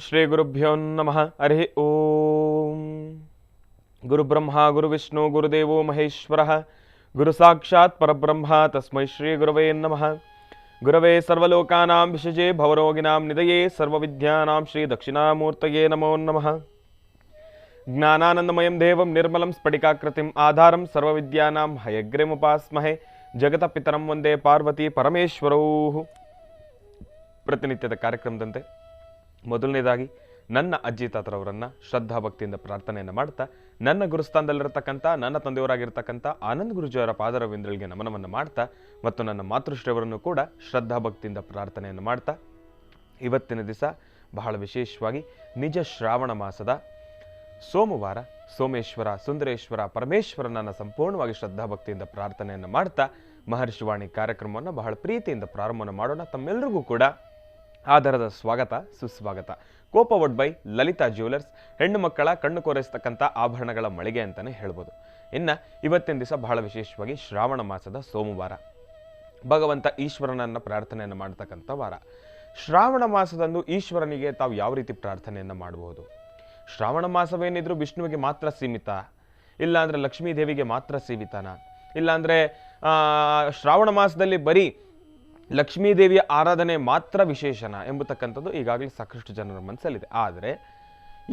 ಶ್ರೀ ಗುರುಭ್ಯೋ ನಮಃ. ಹರಿ ಓಂ. ಗುರುಬ್ರಹ್ಮ ಗುರುವಿಷ್ಣು ಗುರುದೇವೋ ಮಹೇಶ್ವರಃ. ಗುರು ಸಾಕ್ಷಾತ್ ಪರಬ್ರಹ್ಮ ತಸ್ಮೈ ಶ್ರೀ ಗುರವೇ ನಮಃ. ಗುರವೇ ಸರ್ವಲೋಕಾನಾಂ ವಿಷಜೇ ಭವರೋಗಿಣಾಂ ನಿಧಯೇ ಸರ್ವವಿದ್ಯಾನಾಂ ಶ್ರೀ ದಕ್ಷಿಣಾಮೂರ್ತಯೇ ನಮೋ ನಮಃ. ಜ್ಞಾನಾನಂದಮಯಂ ದೇವಂ ನಿರ್ಮಲಂ ಸ್ಫಟಿಕಾಕೃತಿಂ ಆಧಾರಂ ಸರ್ವವಿದ್ಯಾನಾಂ ಹಯಗ್ರೀಮುಪಾಸ್ಮಹೇ. ಜಗತ ಪಿತರಂ ವಂದೇ ಪಾರ್ವತಿ ಪರಮೇಶ್ವರೌ. ಪ್ರತಿನಿತ್ಯದ ಕಾರ್ಯಕ್ರಮದಂತೆ ಮೊದಲನೇದಾಗಿ ನನ್ನ ಅಜ್ಜಿ ತಾತರವರನ್ನು ಶ್ರದ್ಧಾ ಭಕ್ತಿಯಿಂದ ಪ್ರಾರ್ಥನೆಯನ್ನು ಮಾಡ್ತಾ, ನನ್ನ ಗುರುಸ್ಥಾನದಲ್ಲಿರತಕ್ಕಂಥ ನನ್ನ ತಂದೆಯವರಾಗಿರ್ತಕ್ಕಂಥ ಆನಂದ್ ಗುರುಜಿಯವರ ಪಾದರವಿಂದ್ರಗಳಿಗೆ ನಮನವನ್ನು ಮಾಡ್ತಾ, ಮತ್ತು ನನ್ನ ಮಾತೃಶ್ರೀಯವರನ್ನು ಕೂಡ ಶ್ರದ್ಧಾ ಭಕ್ತಿಯಿಂದ ಪ್ರಾರ್ಥನೆಯನ್ನು ಮಾಡ್ತಾ, ಇವತ್ತಿನ ದಿವಸ ಬಹಳ ವಿಶೇಷವಾಗಿ ನಿಜ ಶ್ರಾವಣ ಮಾಸದ ಸೋಮವಾರ ಸೋಮೇಶ್ವರ ಸುಂದರೇಶ್ವರ ಪರಮೇಶ್ವರನನ್ನು ಸಂಪೂರ್ಣವಾಗಿ ಶ್ರದ್ಧಾ ಭಕ್ತಿಯಿಂದ ಪ್ರಾರ್ಥನೆಯನ್ನು ಮಾಡ್ತಾ ಮಹರ್ಷಿವಾಣಿ ಕಾರ್ಯಕ್ರಮವನ್ನು ಬಹಳ ಪ್ರೀತಿಯಿಂದ ಪ್ರಾರಂಭವನ್ನು ಮಾಡೋಣ. ತಮ್ಮೆಲ್ಲರಿಗೂ ಕೂಡ ಆಧಾರದ ಸ್ವಾಗತ ಸುಸ್ವಾಗತ. ಕೋಪವಡ್ ಬೈ ಲಲಿತಾ ಜ್ಯುವೆಲರ್ಸ್, ಹೆಣ್ಣು ಮಕ್ಕಳ ಕಣ್ಣು ಕೋರೈಸ್ತಕ್ಕಂಥ ಆಭರಣಗಳ ಮಳಿಗೆ ಅಂತಲೇ ಹೇಳ್ಬೋದು. ಇನ್ನು ಇವತ್ತಿನ ದಿವಸ ಬಹಳ ವಿಶೇಷವಾಗಿ ಶ್ರಾವಣ ಮಾಸದ ಸೋಮವಾರ, ಭಗವಂತ ಈಶ್ವರನನ್ನು ಪ್ರಾರ್ಥನೆಯನ್ನು ಮಾಡ್ತಕ್ಕಂಥ ವಾರ. ಶ್ರಾವಣ ಮಾಸದಂದು ಈಶ್ವರನಿಗೆ ತಾವು ಯಾವ ರೀತಿ ಪ್ರಾರ್ಥನೆಯನ್ನು ಮಾಡಬಹುದು? ಶ್ರಾವಣ ಮಾಸವೇನಿದ್ರು ವಿಷ್ಣುವಿಗೆ ಮಾತ್ರ ಸೀಮಿತ, ಇಲ್ಲಾಂದರೆ ಲಕ್ಷ್ಮೀ ದೇವಿಗೆ ಮಾತ್ರ ಸೀಮಿತನ, ಇಲ್ಲಾಂದರೆ ಶ್ರಾವಣ ಮಾಸದಲ್ಲಿ ಬರೀ ಲಕ್ಷ್ಮೀ ದೇವಿಯ ಆರಾಧನೆ ಮಾತ್ರ ವಿಶೇಷನ ಎಂಬತಕ್ಕಂಥದ್ದು ಈಗಾಗಲೇ ಸಾಕಷ್ಟು ಜನರ ಮನಸ್ಸಲ್ಲಿದೆ. ಆದರೆ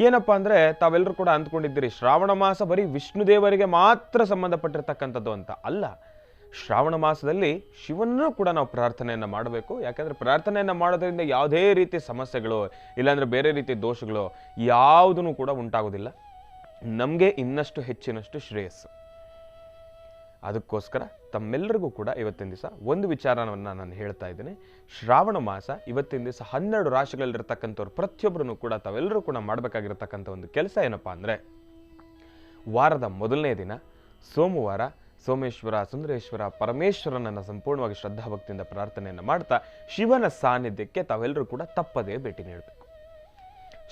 ಏನಪ್ಪ ಅಂದರೆ ತಾವೆಲ್ಲರೂ ಕೂಡ ಅಂದ್ಕೊಂಡಿದ್ದೀರಿ ಶ್ರಾವಣ ಮಾಸ ಬರೀ ವಿಷ್ಣು ದೇವರಿಗೆ ಮಾತ್ರ ಸಂಬಂಧಪಟ್ಟಿರ್ತಕ್ಕಂಥದ್ದು ಅಂತ. ಅಲ್ಲ, ಶ್ರಾವಣ ಮಾಸದಲ್ಲಿ ಶಿವನನ್ನು ಕೂಡ ನಾವು ಪ್ರಾರ್ಥನೆಯನ್ನು ಮಾಡಬೇಕು. ಯಾಕಂದರೆ ಪ್ರಾರ್ಥನೆಯನ್ನು ಮಾಡೋದ್ರಿಂದ ಯಾವುದೇ ರೀತಿಯ ಸಮಸ್ಯೆಗಳು ಇಲ್ಲಾಂದರೆ ಬೇರೆ ರೀತಿಯ ದೋಷಗಳು ಯಾವುದೂ ಕೂಡ ಉಂಟಾಗೋದಿಲ್ಲ. ನಮಗೆ ಇನ್ನಷ್ಟು ಹೆಚ್ಚಿನಷ್ಟು ಶ್ರೇಯಸ್ಸು. ಅದಕ್ಕೋಸ್ಕರ ತಮ್ಮೆಲ್ಲರಿಗೂ ಕೂಡ ಇವತ್ತಿನ ದಿವಸ ಒಂದು ವಿಚಾರವನ್ನು ನಾನು ಹೇಳ್ತಾ ಇದ್ದೇನೆ. ಶ್ರಾವಣ ಮಾಸ ಇವತ್ತಿನ ದಿವಸ 12 ರಾಶಿಗಳಲ್ಲಿರ್ತಕ್ಕಂಥವ್ರು ಪ್ರತಿಯೊಬ್ಬರೂ ಕೂಡ ತಾವೆಲ್ಲರೂ ಕೂಡ ಮಾಡಬೇಕಾಗಿರ್ತಕ್ಕಂಥ ಒಂದು ಕೆಲಸ ಏನಪ್ಪ ಅಂದರೆ, ವಾರದ ಮೊದಲನೇ ದಿನ ಸೋಮವಾರ ಸೋಮೇಶ್ವರ ಸುಂದರೇಶ್ವರ ಪರಮೇಶ್ವರನನ್ನು ಸಂಪೂರ್ಣವಾಗಿ ಶ್ರದ್ಧಾಭಕ್ತಿಯಿಂದ ಪ್ರಾರ್ಥನೆಯನ್ನು ಮಾಡ್ತಾ ಶಿವನ ಸಾನ್ನಿಧ್ಯಕ್ಕೆ ತಾವೆಲ್ಲರೂ ಕೂಡ ತಪ್ಪದೇ ಭೇಟಿ ನೀಡಬೇಕು.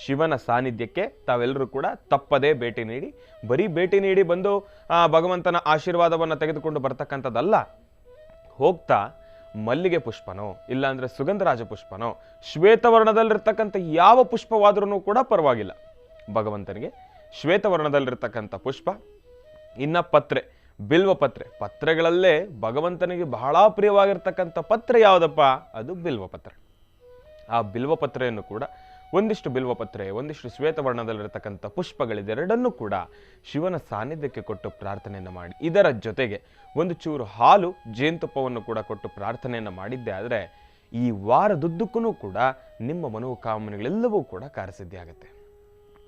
ಶಿವನ ಸಾನ್ನಿಧ್ಯಕ್ಕೆ ತಾವೆಲ್ಲರೂ ಕೂಡ ತಪ್ಪದೇ ಭೇಟಿ ನೀಡಿ, ಬರೀ ಭೇಟಿ ನೀಡಿ ಬಂದು ಭಗವಂತನ ಆಶೀರ್ವಾದವನ್ನು ತೆಗೆದುಕೊಂಡು ಬರ್ತಕ್ಕಂಥದ್ದಲ್ಲ. ಹೋಗ್ತಾ ಮಲ್ಲಿಗೆ ಪುಷ್ಪನೋ ಇಲ್ಲಾಂದರೆ ಸುಗಂಧರಾಜ ಪುಷ್ಪನೋ ಶ್ವೇತವರ್ಣದಲ್ಲಿರ್ತಕ್ಕಂಥ ಯಾವ ಪುಷ್ಪವಾದ್ರೂ ಕೂಡ ಪರವಾಗಿಲ್ಲ. ಭಗವಂತನಿಗೆ ಶ್ವೇತವರ್ಣದಲ್ಲಿರ್ತಕ್ಕಂಥ ಪುಷ್ಪ, ಇನ್ನು ಪತ್ರೆ, ಬಿಲ್ವ ಪತ್ರೆ. ಪತ್ರೆಗಳಲ್ಲೇ ಭಗವಂತನಿಗೆ ಬಹಳ ಪ್ರಿಯವಾಗಿರ್ತಕ್ಕಂಥ ಪತ್ರೆ ಯಾವುದಪ್ಪ? ಅದು ಬಿಲ್ವಪತ್ರೆ. ಆ ಬಿಲ್ವಪತ್ರೆಯನ್ನು ಕೂಡ ಒಂದಿಷ್ಟು ಬಿಲ್ವಪತ್ರೆ, ಒಂದಿಷ್ಟು ಶ್ವೇತವರ್ಣದಲ್ಲಿರತಕ್ಕಂಥ ಪುಷ್ಪಗಳಿದೆರಡನ್ನೂ ಕೂಡ ಶಿವನ ಸಾನ್ನಿಧ್ಯಕ್ಕೆ ಕೊಟ್ಟು ಪ್ರಾರ್ಥನೆಯನ್ನು ಮಾಡಿ, ಇದರ ಜೊತೆಗೆ ಒಂದು ಚೂರು ಹಾಲು ಜೇನುತುಪ್ಪವನ್ನು ಕೂಡ ಕೊಟ್ಟು ಪ್ರಾರ್ಥನೆಯನ್ನು ಮಾಡಿದ್ದೆ ಆದರೆ ಈ ವಾರದುದ್ದಕ್ಕೂ ಕೂಡ ನಿಮ್ಮ ಮನೋಕಾಮನೆಗಳೆಲ್ಲವೂ ಕೂಡ ಕಾರ್ಯಸಿದ್ಧಿ ಆಗುತ್ತೆ.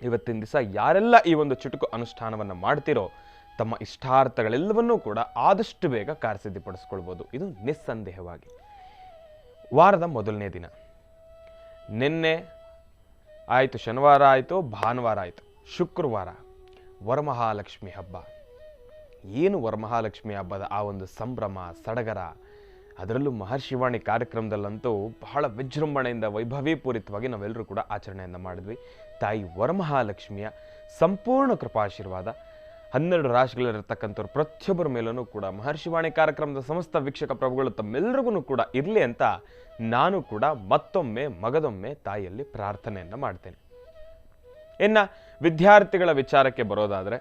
ಇವತ್ತಿನ ದಿವಸ ಯಾರೆಲ್ಲ ಈ ಒಂದು ಚುಟುಕು ಅನುಷ್ಠಾನವನ್ನು ಮಾಡ್ತಿರೋ ತಮ್ಮ ಇಷ್ಟಾರ್ಥಗಳೆಲ್ಲವನ್ನೂ ಕೂಡ ಆದಷ್ಟು ಬೇಗ ಕಾರ್ಯಸಿದ್ಧಿಪಡಿಸ್ಕೊಳ್ಬೋದು. ಇದು ನಿಸ್ಸಂದೇಹವಾಗಿ. ವಾರದ ಮೊದಲನೇ ದಿನ, ನಿನ್ನೆ ಆಯಿತು, ಶನಿವಾರ ಆಯಿತು, ಭಾನುವಾರ ಆಯಿತು, ಶುಕ್ರವಾರ ವರಮಹಾಲಕ್ಷ್ಮಿ ಹಬ್ಬ. ಏನು ವರಮಹಾಲಕ್ಷ್ಮಿ ಹಬ್ಬದ ಆ ಒಂದು ಸಂಭ್ರಮ ಸಡಗರ, ಅದರಲ್ಲೂ ಮಹರ್ಷಿವಾಣಿ ಕಾರ್ಯಕ್ರಮದಲ್ಲಂತೂ ಬಹಳ ವಿಜೃಂಭಣೆಯಿಂದ ವೈಭವೀಪೂರಿತವಾಗಿ ನಾವೆಲ್ಲರೂ ಕೂಡ ಆಚರಣೆಯನ್ನು ಮಾಡಿದ್ವಿ. ತಾಯಿ ವರಮಹಾಲಕ್ಷ್ಮಿಯ ಸಂಪೂರ್ಣ ಕೃಪಾಶೀರ್ವಾದ 12 ರಾಶಿಗಳಿರತಕ್ಕಂಥವ್ರು ಪ್ರತಿಯೊಬ್ಬರ ಮೇಲೂ ಕೂಡ ಮಹರ್ಷಿವಾಣಿ ಕಾರ್ಯಕ್ರಮದ ಸಮಸ್ತ ವೀಕ್ಷಕ ಪ್ರಭುಗಳು ತಮ್ಮೆಲ್ಲರಿಗೂ ಕೂಡ ಇರಲಿ ಅಂತ ನಾನು ಕೂಡ ಮತ್ತೊಮ್ಮೆ ಮಗದೊಮ್ಮೆ ತಾಯಿಯಲ್ಲಿ ಪ್ರಾರ್ಥನೆಯನ್ನು ಮಾಡ್ತೇನೆ. ಇನ್ನು ವಿದ್ಯಾರ್ಥಿಗಳ ವಿಚಾರಕ್ಕೆ ಬರೋದಾದರೆ,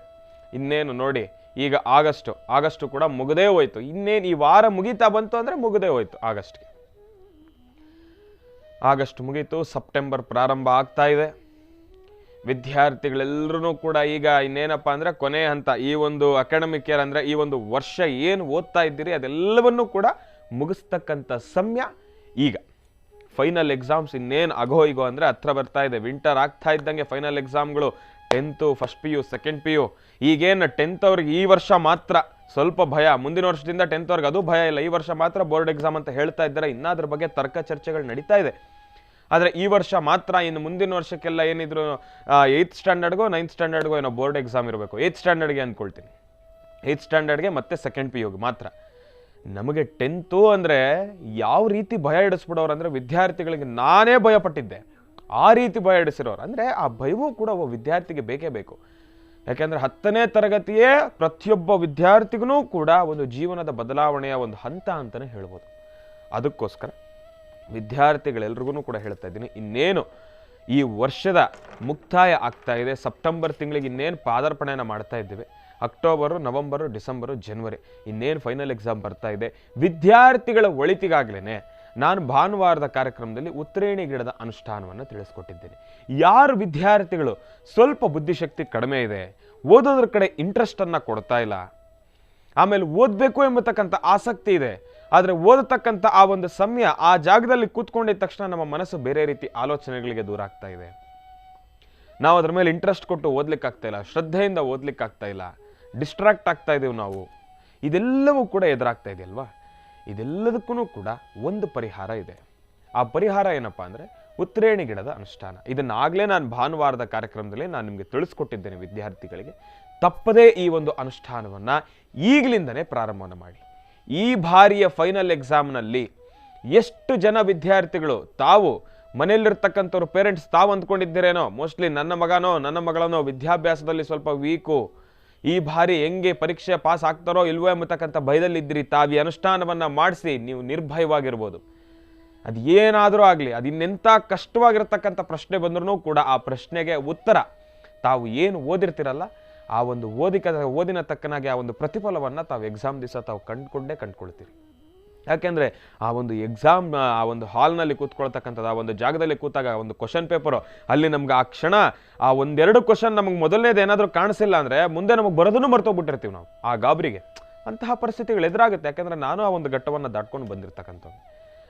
ಇನ್ನೇನು ನೋಡಿ, ಈಗ ಆಗಸ್ಟು ಕೂಡ ಮುಗದೇ ಹೋಯ್ತು. ಇನ್ನೇನು ಈ ವಾರ ಮುಗೀತಾ ಬಂತು ಅಂದರೆ ಮುಗದೇ ಹೋಯ್ತು. ಆಗಸ್ಟ್ ಮುಗೀತು, ಸೆಪ್ಟೆಂಬರ್ ಪ್ರಾರಂಭ ಆಗ್ತಾ ಇದೆ. ವಿದ್ಯಾರ್ಥಿಗಳೆಲ್ಲರೂ ಕೂಡ ಈಗ ಇನ್ನೇನಪ್ಪ ಅಂದರೆ ಕೊನೆ ಹಂತ. ಈ ಒಂದು ಅಕಾಡೆಮಿಕ್ ಇಯರ್ ಅಂದರೆ ಈ ಒಂದು ವರ್ಷ ಏನು ಓದ್ತಾ ಇದ್ದೀರಿ ಅದೆಲ್ಲವನ್ನೂ ಕೂಡ ಮುಗಿಸ್ತಕ್ಕಂಥ ಸಮಯ ಈಗ. ಫೈನಲ್ ಎಕ್ಸಾಮ್ಸ್ ಇನ್ನೇನು ಅಗೋ ಅಂದರೆ ಹತ್ರ ಬರ್ತಾ ಇದೆ. ವಿಂಟರ್ ಆಗ್ತಾ ಇದ್ದಂಗೆ ಫೈನಲ್ ಎಕ್ಸಾಮ್ಗಳು, 10th, first PU, second PU. ಈಗೇನು 10th ಅವ್ರಿಗೆ ಈ ವರ್ಷ ಮಾತ್ರ ಸ್ವಲ್ಪ ಭಯ, ಮುಂದಿನ ವರ್ಷದಿಂದ 10th ಅವ್ರಿಗೆ ಅದು ಭಯ ಇಲ್ಲ. ಈ ವರ್ಷ ಮಾತ್ರ ಬೋರ್ಡ್ ಎಕ್ಸಾಮ್ ಅಂತ ಹೇಳ್ತಾ ಇದ್ದಾರೆ. ಇನ್ನಾದ್ರ ಬಗ್ಗೆ ತರ್ಕ ಚರ್ಚೆಗಳು ನಡೀತಾ ಇದೆ. ಆದರೆ ಈ ವರ್ಷ ಮಾತ್ರ, ಇನ್ನು ಮುಂದಿನ ವರ್ಷಕ್ಕೆಲ್ಲ ಏನಿದ್ರು 8th ಸ್ಟ್ಯಾಂಡರ್ಡ್ಗೋ 9th ಸ್ಟ್ಯಾಂಡರ್ಡ್ಗೋ ಏನೋ ಬೋರ್ಡ್ ಎಕ್ಸಾಮ್ ಇರಬೇಕು. 8th ಸ್ಟ್ಯಾಂಡರ್ಡ್ಗೆ ಅಂದ್ಕೊಳ್ತೀನಿ, 8th ಸ್ಟ್ಯಾಂಡರ್ಡ್ಗೆ ಮತ್ತು ಸೆಕೆಂಡ್ PUಗೆ ಮಾತ್ರ. ನಮಗೆ 10th ಅಂದರೆ ಯಾವ ರೀತಿ ಭಯ ಇಡಿಸ್ಬಿಡೋರು ಅಂದರೆ, ವಿದ್ಯಾರ್ಥಿಗಳಿಗೆ ನಾನೇ ಭಯಪಟ್ಟಿದ್ದೆ, ಆ ರೀತಿ ಭಯ ಇಡಿಸಿರೋರು. ಅಂದರೆ ಆ ಭಯವೂ ಕೂಡ ಒಬ್ಬ ವಿದ್ಯಾರ್ಥಿಗೆ ಬೇಕೇ ಬೇಕು. ಯಾಕೆಂದರೆ 10ನೇ ತರಗತಿಯೇ ಪ್ರತಿಯೊಬ್ಬ ವಿದ್ಯಾರ್ಥಿಗೂ ಕೂಡ ಒಂದು ಜೀವನದ ಬದಲಾವಣೆಯ ಒಂದು ಹಂತ ಅಂತಲೇ ಹೇಳ್ಬೋದು. ಅದಕ್ಕೋಸ್ಕರ ವಿದ್ಯಾರ್ಥಿಗಳೆಲ್ರಿಗೂ ಕೂಡ ಹೇಳ್ತಾ ಇದ್ದೀನಿ, ಇನ್ನೇನು ಈ ವರ್ಷದ ಮುಕ್ತಾಯ ಆಗ್ತಾ ಇದೆ. ಸೆಪ್ಟೆಂಬರ್ ತಿಂಗಳಿಗೆ ಇನ್ನೇನು ಪಾದಾರ್ಪಣೆಯನ್ನು ಮಾಡ್ತಾ ಇದ್ದೇವೆ. ಅಕ್ಟೋಬರು, ನವಂಬರು, ಡಿಸೆಂಬರು, ಜನವರಿ ಇನ್ನೇನು ಫೈನಲ್ ಎಕ್ಸಾಮ್ ಬರ್ತಾ ಇದೆ. ವಿದ್ಯಾರ್ಥಿಗಳ ಒಳಿತಿಗಾಗಲೇ ನಾನು ಭಾನುವಾರದ ಕಾರ್ಯಕ್ರಮದಲ್ಲಿ ಉತ್ತರೇಣಿ ಗಿಡದ ಅನುಷ್ಠಾನವನ್ನು ತಿಳಿಸ್ಕೊಟ್ಟಿದ್ದೇನೆ. ಯಾರು ವಿದ್ಯಾರ್ಥಿಗಳು ಸ್ವಲ್ಪ ಬುದ್ಧಿಶಕ್ತಿ ಕಡಿಮೆ ಇದೆ, ಓದೋದ್ರ ಕಡೆ ಇಂಟ್ರೆಸ್ಟನ್ನು ಕೊಡ್ತಾ ಇಲ್ಲ, ಆಮೇಲೆ ಓದಬೇಕು ಎಂಬತಕ್ಕಂಥ ಆಸಕ್ತಿ ಇದೆ, ಆದರೆ ಓದತಕ್ಕಂಥ ಆ ಒಂದು ಸಮಯ ಆ ಜಾಗದಲ್ಲಿ ಕೂತ್ಕೊಂಡಿದ್ದ ತಕ್ಷಣ ನಮ್ಮ ಮನಸ್ಸು ಬೇರೆ ರೀತಿ ಆಲೋಚನೆಗಳಿಗೆ ದೂರ ಆಗ್ತಾ ಇದೆ. ನಾವು ಅದ್ರ ಮೇಲೆ ಇಂಟ್ರೆಸ್ಟ್ ಕೊಟ್ಟು ಓದ್ಲಿಕ್ಕಾಗ್ತಾ ಇಲ್ಲ, ಶ್ರದ್ಧೆಯಿಂದ ಓದ್ಲಿಕ್ಕಾಗ್ತಾ ಇಲ್ಲ, ಡಿಸ್ಟ್ರಾಕ್ಟ್ ಆಗ್ತಾ ಇದ್ದೀವಿ ನಾವು. ಇದೆಲ್ಲವೂ ಕೂಡ ಎದುರಾಗ್ತಾ ಇದೆಯಲ್ವಾ? ಇದೆಲ್ಲದಕ್ಕೂ ಕೂಡ ಒಂದು ಪರಿಹಾರ ಇದೆ. ಆ ಪರಿಹಾರ ಏನಪ್ಪಾ ಅಂದರೆ ಉತ್ತರೇಣಿ ಗಿಡದ ಅನುಷ್ಠಾನ. ಇದನ್ನಾಗಲೇ ನಾನು ಭಾನುವಾರದ ಕಾರ್ಯಕ್ರಮದಲ್ಲಿ ನಾನು ನಿಮಗೆ ತಿಳಿಸ್ಕೊಟ್ಟಿದ್ದೇನೆ ವಿದ್ಯಾರ್ಥಿಗಳಿಗೆ. ತಪ್ಪದೇ ಈ ಒಂದು ಅನುಷ್ಠಾನವನ್ನು ಈಗಲಿಂದನೇ ಪ್ರಾರಂಭವನ್ನು ಮಾಡಿ. ಈ ಬಾರಿಯ ಫೈನಲ್ ಎಕ್ಸಾಮ್ನಲ್ಲಿ ಎಷ್ಟು ಜನ ವಿದ್ಯಾರ್ಥಿಗಳು ತಾವು ಮನೆಯಲ್ಲಿರ್ತಕ್ಕಂಥವ್ರು ಪೇರೆಂಟ್ಸ್ ತಾವು ಅಂದ್ಕೊಂಡಿದ್ದೀರೇನೋ, ಮೋಸ್ಟ್ಲಿ ನನ್ನ ಮಗನೋ ನನ್ನ ಮಗಳನೋ ವಿದ್ಯಾಭ್ಯಾಸದಲ್ಲಿ ಸ್ವಲ್ಪ ವೀಕು, ಈ ಬಾರಿ ಹೆಂಗೆ ಪರೀಕ್ಷೆ ಪಾಸ್ ಆಗ್ತಾರೋ ಇಲ್ವೋ ಎಂಬತಕ್ಕಂಥ ಭಯದಲ್ಲಿದ್ದಿರಿ. ತಾವು ಈ ಅನುಷ್ಠಾನವನ್ನು ಮಾಡಿಸಿ ನೀವು ನಿರ್ಭಯವಾಗಿರ್ಬೋದು. ಅದು ಏನಾದರೂ ಆಗಲಿ, ಅದು ಇನ್ನೆಂಥ ಕಷ್ಟವಾಗಿರ್ತಕ್ಕಂಥ ಪ್ರಶ್ನೆ ಬಂದ್ರೂ ಕೂಡ ಆ ಪ್ರಶ್ನೆಗೆ ಉತ್ತರ ತಾವು ಏನು ಓದಿರ್ತಿರಲ್ಲ ಆ ಒಂದು ಓದಿನ ತಕ್ಕನಾಗಿ ಆ ಒಂದು ಪ್ರತಿಫಲವನ್ನು ತಾವು ಎಕ್ಸಾಮ್ ದಿವಸ ತಾವು ಕಂಡುಕೊಳ್ತೀರಿ. ಯಾಕೆಂದರೆ ಆ ಒಂದು ಎಕ್ಸಾಮ್ ಆ ಒಂದು ಹಾಲ್ನಲ್ಲಿ ಕೂತ್ಕೊಳ್ತಕ್ಕಂಥದ್ದು, ಆ ಒಂದು ಜಾಗದಲ್ಲಿ ಕೂತಾಗ ಒಂದು ಕ್ವಶನ್ ಪೇಪರು ಅಲ್ಲಿ ನಮ್ಗೆ ಆ ಕ್ಷಣ ಆ ಒಂದೆರಡು ಕ್ವಶನ್ ನಮಗೆ ಮೊದಲನೇದು ಏನಾದರೂ ಕಾಣಿಸಿಲ್ಲ ಅಂದರೆ ಮುಂದೆ ನಮಗೆ ಬರೋದನ್ನು ಮರ್ತೋಗ್ಬಿಟ್ಟಿರ್ತೀವಿ ನಾವು ಆ ಗಾಬರಿಗೆ. ಅಂತಹ ಪರಿಸ್ಥಿತಿಗಳು ಎದುರಾಗುತ್ತೆ. ಯಾಕೆಂದರೆ ನಾನು ಆ ಒಂದು ಘಟ್ಟವನ್ನು ದಾಟ್ಕೊಂಡು ಬಂದಿರ್ತಕ್ಕಂಥದ್ದು.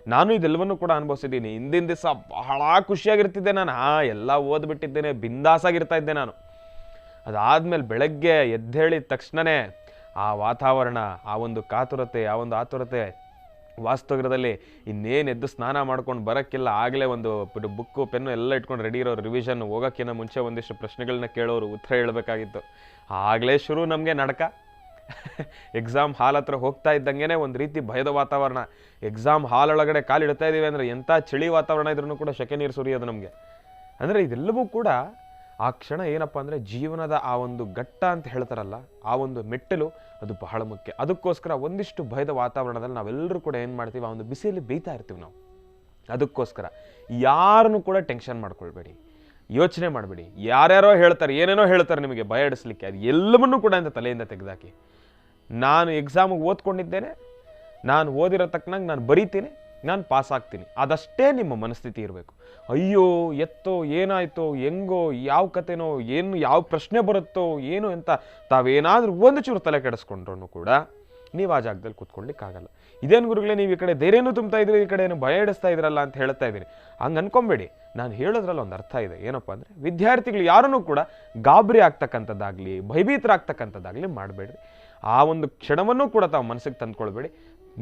ನಾನು ಇದೆಲ್ಲವನ್ನೂ ಕೂಡ ಅನುಭವಿಸಿದ್ದೀನಿ. ಹಿಂದಿನ ದಿವಸ ಬಹಳ ಖುಷಿಯಾಗಿರ್ತಿದ್ದೆ ನಾನು, ಎಲ್ಲ ಓದ್ಬಿಟ್ಟಿದ್ದೇನೆ, ಬಿಂದಾಸಾಗಿರ್ತಾ ಇದ್ದೆ ನಾನು. ಅದಾದಮೇಲೆ ಬೆಳಗ್ಗೆ ಎದ್ದೇಳಿದ ತಕ್ಷಣವೇ ಆ ವಾತಾವರಣ, ಆ ಒಂದು ಕಾತುರತೆ, ಆ ಒಂದು ಆತುರತೆ, ವಾಸ್ತವದಲ್ಲಿ ಇನ್ನೇನು ಎದ್ದು ಸ್ನಾನ ಮಾಡ್ಕೊಂಡು ಬರೋಕ್ಕಿಲ್ಲ, ಆಗಲೇ ಒಂದು ಬುಕ್ಕು ಪೆನ್ನು ಎಲ್ಲ ಇಟ್ಕೊಂಡು ರೆಡಿ ಇರೋರು, ರಿವಿಷನ್ ಹೋಗೋಕ್ಕಿಂತ ಮುಂಚೆ ಒಂದಿಷ್ಟು ಪ್ರಶ್ನೆಗಳನ್ನ ಕೇಳೋರು, ಉತ್ತರ ಹೇಳಬೇಕಾಗಿತ್ತು. ಆಗಲೇ ಶುರು ನಮಗೆ ನಡಕ. ಎಕ್ಸಾಮ್ ಹಾಲ್ ಹತ್ರ ಹೋಗ್ತಾ ಇದ್ದಂಗೆ ಒಂದು ರೀತಿ ಭಯದ ವಾತಾವರಣ. ಎಕ್ಸಾಮ್ ಹಾಲ್ ಒಳಗಡೆ ಕಾಲಿಡ್ತಾ ಇದ್ದೀವಿ ಅಂದರೆ ಎಂಥ ಚಳಿ ವಾತಾವರಣ ಇದ್ರೂ ಕೂಡ ಸೆಕೆ ನೀರು ಸುರಿಯೋದು ನಮಗೆ. ಅಂದರೆ ಇದೆಲ್ಲವೂ ಕೂಡ ಆ ಕ್ಷಣ ಏನಪ್ಪ ಅಂದರೆ ಜೀವನದ ಆ ಒಂದು ಘಟ್ಟ ಅಂತ ಹೇಳ್ತಾರಲ್ಲ, ಆ ಒಂದು ಮೆಟ್ಟಲು ಅದು ಬಹಳ ಮುಖ್ಯ. ಅದಕ್ಕೋಸ್ಕರ ಒಂದಿಷ್ಟು ಭಯದ ವಾತಾವರಣದಲ್ಲಿ ನಾವೆಲ್ಲರೂ ಕೂಡ ಏನು ಮಾಡ್ತೀವಿ, ಆ ಒಂದು ಬಿಸಿಯಲ್ಲಿ ಬೇಯ್ತಾ ಇರ್ತೀವಿ ನಾವು. ಅದಕ್ಕೋಸ್ಕರ ಯಾರನ್ನು ಕೂಡ ಟೆನ್ಷನ್ ಮಾಡ್ಕೊಳ್ಬೇಡಿ, ಯೋಚನೆ ಮಾಡಬೇಡಿ. ಯಾರ್ಯಾರೋ ಹೇಳ್ತಾರೆ, ಏನೇನೋ ಹೇಳ್ತಾರೆ ನಿಮಗೆ ಭಯ ಹಿಡಿಸ್ಲಿಕ್ಕೆ, ಅದು ಎಲ್ಲವನ್ನೂ ಕೂಡ ಅಂತ ತಲೆಯಿಂದ ತೆಗೆದಾಕಿ. ನಾನು ಎಕ್ಸಾಮಿಗೆ ಓದ್ಕೊಂಡಿದ್ದೇನೆ, ನಾನು ಓದಿರೋ ತಕ್ಕನಾಗ ನಾನು ಬರೀತೀನಿ, ನಾನು ಪಾಸ್ ಆಗ್ತೀನಿ, ಅದಷ್ಟೇ ನಿಮ್ಮ ಮನಸ್ಥಿತಿ ಇರಬೇಕು. ಅಯ್ಯೋ ಎತ್ತೋ ಏನಾಯ್ತೋ ಹೆಂಗೋ ಯಾವ ಕತೆನೋ ಏನು ಯಾವ ಪ್ರಶ್ನೆ ಬರುತ್ತೋ ಏನು ಅಂತ ತಾವೇನಾದರೂ ಒಂದು ಚೂರು ತಲೆ ಕೆಡಿಸ್ಕೊಂಡ್ರೂ ಕೂಡ ನೀವು ಆ ಜಾಗದಲ್ಲಿ ಕೂತ್ಕೊಳ್ಳಿಕ್ಕಾಗಲ್ಲ. ಇದೇನು ಗುರುಗಳೇ ನೀವು ಈ ಕಡೆ ಧೈರ್ಯನೂ ತುಂಬ್ತಾ ಇದ್ರಿ, ಈ ಕಡೆ ಏನು ಭಯ ಹಿಡಿಸ್ತಾ ಇದ್ರಲ್ಲ ಅಂತ ಹೇಳ್ತಾ ಇದ್ದೀನಿ. ಹಂಗೆ ಅನ್ಕೊಂಬೇಡಿ. ನಾನು ಹೇಳೋದ್ರಲ್ಲಿ ಒಂದು ಅರ್ಥ ಇದೆ. ಏನಪ್ಪ ಅಂದರೆ ವಿದ್ಯಾರ್ಥಿಗಳು ಯಾರನ್ನೂ ಕೂಡ ಗಾಬರಿ ಆಗ್ತಕ್ಕಂಥದ್ದಾಗಲಿ ಭಯಭೀತರಾಗ್ತಕ್ಕಂಥದ್ದಾಗಲಿ ಮಾಡಬೇಡ್ರಿ. ಆ ಒಂದು ಕ್ಷಣವನ್ನು ಕೂಡ ತಾವು ಮನಸ್ಸಿಗೆ ತಂದ್ಕೊಳ್ಬೇಡಿ.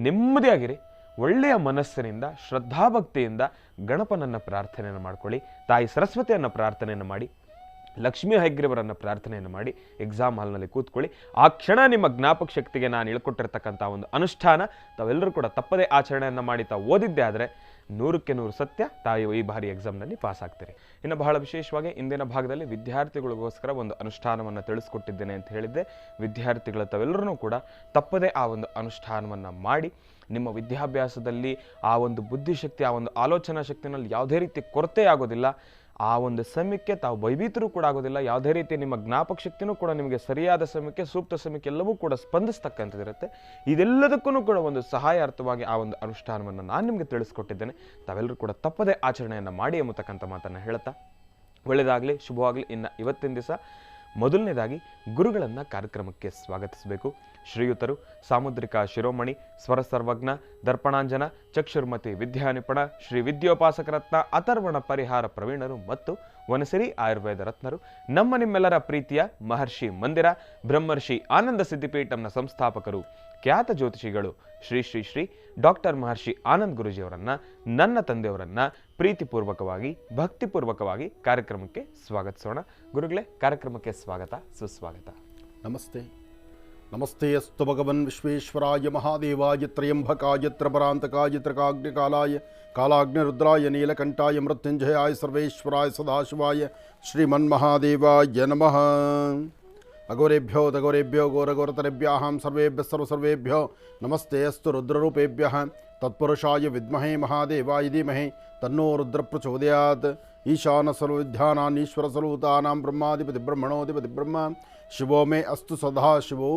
ನೆಮ್ಮದಿಯಾಗಿರಿ. ಒಳ್ಳೆಯ ಮನಸ್ಸಿನಿಂದ ಶ್ರದ್ಧಾಭಕ್ತಿಯಿಂದ ಗಣಪನನ್ನು ಪ್ರಾರ್ಥನೆಯನ್ನು ಮಾಡ್ಕೊಳ್ಳಿ, ತಾಯಿ ಸರಸ್ವತಿಯನ್ನು ಪ್ರಾರ್ಥನೆಯನ್ನು ಮಾಡಿ, ಲಕ್ಷ್ಮೀ ಹೈಗ್ರೀವರನ್ನು ಪ್ರಾರ್ಥನೆಯನ್ನು ಮಾಡಿ ಎಕ್ಸಾಮ್ ಹಾಲ್ನಲ್ಲಿ ಕೂತ್ಕೊಳ್ಳಿ. ಆ ಕ್ಷಣ ನಿಮ್ಮ ಜ್ಞಾಪಕ ಶಕ್ತಿಗೆ ನಾನು ಹೇಳ್ಕೊಟ್ಟಿರ್ತಕ್ಕಂಥ ಒಂದು ಅನುಷ್ಠಾನ ತಾವೆಲ್ಲರೂ ಕೂಡ ತಪ್ಪದೇ ಆಚರಣೆಯನ್ನು ಮಾಡಿ ತಾವು ಓದಿದ್ದೆ ಆದರೆ 100ಕ್ಕೆ 100 ಸತ್ಯ ತಾವು ಈ ಬಾರಿ ಎಕ್ಸಾಮ್ನಲ್ಲಿ ಪಾಸ್ ಆಗ್ತೀರಿ. ಇನ್ನು ಬಹಳ ವಿಶೇಷವಾಗಿ ಇಂದಿನ ಭಾಗದಲ್ಲಿ ವಿದ್ಯಾರ್ಥಿಗಳಿಗೋಸ್ಕರ ಒಂದು ಅನುಷ್ಠಾನವನ್ನು ತಿಳಿಸ್ಕೊಟ್ಟಿದ್ದೇನೆ ಅಂತ ಹೇಳಿದ್ದೆ. ವಿದ್ಯಾರ್ಥಿಗಳು ತಾವೆಲ್ಲರೂ ಕೂಡ ತಪ್ಪದೇ ಆ ಒಂದು ಅನುಷ್ಠಾನವನ್ನು ಮಾಡಿ ನಿಮ್ಮ ವಿದ್ಯಾಭ್ಯಾಸದಲ್ಲಿ ಆ ಒಂದು ಬುದ್ಧಿಶಕ್ತಿ, ಆ ಒಂದು ಆಲೋಚನಾ ಶಕ್ತಿನಲ್ಲಿ ಯಾವುದೇ ರೀತಿ ಕೊರತೆ ಆಗೋದಿಲ್ಲ. ಆ ಒಂದು ಸಮಯಕ್ಕೆ ತಾವು ಭಯಭೀತರೂ ಕೂಡ ಆಗೋದಿಲ್ಲ. ಯಾವುದೇ ರೀತಿ ನಿಮ್ಮ ಜ್ಞಾಪಕ ಶಕ್ತಿನೂ ಕೂಡ ನಿಮಗೆ ಸರಿಯಾದ ಸಮಯಕ್ಕೆ, ಸೂಕ್ತ ಸಮಯಕ್ಕೆ ಎಲ್ಲವೂ ಕೂಡ ಸ್ಪಂದಿಸ್ತಕ್ಕಂಥದ್ದಿರುತ್ತೆ. ಇದೆಲ್ಲದಕ್ಕೂ ಕೂಡ ಒಂದು ಸಹಾಯಾರ್ಥವಾಗಿ ಆ ಒಂದು ಅನುಷ್ಠಾನವನ್ನು ನಾನು ನಿಮಗೆ ತಿಳಿಸ್ಕೊಟ್ಟಿದ್ದೇನೆ. ತಾವೆಲ್ಲರೂ ಕೂಡ ತಪ್ಪದೇ ಆಚರಣೆಯನ್ನು ಮಾಡಿ ಎಂಬತಕ್ಕಂಥ ಮಾತನ್ನು ಹೇಳ್ತಾ ಒಳ್ಳೆಯದಾಗಲಿ, ಶುಭವಾಗಲಿ. ಇನ್ನು ಇವತ್ತಿನ ದಿವಸ ಮೊದಲನೇದಾಗಿ ಗುರುಗಳನ್ನು ಕಾರ್ಯಕ್ರಮಕ್ಕೆ ಸ್ವಾಗತಿಸಬೇಕು. ಶ್ರೀಯುತರು ಸಾಮುದ್ರಿಕ ಶಿರೋಮಣಿ, ಸ್ವರ ಸರ್ವಜ್ಞ, ದರ್ಪಣಾಂಜನ, ಚಕ್ಷುರ್ಮತಿ ವಿದ್ಯಾನಿಪುಣ, ಶ್ರೀ ವಿದ್ಯೋಪಾಸಕರತ್ನ, ಅಥರ್ವಣ ಪರಿಹಾರ ಪ್ರವೀಣರು ಮತ್ತು ವನಸಿರಿ ಆಯುರ್ವೇದ ರತ್ನರು, ನಮ್ಮ ನಿಮ್ಮೆಲ್ಲರ ಪ್ರೀತಿಯ ಮಹರ್ಷಿ ಮಂದಿರ ಬ್ರಹ್ಮರ್ಷಿ ಆನಂದ ಸಿದ್ಧಿಪೀಠಂನ ಸಂಸ್ಥಾಪಕರು, ಖ್ಯಾತ ಜ್ಯೋತಿಷಿಗಳು ಶ್ರೀ ಶ್ರೀ ಶ್ರೀ ಡಾಕ್ಟರ್ ಮಹರ್ಷಿ ಆನಂದ್ ಗುರುಜಿಯವರನ್ನ, ನನ್ನ ತಂದೆಯವರನ್ನ ಪ್ರೀತಿಪೂರ್ವಕವಾಗಿ ಭಕ್ತಿಪೂರ್ವಕವಾಗಿ ಕಾರ್ಯಕ್ರಮಕ್ಕೆ ಸ್ವಾಗತಿಸೋಣ. ಗುರುಗಳೇ, ಕಾರ್ಯಕ್ರಮಕ್ಕೆ ಸ್ವಾಗತ, ಸುಸ್ವಾಗತ. ನಮಸ್ತೆ. ನಮಸ್ತೆ ಅಸ್ತು ಭಗವನ್ ವಿಶ್ವೇಶ್ವರಾಯ ಮಹಾದೇವಾಯ ತ್ರಯಂಬಕಾಯ ತ್ರಪರಾಂತಕಾಯ ತ್ರಕಾಗ್ನಿಕಾಲಾಯ ಕಾಲಾಗ್ನಿರುದ್ರಾಯ ನೀಲಕಂಠಾಯ ಮೃತ್ಯುಂಜಯಾಯ ಸರ್ವೇಶ್ವರಾಯ ಸದಾಶಿವಾಯ ಶ್ರೀಮನ್ಮಹಾದೇವಾಯ ನಮಃ. ಅಘೋರೇಭ್ಯೋ ತಘೋರೇಭ್ಯೋ ಘೋರಘೋರತರೇಭ್ಯಾಂ ಸರ್ವೇಭ್ಯಃ ಸರ್ವಸರ್ವೇಭ್ಯೋ ನಮಸ್ತೆ ಅಸ್ತು ರುದ್ರರೂಪೇಭ್ಯಃ ತತ್ಪುರುಷಾಯ ವಿದ್ಮಹೇ ಮಹಾದೇವಾಯ ಧೀಮಹಿ ತನ್ನೋ ರುದ್ರ ಪ್ರಚೋದಯಾತ್. ಈಶಾನ ಸರ್ವವಿದ್ಯಾನಾಂ ಸರ್ವಭೂತಾನಾಂ ಬ್ರಹ್ಮಾಧಿಪತಿ ಬ್ರಹ್ಮಣೋಧಿಪತಿ ಬ್ರಹ್ಮ ಶಿವೋ ಮೇ ಅಸ್ತು ಸದಾ ಶಿವೋ.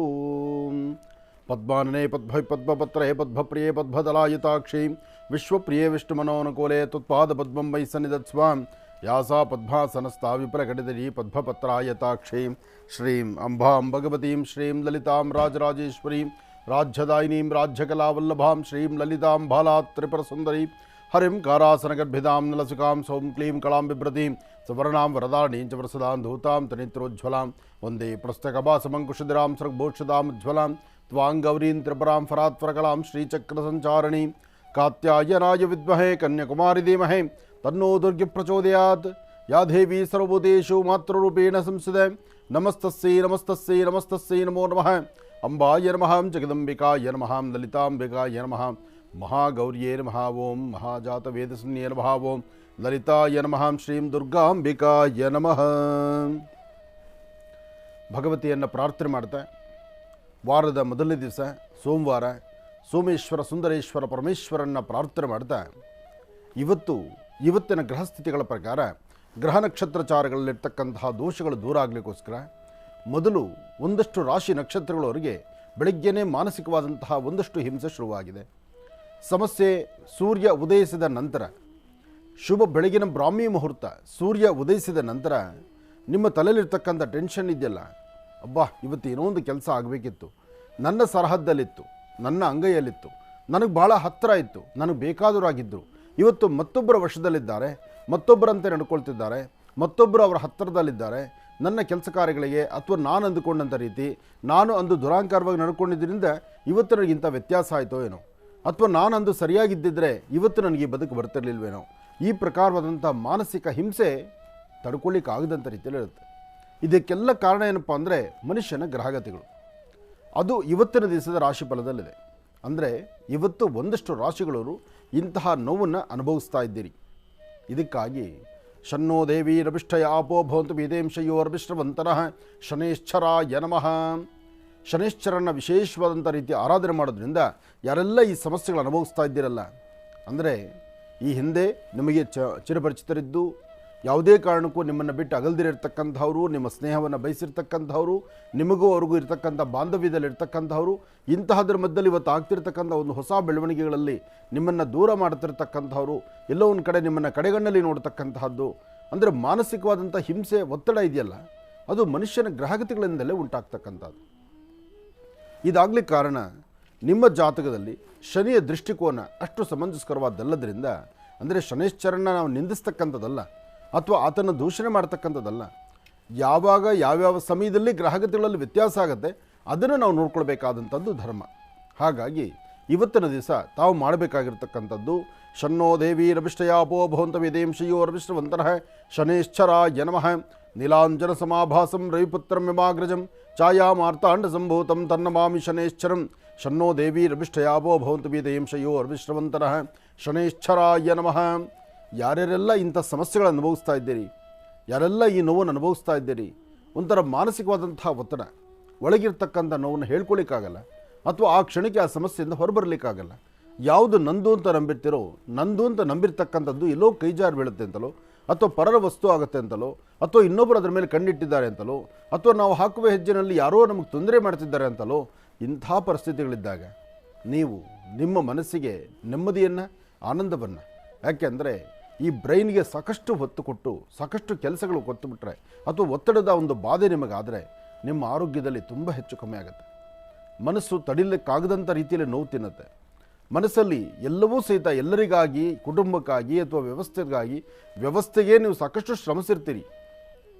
ಪದ್ಮಾನನೆ ಪದ್ಮಪತ್ರೇ ಪದ್ಮಪ್ರಿಯೇ ಪದ್ಮದಲಾಯುತಾಕ್ಷಿ ವಿಶ್ವಪ್ರಿಯೇ ವಿಷ್ಣುಮನೋನುಕೂಲೆ ತುತ್ಪಾದ ಪದ್ಮಂ ವೈ ಸನ್ನಿಧತ್ಸ್ವಾಂ. ಯಾಸಾ ಪದ್ಮಾಸನಸ್ಥಾ ವಿಪ್ರಕಟಿತರೀ ಪದ್ಮಪತ್ರಾಯತಾಕ್ಷಿ. ಶ್ರೀಂ ಅಂಬಾಂ ಭಗವತೀಂ ಶ್ರೀಂ ಲಲಿತಾಂ ರಾಜರಾಜೇಶ್ವರೀಂ ರಾಜ್ಯದಾಯಿನೀಂ ರಾಜ್ಯಕಲಾವಲ್ಲಭಾಂ ಶ್ರೀಂ ಲಲಿತಾಂ ಬಾಲಾತ್ ತ್ರಿಪುರಸುಂದರೀ ಹರಿಂ ಕಾರಾಸನಗರ್ಭಿದಾಂ ನಲಸುಕಾಂ ಸೌಂ ಕ್ಲೀಂ ಕಳಾಂ ಬಿಭ್ರತೀಂ ಸುವರ್ಣಾಂ ವರದಾಣೀಂ ಚ ವರಸದಾಂ ಧೂತಾಂ ತನಿತ್ರೋಜ್ವಲಾಂ ವಂದೇ ಪ್ರಸ್ತಕಭಾಸಮಂಕುಶಿಧಿರಾಂ ಸರ್ಗಭೂಷಿತಾಂ ಉಜ್ವಲಾಂ ತ್ವಾಂ ಗೌರೀಂ ತ್ರಿಪುರಾಂ ಫರಾತ್ವರಕಲಾಂ ಶ್ರೀಚಕ್ರಸಂಚಾರಿಣೀಂ ಕಾತ್ಯಾಯನಾಯ ವಿದ್ಮಹೇ ಕನ್ಯಾಕುಮಾರಿ ಧೀಮಹಿ ತನ್ನೋ ದುರ್ಗಿ ಪ್ರಚೋದಯಾತ್. ಯಾ ದೇವಿ ಸರ್ವಭೂತೇಷು ಮಾತೃರೂಪೇಣ ಸಂಸ್ಥಿತೆ ನಮಸ್ತಸ್ಯೈ ನಮಸ್ತಸ್ಯೈ ನಮಸ್ತಸ್ಯೈ ನಮೋ ನಮಃ. ಅಂಬಾಯ ನಮಃ ಜಗದಂಬಿಕಾಯ ನಮಃ ಲಲಿತಾಂಬಿಕಾಯ ನಮಃ ಮಹಾಗೌರ್ಯೇ ನಮಃ ಓಂ ಮಹಾಜಾತವೇದಸನ್ಯೇ ನಮಃ ಓಂ ಲಲಿತಾಯ ನಮಃ ಶ್ರೀಂ ದುರ್ಗಾಂಬಿಕಾಯ ನಮಃ. ಭಗವತಿಯನ್ನು ಪ್ರಾರ್ಥನೆ ಮಾಡ್ತಾ ವಾರದ ಮೊದಲನೇ ದಿವಸ ಸೋಮವಾರ ಸೋಮೇಶ್ವರ ಸುಂದರೇಶ್ವರ ಪರಮೇಶ್ವರನ್ನ ಪ್ರಾರ್ಥನೆ ಮಾಡ್ತಾ ಇವತ್ತಿನ ಗ್ರಹಸ್ಥಿತಿಗಳ ಪ್ರಕಾರ ಗ್ರಹ ನಕ್ಷತ್ರಚಾರಗಳಲ್ಲಿರ್ತಕ್ಕಂತಹ ದೋಷಗಳು ದೂರ ಆಗಲಿಕ್ಕೋಸ್ಕರ ಮೊದಲು ಒಂದಷ್ಟು ರಾಶಿ ನಕ್ಷತ್ರಗಳವರೆಗೆ ಬೆಳಗ್ಗೆನೇ ಮಾನಸಿಕವಾದಂತಹ ಒಂದಷ್ಟು ಹಿಂಸೆ ಶುರುವಾಗಿದೆ. ಸಮಸ್ಯೆ ಸೂರ್ಯ ಉದಯಿಸಿದ ನಂತರ ಶುಭ ಬೆಳಗಿನ ಬ್ರಾಹ್ಮಿ ಮುಹೂರ್ತ ಸೂರ್ಯ ಉದಯಿಸಿದ ನಂತರ ನಿಮ್ಮ ತಲೆಯಲ್ಲಿರ್ತಕ್ಕಂಥ ಟೆನ್ಷನ್ ಇದೆಯಲ್ಲ, ಅಬ್ಬಾ ಇವತ್ತು ಏನೋ ಒಂದು ಕೆಲಸ ಆಗಬೇಕಿತ್ತು, ನನ್ನ ಸರಹದ್ದಲ್ಲಿತ್ತು, ನನ್ನ ಅಂಗೈಯಲ್ಲಿತ್ತು, ನನಗೆ ಭಾಳ ಹತ್ತಿರ ಇತ್ತು, ನನಗೆ ಬೇಕಾದವರಾಗಿದ್ದರು, ಇವತ್ತು ಮತ್ತೊಬ್ಬರ ವಶದಲ್ಲಿದ್ದಾರೆ, ಮತ್ತೊಬ್ಬರಂತೆ ನಡ್ಕೊಳ್ತಿದ್ದಾರೆ, ಮತ್ತೊಬ್ಬರು ಅವರ ಹತ್ತಿರದಲ್ಲಿದ್ದಾರೆ. ನನ್ನ ಕೆಲಸ ಕಾರ್ಯಗಳಿಗೆ ಅಥವಾ ನಾನು ಅಂದುಕೊಂಡಂಥ ರೀತಿ ನಾನು ಅಂದು ದುರಾಂಕಾರವಾಗಿ ನಡ್ಕೊಂಡಿದ್ದರಿಂದ ಇವತ್ತು ನನಗಿಂತ ವ್ಯತ್ಯಾಸ ಆಯಿತೋ ಏನೋ, ಅಥವಾ ನಾನು ಅಂದು ಸರಿಯಾಗಿದ್ದಿದ್ದರೆ ಇವತ್ತು ನನಗೆ ಈ ಬದುಕು ಬರ್ತಿರ್ಲಿಲ್ವೇನೋ. ಈ ಪ್ರಕಾರವಾದಂಥ ಮಾನಸಿಕ ಹಿಂಸೆ ತಡ್ಕೊಳ್ಳಿಕ್ಕಾಗದಂಥ ರೀತಿಯಲ್ಲಿ ಇರುತ್ತೆ. ಇದಕ್ಕೆಲ್ಲ ಕಾರಣ ಏನಪ್ಪ ಅಂದರೆ ಮನುಷ್ಯನ ಗ್ರಹಗತಿಗಳು. ಅದು ಇವತ್ತಿನ ದಿವಸದ ರಾಶಿ ಫಲದಲ್ಲಿದೆ. ಅಂದರೆ ಇವತ್ತು ಒಂದಷ್ಟು ರಾಶಿಗಳವರು ಇಂತಹ ನೋವನ್ನು ಅನುಭವಿಸ್ತಾ ಇದ್ದೀರಿ. ಇದಕ್ಕಾಗಿ ಶನ್ನೋ ದೇವಿ ರಭಿಷ್ಠಯ ಆಪೋ ಭವಂತು ವೇದೇಂಶಯೋರ್ಭಿಷ್ಠವಂತನಃ ಶನೇಶ್ಚರಾಯ ನಮಃ. ಶನೇಶ್ಚರನ ವಿಶೇಷವಾದಂಥ ರೀತಿ ಆರಾಧನೆ ಮಾಡೋದ್ರಿಂದ ಯಾರೆಲ್ಲ ಈ ಸಮಸ್ಯೆಗಳು ಅನುಭವಿಸ್ತಾ ಇದ್ದೀರಲ್ಲ, ಅಂದರೆ ಈ ಹಿಂದೆ ನಿಮಗೆ ಚಿರಪರಿಚಿತರಿದ್ದು ಯಾವುದೇ ಕಾರಣಕ್ಕೂ ನಿಮ್ಮನ್ನು ಬಿಟ್ಟು ಅಗಲ್ದಿರಿರ್ತಕ್ಕಂಥವ್ರು, ನಿಮ್ಮ ಸ್ನೇಹವನ್ನು ಬಯಸಿರ್ತಕ್ಕಂಥವ್ರು, ನಿಮಗೂ ಅವ್ರಿಗೂ ಇರ್ತಕ್ಕಂಥ ಬಾಂಧವ್ಯದಲ್ಲಿರ್ತಕ್ಕಂಥವ್ರು, ಇಂತಹದ್ರ ಮಧ್ಯದಲ್ಲಿ ಇವತ್ತು ಆಗ್ತಿರ್ತಕ್ಕಂಥ ಒಂದು ಹೊಸ ಬೆಳವಣಿಗೆಗಳಲ್ಲಿ ನಿಮ್ಮನ್ನು ದೂರ ಮಾಡ್ತಿರ್ತಕ್ಕಂಥವ್ರು, ಎಲ್ಲೋ ಒಂದು ಕಡೆ ನಿಮ್ಮನ್ನು ಕಡೆಗಣ್ಣಲ್ಲಿ ನೋಡ್ತಕ್ಕಂತಹದ್ದು, ಅಂದರೆ ಮಾನಸಿಕವಾದಂಥ ಹಿಂಸೆ ಒತ್ತಡ ಇದೆಯಲ್ಲ, ಅದು ಮನುಷ್ಯನ ಗ್ರಹಗತಿಗಳಿಂದಲೇ ಉಂಟಾಗ್ತಕ್ಕಂಥದ್ದು. ಇದಾಗಲಿಕ್ಕೆ ಕಾರಣ ನಿಮ್ಮ ಜಾತಕದಲ್ಲಿ ಶನಿಯ ದೃಷ್ಟಿಕೋನ ಅಷ್ಟು ಸಮಂಜಸ್ಕರವಾದಲ್ಲದ್ರಿಂದ, ಅಂದರೆ ಶನೇಶ್ವರನ ನಾವು ನಿಂದಿಸ್ತಕ್ಕಂಥದ್ದಲ್ಲ ಅಥವಾ ಆತನ ದೂಷಣೆ ಮಾಡ್ತಕ್ಕಂಥದ್ದಲ್ಲ. ಯಾವಾಗ ಯಾವ್ಯಾವ ಸಮಯದಲ್ಲಿ ಗ್ರಹಗತಿಗಳಲ್ಲಿ ವ್ಯತ್ಯಾಸ ಆಗುತ್ತೆ ಅದನ್ನು ನಾವು ನೋಡ್ಕೊಳ್ಬೇಕಾದಂಥದ್ದು ಧರ್ಮ. ಹಾಗಾಗಿ ಇವತ್ತಿನ ದಿವಸ ತಾವು ಮಾಡಬೇಕಾಗಿರ್ತಕ್ಕಂಥದ್ದು ಶನ್ನೋ ದೇವಿ ರಭಿಷ್ಠಯಾಪೋ ಭವಂತ ವೇದೇಂಶಯೋರ್ಭಿಷ್ಠವಂತನಃ ಶನೇಶ್ಚರಾಯ ನಮಃ. ನೀಲಾಂಜನ ಸಮಾಭಾಸಂ ರವಿಪುತ್ರಂ ಯಮಾಗ್ರಜಂ ಛಾಯಾಮಾರ್ತಾಂಡ ಸಂಭೂತಂ ತನ್ನಮಾಮಿ ಶನೇಶ್ಚರಂ. ಶನ್ನೋ ದೇವಿ ರಭಿಷ್ಠಯಾಪೋ ಭವಂತ ವೇದೇಂಶಯೋರ್ಭಿಷ್ಠವಂತನಃ ಶನೇಶ್ಚರಾಯ ನಮಃ. ಯಾರ್ಯಾರೆಲ್ಲ ಇಂಥ ಸಮಸ್ಯೆಗಳನ್ನು ಅನುಭವಿಸ್ತಾ ಇದ್ದೀರಿ, ಯಾರೆಲ್ಲ ಈ ನೋವನ್ನು ಅನುಭವಿಸ್ತಾ ಇದ್ದೀರಿ, ಒಂಥರ ಮಾನಸಿಕವಾದಂಥ ಒತ್ತಡ, ಒಳಗಿರ್ತಕ್ಕಂಥ ನೋವನ್ನು ಹೇಳ್ಕೊಳ್ಳಿಕ್ಕಾಗಲ್ಲ ಅಥವಾ ಆ ಕ್ಷಣಕ್ಕೆ ಆ ಸಮಸ್ಯೆಯಿಂದ ಹೊರಬರಲಿಕ್ಕಾಗಲ್ಲ. ಯಾವುದು ನಂದು ಅಂತ ನಂಬಿರ್ತಿರೋ, ನಂದು ಅಂತ ನಂಬಿರ್ತಕ್ಕಂಥದ್ದು ಎಲ್ಲೋ ಕೈಜಾರು ಬೀಳುತ್ತೆ ಅಂತಲೋ, ಅಥವಾ ಪರರ ವಸ್ತು ಆಗುತ್ತೆ ಅಂತಲೋ, ಅಥವಾ ಇನ್ನೊಬ್ಬರು ಅದರ ಮೇಲೆ ಕಣ್ಣಿಟ್ಟಿದ್ದಾರೆ ಅಂತಲೋ, ಅಥವಾ ನಾವು ಹಾಕುವ ಹೆಜ್ಜೆನಲ್ಲಿ ಯಾರೋ ನಮಗೆ ತೊಂದರೆ ಮಾಡ್ತಿದ್ದಾರೆ ಅಂತಲೋ, ಇಂಥ ಪರಿಸ್ಥಿತಿಗಳಿದ್ದಾಗ ನೀವು ನಿಮ್ಮ ಮನಸ್ಸಿಗೆ ನೆಮ್ಮದಿಯನ್ನು, ಆನಂದವನ್ನು, ಯಾಕೆಂದರೆ ಈ ಬ್ರೈನ್ಗೆ ಸಾಕಷ್ಟು ಹೊತ್ತು ಕೊಟ್ಟು ಸಾಕಷ್ಟು ಕೆಲಸಗಳು ಕೊಟ್ಟುಬಿಟ್ರೆ ಅಥವಾ ಒತ್ತಡದ ಒಂದು ಬಾಧೆ ನಿಮಗಾದರೆ ನಿಮ್ಮ ಆರೋಗ್ಯದಲ್ಲಿ ತುಂಬ ಹೆಚ್ಚು ಕಮ್ಮಿ ಆಗುತ್ತೆ. ಮನಸ್ಸು ತಡಿಲಿಕ್ಕಾಗದಂಥ ರೀತಿಯಲ್ಲಿ ನೋವು ತಿನ್ನುತ್ತೆ. ಮನಸ್ಸಲ್ಲಿ ಎಲ್ಲವೂ ಸಹಿತ ಎಲ್ಲರಿಗಾಗಿ, ಕುಟುಂಬಕ್ಕಾಗಿ ಅಥವಾ ವ್ಯವಸ್ಥೆಗೆ ನೀವು ಸಾಕಷ್ಟು ಶ್ರಮಿಸಿರ್ತೀರಿ.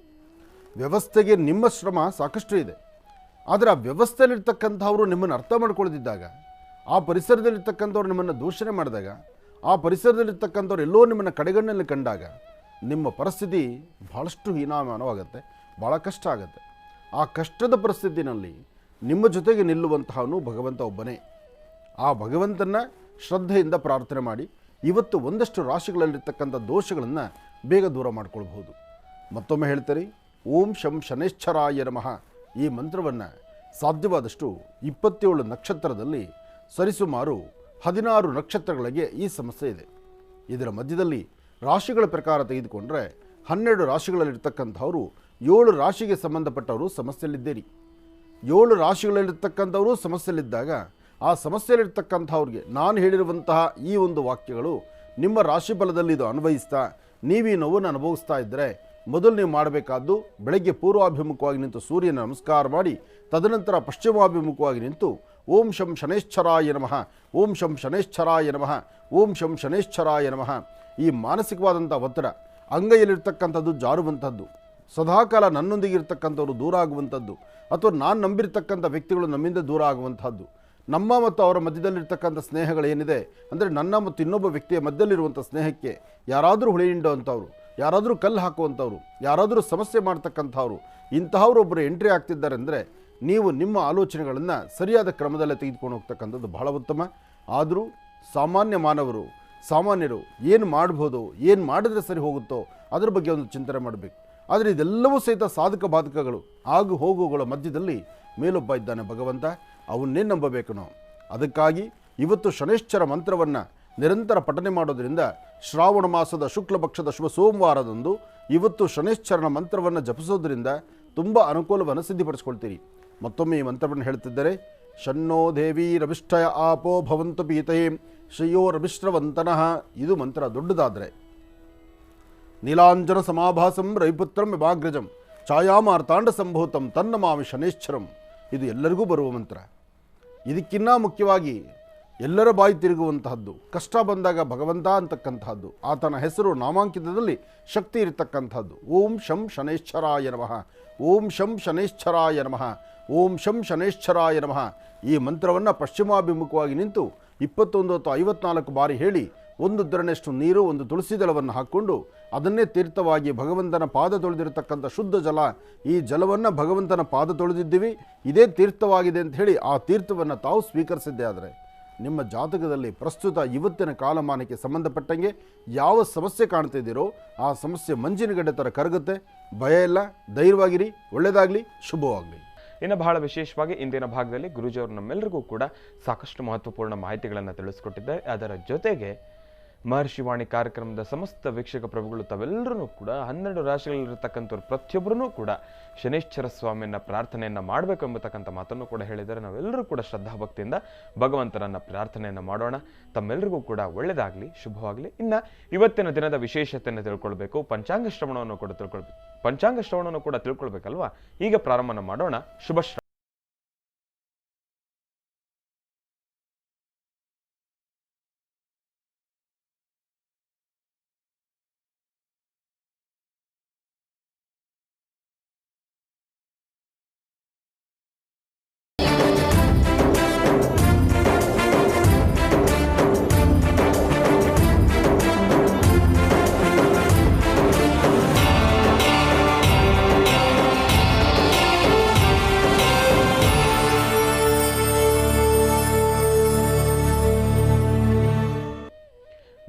ವ್ಯವಸ್ಥೆಗೆ ನಿಮ್ಮ ಶ್ರಮ ಸಾಕಷ್ಟು ಇದೆ. ಆದರೆ ಆ ವ್ಯವಸ್ಥೆಯಲ್ಲಿರ್ತಕ್ಕಂಥವರು ನಿಮ್ಮನ್ನು ಅರ್ಥ ಮಾಡ್ಕೊಳ್ಳದಿದ್ದಾಗ, ಆ ಪರಿಸರದಲ್ಲಿರ್ತಕ್ಕಂಥವ್ರು ನಿಮ್ಮನ್ನು ದೂಷಣೆ ಮಾಡಿದಾಗ, ಆ ಪರಿಸರದಲ್ಲಿರ್ತಕ್ಕಂಥವ್ರು ಎಲ್ಲೋ ನಿಮ್ಮನ್ನು ಕಡೆಗಣ್ಣಲ್ಲಿ ಕಂಡಾಗ ನಿಮ್ಮ ಪರಿಸ್ಥಿತಿ ಭಾಳಷ್ಟು ಹೀನಾಮಾನವಾಗುತ್ತೆ, ಭಾಳ ಕಷ್ಟ ಆಗುತ್ತೆ. ಆ ಕಷ್ಟದ ಪರಿಸ್ಥಿತಿನಲ್ಲಿ ನಿಮ್ಮ ಜೊತೆಗೆ ನಿಲ್ಲುವಂತಹವನು ಭಗವಂತ ಒಬ್ಬನೇ. ಆ ಭಗವಂತನ ಶ್ರದ್ಧೆಯಿಂದ ಪ್ರಾರ್ಥನೆ ಮಾಡಿ ಇವತ್ತು ಒಂದಷ್ಟು ರಾಶಿಗಳಲ್ಲಿರ್ತಕ್ಕಂಥ ದೋಷಗಳನ್ನು ಬೇಗ ದೂರ ಮಾಡ್ಕೊಳ್ಬಹುದು. ಮತ್ತೊಮ್ಮೆ ಹೇಳ್ತಾರೆ, ಓಂ ಶಂ ಶನೇಶ್ಚರಾಯ ನಮಃ. ಈ ಮಂತ್ರವನ್ನು ಸಾಧ್ಯವಾದಷ್ಟು 27 ನಕ್ಷತ್ರದಲ್ಲಿ ಸರಿಸುಮಾರು 16 ನಕ್ಷತ್ರಗಳಿಗೆ ಈ ಸಮಸ್ಯೆ ಇದೆ. ಇದರ ಮಧ್ಯದಲ್ಲಿ ರಾಶಿಗಳ ಪ್ರಕಾರ ತೆಗೆದುಕೊಂಡ್ರೆ 12 ರಾಶಿಗಳಲ್ಲಿರ್ತಕ್ಕಂಥವರು 7 ರಾಶಿಗೆ ಸಂಬಂಧಪಟ್ಟವರು ಸಮಸ್ಯೆಯಲ್ಲಿದ್ದೀರಿ. 7 ರಾಶಿಗಳಲ್ಲಿರ್ತಕ್ಕಂಥವರು ಸಮಸ್ಯೆಯಲ್ಲಿದ್ದಾಗ ಆ ಸಮಸ್ಯೆಯಲ್ಲಿರ್ತಕ್ಕಂಥವ್ರಿಗೆ ನಾನು ಹೇಳಿರುವಂತಹ ಈ ಒಂದು ವಾಕ್ಯಗಳು ನಿಮ್ಮ ರಾಶಿ ಫಲದಲ್ಲಿ ಇದು ಅನ್ವಯಿಸ್ತಾ ನೀವೀ ನೋವನ್ನು ಅನುಭವಿಸ್ತಾ ಇದ್ದರೆ ಮೊದಲು ನೀವು ಮಾಡಬೇಕಾದ್ದು ಬೆಳಗ್ಗೆ ಪೂರ್ವಾಭಿಮುಖವಾಗಿ ನಿಂತು ಸೂರ್ಯನ ನಮಸ್ಕಾರ ಮಾಡಿ ತದನಂತರ ಪಶ್ಚಿಮಾಭಿಮುಖವಾಗಿ ನಿಂತು ಓಂ ಶಂ ಶನೇಶ್ಚರಾಯ ನಮಃ, ಓಂ ಶಂ ಶನೇಶ್ಚರಾಯ ನಮಃ, ಓಂ ಶಂ ಶನೇಶ್ಚರಾಯ ನಮಃ. ಈ ಮಾನಸಿಕವಾದಂಥ ಒತ್ತಡ ಅಂಗೈಯಲ್ಲಿರ್ತಕ್ಕಂಥದ್ದು ಜಾರುವಂಥದ್ದು, ಸದಾಕಾಲ ನನ್ನೊಂದಿಗೆ ಇರ್ತಕ್ಕಂಥವ್ರು ದೂರ ಆಗುವಂಥದ್ದು, ಅಥವಾ ನಾನು ನಂಬಿರ್ತಕ್ಕಂಥ ವ್ಯಕ್ತಿಗಳು ನಮ್ಮಿಂದ ದೂರ ಆಗುವಂಥದ್ದು, ನಮ್ಮ ಮತ್ತು ಅವರ ಮಧ್ಯದಲ್ಲಿರ್ತಕ್ಕಂಥ ಸ್ನೇಹಗಳೇನಿದೆ ಅಂದರೆ ನನ್ನ ಮತ್ತು ಇನ್ನೊಬ್ಬ ವ್ಯಕ್ತಿಯ ಮಧ್ಯದಲ್ಲಿರುವಂಥ ಸ್ನೇಹಕ್ಕೆ ಯಾರಾದರೂ ಹುಳಿ ಹಿಂಡುವಂಥವ್ರು, ಯಾರಾದರೂ ಕಲ್ಲು ಹಾಕುವಂಥವ್ರು, ಯಾರಾದರೂ ಸಮಸ್ಯೆ ಮಾಡ್ತಕ್ಕಂಥವ್ರು, ಇಂತಹವರು ಒಬ್ಬರು ಎಂಟ್ರಿ ಆಗ್ತಿದ್ದಾರೆ ಅಂದರೆ ನೀವು ನಿಮ್ಮ ಆಲೋಚನೆಗಳನ್ನು ಸರಿಯಾದ ಕ್ರಮದಲ್ಲೇ ತೆಗೆದುಕೊಂಡು ಹೋಗ್ತಕ್ಕಂಥದ್ದು ಬಹಳ ಉತ್ತಮ. ಆದರೂ ಸಾಮಾನ್ಯರು ಏನು ಮಾಡ್ಬೋದು, ಏನು ಮಾಡಿದ್ರೆ ಸರಿ ಹೋಗುತ್ತೋ ಅದ್ರ ಬಗ್ಗೆ ಒಂದು ಚಿಂತನೆ ಮಾಡಬೇಕು. ಆದರೆ ಇದೆಲ್ಲವೂ ಸಹಿತ ಸಾಧಕ ಬಾಧಕಗಳು, ಆಗು ಹೋಗುಗಳ ಮಧ್ಯದಲ್ಲಿ ಮೇಲೊಬ್ಬ ಇದ್ದಾನೆ ಭಗವಂತ, ಅವನ್ನೇ ನಂಬಬೇಕು ನಾವು. ಅದಕ್ಕಾಗಿ ಇವತ್ತು ಶನೇಶ್ಚರ ಮಂತ್ರವನ್ನು ನಿರಂತರ ಪಠನೆ ಮಾಡೋದರಿಂದ ಶ್ರಾವಣ ಮಾಸದ ಶುಕ್ಲ ಪಕ್ಷದ ಶುಭ ಸೋಮವಾರದಂದು ಇವತ್ತು ಶನೇಶ್ಚರನ ಮಂತ್ರವನ್ನು ಜಪಿಸೋದ್ರಿಂದ ತುಂಬ ಅನುಕೂಲವನ್ನು ಸಿದ್ಧಿಪಡಿಸ್ಕೊಳ್ತೀರಿ. ಮತ್ತೊಮ್ಮೆ ಈ ಮಂತ್ರವನ್ನು ಹೇಳ್ತಿದ್ದಾರೆ. ಶನ್ನೋ ದೇವಿ ರವಿಷ್ಠಯ ಆಪೋ ಭವಂತು ಪೀತಯೇ ಶ್ರೇಯೋ ರವಿಶ್ರವಂತನಃ. ಇದು ಮಂತ್ರ ದೊಡ್ಡದಾದರೆ ನೀಲಾಂಜನ ಸಮಾಭಾಸಂ ರವಿಪುತ್ರಂ ವಿಭಾಗ್ರಜಂ ಛಾಯಾಮಾರ್ತಾಂಡ ಸಂಭೂತಂ ತನ್ನಮಾಮಿ ಶನೇಶ್ಚರಂ. ಇದು ಎಲ್ಲರಿಗೂ ಬರುವ ಮಂತ್ರ. ಇದಕ್ಕಿನ್ನ ಮುಖ್ಯವಾಗಿ ಎಲ್ಲರ ಬಾಯಿ ತಿರುಗುವಂತಹದ್ದು, ಕಷ್ಟ ಬಂದಾಗ ಭಗವಂತ ಅಂತಕ್ಕಂತಹದ್ದು, ಆತನ ಹೆಸರು ನಾಮಾಂಕಿತದಲ್ಲಿ ಶಕ್ತಿ ಇರತಕ್ಕಂಥದ್ದು. ಓಂ ಶಂ ಶನೇಶ್ಚರಾಯ ನಮಃ, ಓಂ ಶಂ ಶನೇಶ್ಚರಾಯ ನಮಃ, ಓಂ ಶಂ ಶನೇಶ್ಚರಾಯ ನಮಃ. ಈ ಮಂತ್ರವನ್ನು ಪಶ್ಚಿಮಾಭಿಮುಖವಾಗಿ ನಿಂತು 21 ಅಥವಾ 54 ಬಾರಿ ಹೇಳಿ ಒಂದು ಉದ್ದರಣೆಯಷ್ಟು ನೀರು, ಒಂದು ತುಳಸಿ ದಳವನ್ನು ಹಾಕ್ಕೊಂಡು ಅದನ್ನೇ ತೀರ್ಥವಾಗಿ ಭಗವಂತನ ಪಾದ ತೊಳೆದಿರತಕ್ಕಂಥ ಶುದ್ಧ ಜಲ, ಈ ಜಲವನ್ನು ಭಗವಂತನ ಪಾದ ತೊಳೆದಿದ್ದೀವಿ, ಇದೇ ತೀರ್ಥವಾಗಿದೆ ಅಂತ ಹೇಳಿ ಆ ತೀರ್ಥವನ್ನು ತಾವು ಸ್ವೀಕರಿಸಿದ್ದೇ ಆದರೆ ನಿಮ್ಮ ಜಾತಕದಲ್ಲಿ ಪ್ರಸ್ತುತ ಇವತ್ತಿನ ಕಾಲಮಾನಕ್ಕೆ ಸಂಬಂಧಪಟ್ಟಂಗೆ ಯಾವ ಸಮಸ್ಯೆ ಕಾಣ್ತಿದ್ದೀರೋ ಆ ಸಮಸ್ಯೆ ಮಂಜಿನಗಡ್ಡೆ ಥರ ಕರಗುತ್ತೆ. ಭಯ ಇಲ್ಲ, ಧೈರ್ಯವಾಗಿರಿ, ಒಳ್ಳೆಯದಾಗಲಿ, ಶುಭವಾಗಲಿ. ಇನ್ನು ಬಹಳ ವಿಶೇಷವಾಗಿ ಇಂದಿನ ಭಾಗದಲ್ಲಿ ಗುರೂಜಿಯವರು ನಮ್ಮೆಲ್ಲರಿಗೂ ಕೂಡ ಸಾಕಷ್ಟು ಮಹತ್ವಪೂರ್ಣ ಮಾಹಿತಿಗಳನ್ನು ತಿಳಿಸ್ಕೊಟ್ಟಿದ್ದಾರೆ. ಅದರ ಜೊತೆಗೆ ಮಹರ್ಷಿವಾಣಿ ಕಾರ್ಯಕ್ರಮದ ಸಮಸ್ತ ವೀಕ್ಷಕ ಪ್ರಭುಗಳು ತಾವೆಲ್ಲರೂ ಕೂಡ 12 ರಾಶಿಗಳಲ್ಲಿರ್ತಕ್ಕಂಥವ್ರು ಪ್ರತಿಯೊಬ್ಬರೂ ಕೂಡ ಶನೇಶ್ವರ ಸ್ವಾಮಿಯನ್ನ ಪ್ರಾರ್ಥನೆಯನ್ನು ಮಾಡಬೇಕು ಎಂಬತಕ್ಕಂಥ ಮಾತನ್ನು ಕೂಡ ಹೇಳಿದ್ದಾರೆ. ನಾವೆಲ್ಲರೂ ಕೂಡ ಶ್ರದ್ಧಾಭಕ್ತಿಯಿಂದ ಭಗವಂತನನ್ನ ಪ್ರಾರ್ಥನೆಯನ್ನು ಮಾಡೋಣ. ತಮ್ಮೆಲ್ಲರಿಗೂ ಕೂಡ ಒಳ್ಳೆಯದಾಗಲಿ, ಶುಭವಾಗಲಿ. ಇನ್ನು ಇವತ್ತಿನ ದಿನದ ವಿಶೇಷತೆಯನ್ನು ತಿಳ್ಕೊಳ್ಬೇಕು, ಪಂಚಾಂಗ ಶ್ರವಣವನ್ನು ಕೂಡ ತಿಳ್ಕೊಳ್ಬೇಕಲ್ವಾ? ಈಗ ಪ್ರಾರಂಭ ಮಾಡೋಣ. ಶುಭ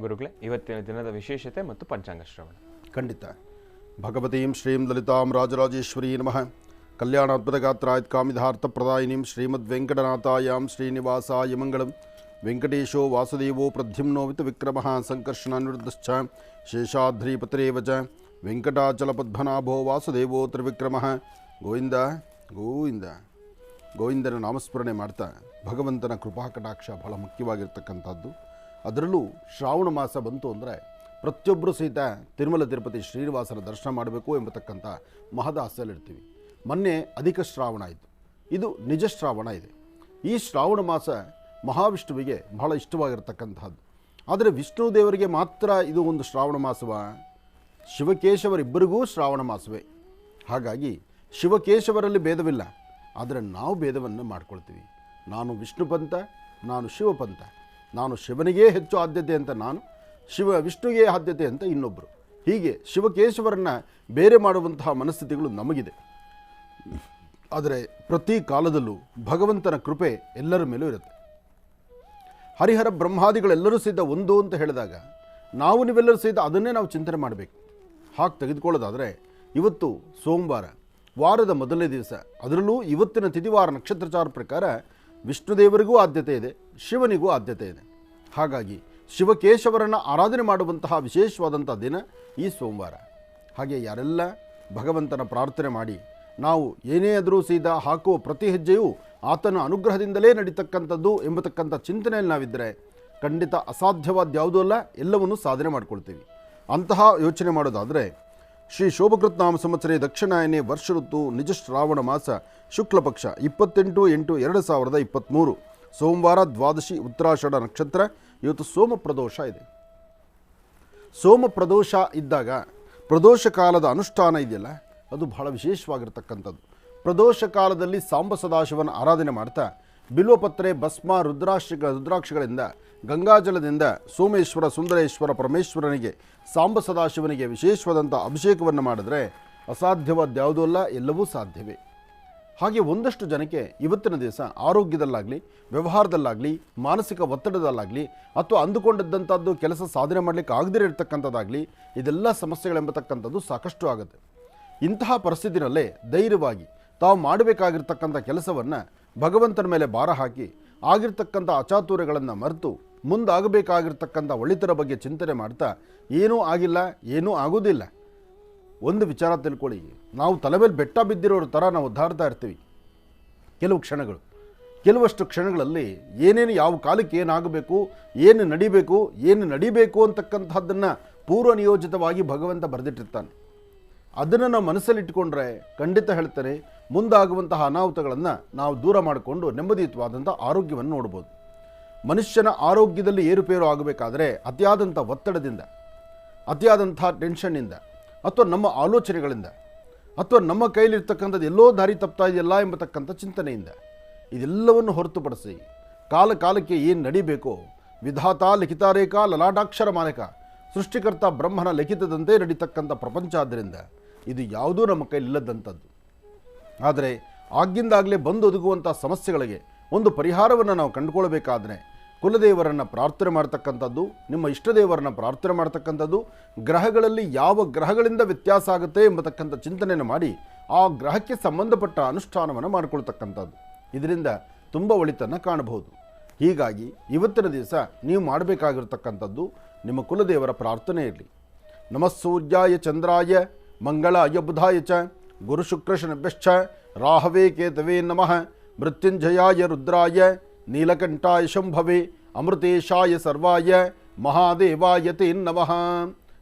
ಗುರುಗಳೇ, ಇವತ್ತಿನ ದಿನದ ವಿಶೇಷತೆ ಮತ್ತು ಪಂಚಾಂಗ ಶ್ರವಣ. ಖಂಡಿತ. ಭಗವತೀಂ ಶ್ರೀಂ ಲಲಿತಾಂ ರಾಜರಾಜೇಶ್ವರೀ ನಮಃ. ಕಲ್ಯಾಣಾತ್ಮದಗಾತ್ರಾಯತ್ ಕಾಮಿಧಾರ್ಥಪ್ರದಾಯಿನೀಂ ಶ್ರೀಮದ್ವೆಂಕಟನಾಥಾಯಾಂ ಶ್ರೀನಿವಾಸಾಯ ಮಂಗಳಂ. ವೆಂಕಟೇಶೋ ವಾಸುದೇವೋ ಪ್ರದ್ಯುಮ್ನೋ ವಿಕ್ರಮಃ ಸಂಕರ್ಷಣಾನಿವೃದ್ಧಶ್ಚ ಶೇಷಾದ್ರಿಪತಿರೇವ ಚ ವೆಂಕಟಾಚಲಪದ್ಮನಾಭೋ ವಾಸುದೇವೋ ತ್ರಿವಿಕ್ರಮಃ. ಗೋವಿಂದ ಗೋವಿಂದ. ಗೋವಿಂದನ ನಾಮಸ್ಮರಣೆ ಮಾಡ್ತಾ ಭಗವಂತನ ಕೃಪಾಕಟಾಕ್ಷ ಬಹಳ ಮುಖ್ಯವಾಗಿರ್ತಕ್ಕಂಥದ್ದು. ಅದರಲ್ಲೂ ಶ್ರಾವಣ ಮಾಸ ಬಂತು ಅಂದರೆ ಪ್ರತಿಯೊಬ್ಬರೂ ಸಹಿತ ತಿರುಮಲ ತಿರುಪತಿ ಶ್ರೀನಿವಾಸನ ದರ್ಶನ ಮಾಡಬೇಕು ಎಂಬತಕ್ಕಂಥ ಮಹದಾಸೆಯಲ್ಲಿರ್ತೀವಿ. ಮೊನ್ನೆ ಅಧಿಕ ಶ್ರಾವಣ ಆಯಿತು, ಇದು ನಿಜ ಶ್ರಾವಣ ಇದೆ. ಈ ಶ್ರಾವಣ ಮಾಸ ಮಹಾವಿಷ್ಣುವಿಗೆ ಬಹಳ ಇಷ್ಟವಾಗಿರ್ತಕ್ಕಂಥದ್ದು. ಆದರೆ ವಿಷ್ಣು ದೇವರಿಗೆ ಮಾತ್ರ ಇದು ಒಂದು ಶ್ರಾವಣ ಮಾಸವ? ಶಿವಕೇಶವರಿಬ್ಬರಿಗೂ ಶ್ರಾವಣ ಮಾಸವೇ. ಹಾಗಾಗಿ ಶಿವಕೇಶವರಲ್ಲಿ ಭೇದವಿಲ್ಲ, ಆದರೆ ನಾವು ಭೇದವನ್ನು ಮಾಡ್ಕೊಳ್ತೀವಿ. ನಾನು ವಿಷ್ಣು ಪಂಥ, ನಾನು ಶಿವಪಂಥ, ನಾನು ಶಿವನಿಗೇ ಹೆಚ್ಚು ಆದ್ಯತೆ ಅಂತ ನಾನು, ವಿಷ್ಣುವಿಗೆ ಆದ್ಯತೆ ಅಂತ ಇನ್ನೊಬ್ಬರು. ಹೀಗೆ ಶಿವಕೇಶವರನ್ನು ಬೇರೆ ಮಾಡುವಂತಹ ಮನಸ್ಥಿತಿಗಳು ನಮಗಿದೆ. ಆದರೆ ಪ್ರತಿ ಕಾಲದಲ್ಲೂ ಭಗವಂತನ ಕೃಪೆ ಎಲ್ಲರ ಮೇಲೂ ಇರುತ್ತೆ. ಹರಿಹರ ಬ್ರಹ್ಮಾದಿಗಳೆಲ್ಲರೂ ಸಹಿತ ಒಂದು ಅಂತ ಹೇಳಿದಾಗ ನೀವೆಲ್ಲರೂ ಸಹಿತ ಅದನ್ನೇ ನಾವು ಚಿಂತನೆ ಮಾಡಬೇಕು. ಹಾಗೆ ತೆಗೆದುಕೊಳ್ಳೋದಾದರೆ ಇವತ್ತು ಸೋಮವಾರ, ವಾರದ ಮೊದಲನೇ ದಿವಸ, ಅದರಲ್ಲೂ ಇವತ್ತಿನ ತಿಥಿವಾರ ನಕ್ಷತ್ರಚಾರ ಪ್ರಕಾರ ವಿಷ್ಣುದೇವರಿಗೂ ಆದ್ಯತೆ ಇದೆ, ಶಿವನಿಗೂ ಆದ್ಯತೆ ಇದೆ. ಹಾಗಾಗಿ ಶಿವಕೇಶವರನ್ನು ಆರಾಧನೆ ಮಾಡುವಂತಹ ವಿಶೇಷವಾದಂಥ ದಿನ ಈ ಸೋಮವಾರ. ಹಾಗೆ ಯಾರೆಲ್ಲ ಭಗವಂತನ ಪ್ರಾರ್ಥನೆ ಮಾಡಿ ನಾವು ಏನೇ ಆದರೂ ಸೀದಾ ಹಾಕುವ ಪ್ರತಿ ಹೆಜ್ಜೆಯೂ ಆತನ ಅನುಗ್ರಹದಿಂದಲೇ ನಡೀತಕ್ಕಂಥದ್ದು ಎಂಬತಕ್ಕಂಥ ಚಿಂತನೆಯಲ್ಲಿ ನಾವಿದ್ದರೆ ಖಂಡಿತ ಅಸಾಧ್ಯವಾದ ಯಾವುದೂ ಅಲ್ಲ, ಎಲ್ಲವನ್ನೂ ಸಾಧನೆ ಮಾಡಿಕೊಳ್ತೀವಿ. ಅಂತಹ ಯೋಚನೆ ಮಾಡೋದಾದರೆ ಶ್ರೀ ಶೋಭಕೃತ್ ನಾಮ ಸಂವತ್ಸರೆ ದಕ್ಷಿಣಾಯನೆ ವರ್ಷ ಋತು ನಿಜ ಶ್ರಾವಣ ಮಾಸ ಶುಕ್ಲ ಪಕ್ಷ 28/8/2023 ಸೋಮವಾರ ದ್ವಾದಶಿ ಉತ್ತರಾಷಾಢ ನಕ್ಷತ್ರ. ಇವತ್ತು ಸೋಮ ಪ್ರದೋಷ ಇದೆ. ಸೋಮ ಪ್ರದೋಷ ಇದ್ದಾಗ ಪ್ರದೋಷ ಕಾಲದ ಅನುಷ್ಠಾನ ಇದೆಯಲ್ಲ, ಅದು ಬಹಳ ವಿಶೇಷವಾಗಿರ್ತಕ್ಕಂಥದ್ದು. ಪ್ರದೋಷ ಕಾಲದಲ್ಲಿ ಸಾಂಬ ಸದಾಶಿವನ ಆರಾಧನೆ ಮಾಡ್ತಾ ಬಿಲ್ವಪತ್ರೆ, ಭಸ್ಮ, ರುದ್ರಾಕ್ಷಿಗಳಿಂದ ಗಂಗಾಜಲದಿಂದ ಸೋಮೇಶ್ವರ, ಸುಂದರೇಶ್ವರ, ಪರಮೇಶ್ವರನಿಗೆ, ಸಾಂಬ ಸದಾಶಿವನಿಗೆ ವಿಶೇಷವಾದಂಥ ಅಭಿಷೇಕವನ್ನು ಮಾಡಿದ್ರೆ ಅಸಾಧ್ಯವಾದ ಯಾವುದೂ ಅಲ್ಲ, ಎಲ್ಲವೂ ಸಾಧ್ಯವೇ. ಹಾಗೆ ಒಂದಷ್ಟು ಜನಕ್ಕೆ ಇವತ್ತಿನ ದಿವಸ ಆರೋಗ್ಯದಲ್ಲಾಗಲಿ, ವ್ಯವಹಾರದಲ್ಲಾಗಲಿ, ಮಾನಸಿಕ ಒತ್ತಡದಲ್ಲಾಗಲಿ, ಅಥವಾ ಅಂದುಕೊಂಡಿದ್ದಂಥದ್ದು ಕೆಲಸ ಸಾಧನೆ ಮಾಡಲಿಕ್ಕೆ ಆಗದಿರೋ ಇರ್ತಕ್ಕಂಥದ್ದಾಗಲಿ, ಇದೆಲ್ಲ ಸಮಸ್ಯೆಗಳೆಂಬತಕ್ಕಂಥದ್ದು ಸಾಕಷ್ಟು ಆಗುತ್ತೆ. ಇಂತಹ ಪರಿಸ್ಥಿತಿನಲ್ಲೇ ಧೈರ್ಯವಾಗಿ ತಾವು ಮಾಡಬೇಕಾಗಿರ್ತಕ್ಕಂಥ ಕೆಲಸವನ್ನು ಭಗವಂತನ ಮೇಲೆ ಭಾರ ಹಾಕಿ ಆಗಿರ್ತಕ್ಕಂಥ ಅಚಾತುರ್ಯಗಳನ್ನು ಮರೆತು ಮುಂದಾಗಬೇಕಾಗಿರ್ತಕ್ಕಂಥ ಒಳಿತರ ಬಗ್ಗೆ ಚಿಂತನೆ ಮಾಡ್ತಾ ಏನೂ ಆಗಿಲ್ಲ, ಏನೂ ಆಗೋದಿಲ್ಲ. ಒಂದು ವಿಚಾರ ತಿಳ್ಕೊಳ್ಳಿ, ನಾವು ತಲೆ ಮೇಲೆ ಬೆಟ್ಟ ಬಿದ್ದಿರೋರ ಥರ ನಾವು ಒದ್ದಾಡ್ತಾ ಇರ್ತೀವಿ. ಕೆಲವಷ್ಟು ಕ್ಷಣಗಳಲ್ಲಿ ಏನೇನು ಯಾವ ಕಾಲಕ್ಕೆ ಏನಾಗಬೇಕು, ಏನು ನಡಿಬೇಕು ಅಂತಕ್ಕಂಥದ್ದನ್ನು ಪೂರ್ವ ನಿಯೋಜಿತವಾಗಿ ಭಗವಂತ ಬರೆದಿಟ್ಟಿರ್ತಾನೆ. ಅದನ್ನು ನಾವು ಮನಸ್ಸಲ್ಲಿಟ್ಟುಕೊಂಡ್ರೆ ಖಂಡಿತ ಹೇಳ್ತಾರೆ ಮುಂದಾಗುವಂತಹ ಅನಾಹುತಗಳನ್ನು ನಾವು ದೂರ ಮಾಡಿಕೊಂಡು ನೆಮ್ಮದಿಯುತವಾದಂಥ ಆರೋಗ್ಯವನ್ನು ನೋಡ್ಬೋದು. ಮನುಷ್ಯನ ಆರೋಗ್ಯದಲ್ಲಿ ಏರುಪೇರು ಆಗಬೇಕಾದ್ರೆ ಅತಿಯಾದಂಥ ಒತ್ತಡದಿಂದ, ಅತಿಯಾದಂಥ ಟೆನ್ಷನ್ನಿಂದ, ಅಥವಾ ನಮ್ಮ ಆಲೋಚನೆಗಳಿಂದ, ಅಥವಾ ನಮ್ಮ ಕೈಲಿರ್ತಕ್ಕಂಥದ್ದು ಎಲ್ಲೋ ದಾರಿ ತಪ್ತಾ ಇದೆಯಲ್ಲ ಎಂಬತಕ್ಕಂಥ ಚಿಂತನೆಯಿಂದ ಇದೆಲ್ಲವನ್ನು ಹೊರತುಪಡಿಸಿ ಕಾಲಕ್ಕೆ ಏನು ನಡಿಬೇಕೋ ವಿಧಾತ ಲಿಖಿತಾರೇಖ ಲಲಾಟಾಕ್ಷರ ಮಾಲಕ ಸೃಷ್ಟಿಕರ್ತ ಬ್ರಹ್ಮನ ಲಿಖಿತದಂತೆ ನಡೀತಕ್ಕಂಥ ಪ್ರಪಂಚ. ಆದ್ದರಿಂದ ಇದು ಯಾವುದೂ ನಮ್ಮ ಕೈಲಿಲ್ಲದಂಥದ್ದು. ಆದರೆ ಆಗಿಂದಾಗಲೇ ಬಂದು ಒದಗುವಂಥ ಸಮಸ್ಯೆಗಳಿಗೆ ಒಂದು ಪರಿಹಾರವನ್ನು ನಾವು ಕಂಡುಕೊಳ್ಬೇಕಾದ್ರೆ ಕುಲದೇವರನ್ನು ಪ್ರಾರ್ಥನೆ ಮಾಡ್ತಕ್ಕಂಥದ್ದು, ನಿಮ್ಮ ಇಷ್ಟದೇವರನ್ನು ಪ್ರಾರ್ಥನೆ ಮಾಡ್ತಕ್ಕಂಥದ್ದು, ಗ್ರಹಗಳಲ್ಲಿ ಯಾವ ಗ್ರಹಗಳಿಂದ ವ್ಯತ್ಯಾಸ ಆಗುತ್ತೆ ಎಂಬತಕ್ಕಂಥ ಚಿಂತನೆಯನ್ನು ಮಾಡಿ ಆ ಗ್ರಹಕ್ಕೆ ಸಂಬಂಧಪಟ್ಟ ಅನುಷ್ಠಾನವನ್ನು ಮಾಡಿಕೊಳ್ತಕ್ಕಂಥದ್ದು. ಇದರಿಂದ ತುಂಬ ಒಳಿತನ್ನು ಕಾಣಬಹುದು. ಹೀಗಾಗಿ ಇವತ್ತಿನ ದಿವಸ ನೀವು ಮಾಡಬೇಕಾಗಿರ್ತಕ್ಕಂಥದ್ದು ನಿಮ್ಮ ಕುಲದೇವರ ಪ್ರಾರ್ಥನೆ ಇರಲಿ. ನಮಃ ಸೂರ್ಯಾಯ ಚಂದ್ರಾಯ ಮಂಗಳಾಯ ಬುಧಾಯ ಚ ಗುರು ಶುಕ್ರ ಶನಭ್ಯಶ್ಚ ರಾಹವೇ ಕೇತವೇ ನಮಃ ಮೃತ್ಯುಂಜಯಾಯ ರುದ್ರಾಯ ನೀಲಕಂಠಾಯ ಶಂಭವೇ ಅಮೃತೇಶಾಯ ಸರ್ವಾಯ ಮಹಾದೇವಾಯ ತೇ ನಮಃ.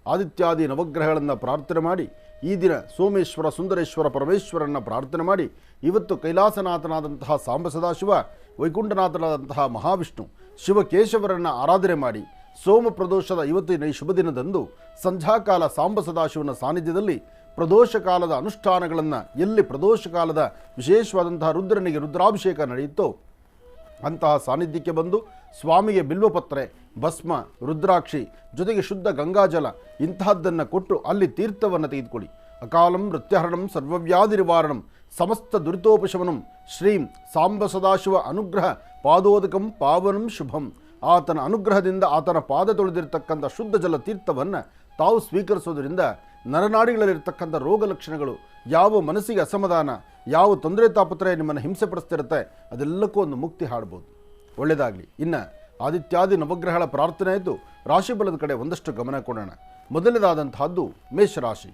ಆದಿತ್ಯಾದಿ ನವಗ್ರಹಗಳನ್ನು ಪ್ರಾರ್ಥನೆ ಮಾಡಿ ಈ ದಿನ ಸೋಮೇಶ್ವರ, ಸುಂದರೇಶ್ವರ, ಪರಮೇಶ್ವರನ್ನು ಪ್ರಾರ್ಥನೆ ಮಾಡಿ ಇವತ್ತು ಕೈಲಾಸನಾಥನಾದಂತಹ ಸಾಂಬ ಸದಾಶಿವ, ವೈಕುಂಠನಾಥನಾದಂತಹ ಮಹಾವಿಷ್ಣು, ಶಿವಕೇಶವರನ್ನು ಆರಾಧನೆ ಮಾಡಿ ಸೋಮ ಪ್ರದೋಷದ ಇವತ್ತಿನ ಈ ಶುಭ ದಿನದಂದು ಸಂಧ್ಯಾಕಾಲ ಸಾಂಬ ಸದಾಶಿವನ ಸಾನ್ನಿಧ್ಯದಲ್ಲಿ ಪ್ರದೋಷ ಕಾಲದ ಅನುಷ್ಠಾನಗಳನ್ನು, ಎಲ್ಲಿ ಪ್ರದೋಷ ಕಾಲದ ವಿಶೇಷವಾದಂತಹ ರುದ್ರನಿಗೆ ರುದ್ರಾಭಿಷೇಕ ನಡೆಯುತ್ತೋ ಅಂತಹ ಸಾನ್ನಿಧ್ಯಕ್ಕೆ ಬಂದು ಸ್ವಾಮಿಗೆ ಬಿಲ್ವಪತ್ರೆ, ಭಸ್ಮ, ರುದ್ರಾಕ್ಷಿ ಜೊತೆಗೆ ಶುದ್ಧ ಗಂಗಾಜಲ ಇಂತಹದ್ದನ್ನು ಕೊಟ್ಟು ಅಲ್ಲಿ ತೀರ್ಥವನ್ನು ತೆಗೆದುಕೊಳ್ಳಿ. ಅಕಾಲಂ ಮೃತ್ಯಹರಣಂ ಸರ್ವವ್ಯಾಧಿ ನಿವಾರಣಂ ಸಮಸ್ತ ದುರಿತೋಪಶಮನಂ ಶ್ರೀಂ ಸಾಂಬ ಸದಾಶಿವ ಅನುಗ್ರಹ ಪಾದೋದಕಂ ಪಾವನಂ ಶುಭಂ. ಆತನ ಅನುಗ್ರಹದಿಂದ ಆತನ ಪಾದ ತೊಳೆದಿರ್ತಕ್ಕಂಥ ಶುದ್ಧ ಜಲ ತೀರ್ಥವನ್ನು ತಾವು ಸ್ವೀಕರಿಸೋದರಿಂದ ನರನಾಡಿಗಳಲ್ಲಿರ್ತಕ್ಕಂಥ ರೋಗ ಲಕ್ಷಣಗಳು, ಯಾವ ಮನಸ್ಸಿಗೆ ಅಸಮಾಧಾನ, ಯಾವ ತೊಂದರೆ ತಾಪತ್ರೆ ನಿಮ್ಮನ್ನು ಹಿಂಸೆ ಪಡಿಸ್ತಿರುತ್ತೆ ಅದೆಲ್ಲಕ್ಕೂ ಒಂದು ಮುಕ್ತಿ ಹಾಡ್ಬೋದು. ಒಳ್ಳೆಯದಾಗಲಿ. ಇನ್ನು ಆದಿತ್ಯಾದಿ ನವಗ್ರಹಗಳ ಪ್ರಾರ್ಥನೆ ಆಯಿತು. ರಾಶಿ ಬಲದ ಕಡೆ ಒಂದಷ್ಟು ಗಮನ ಕೊಡೋಣ. ಮೊದಲನೇದಾದಂತಹದ್ದು ಮೇಷರಾಶಿ.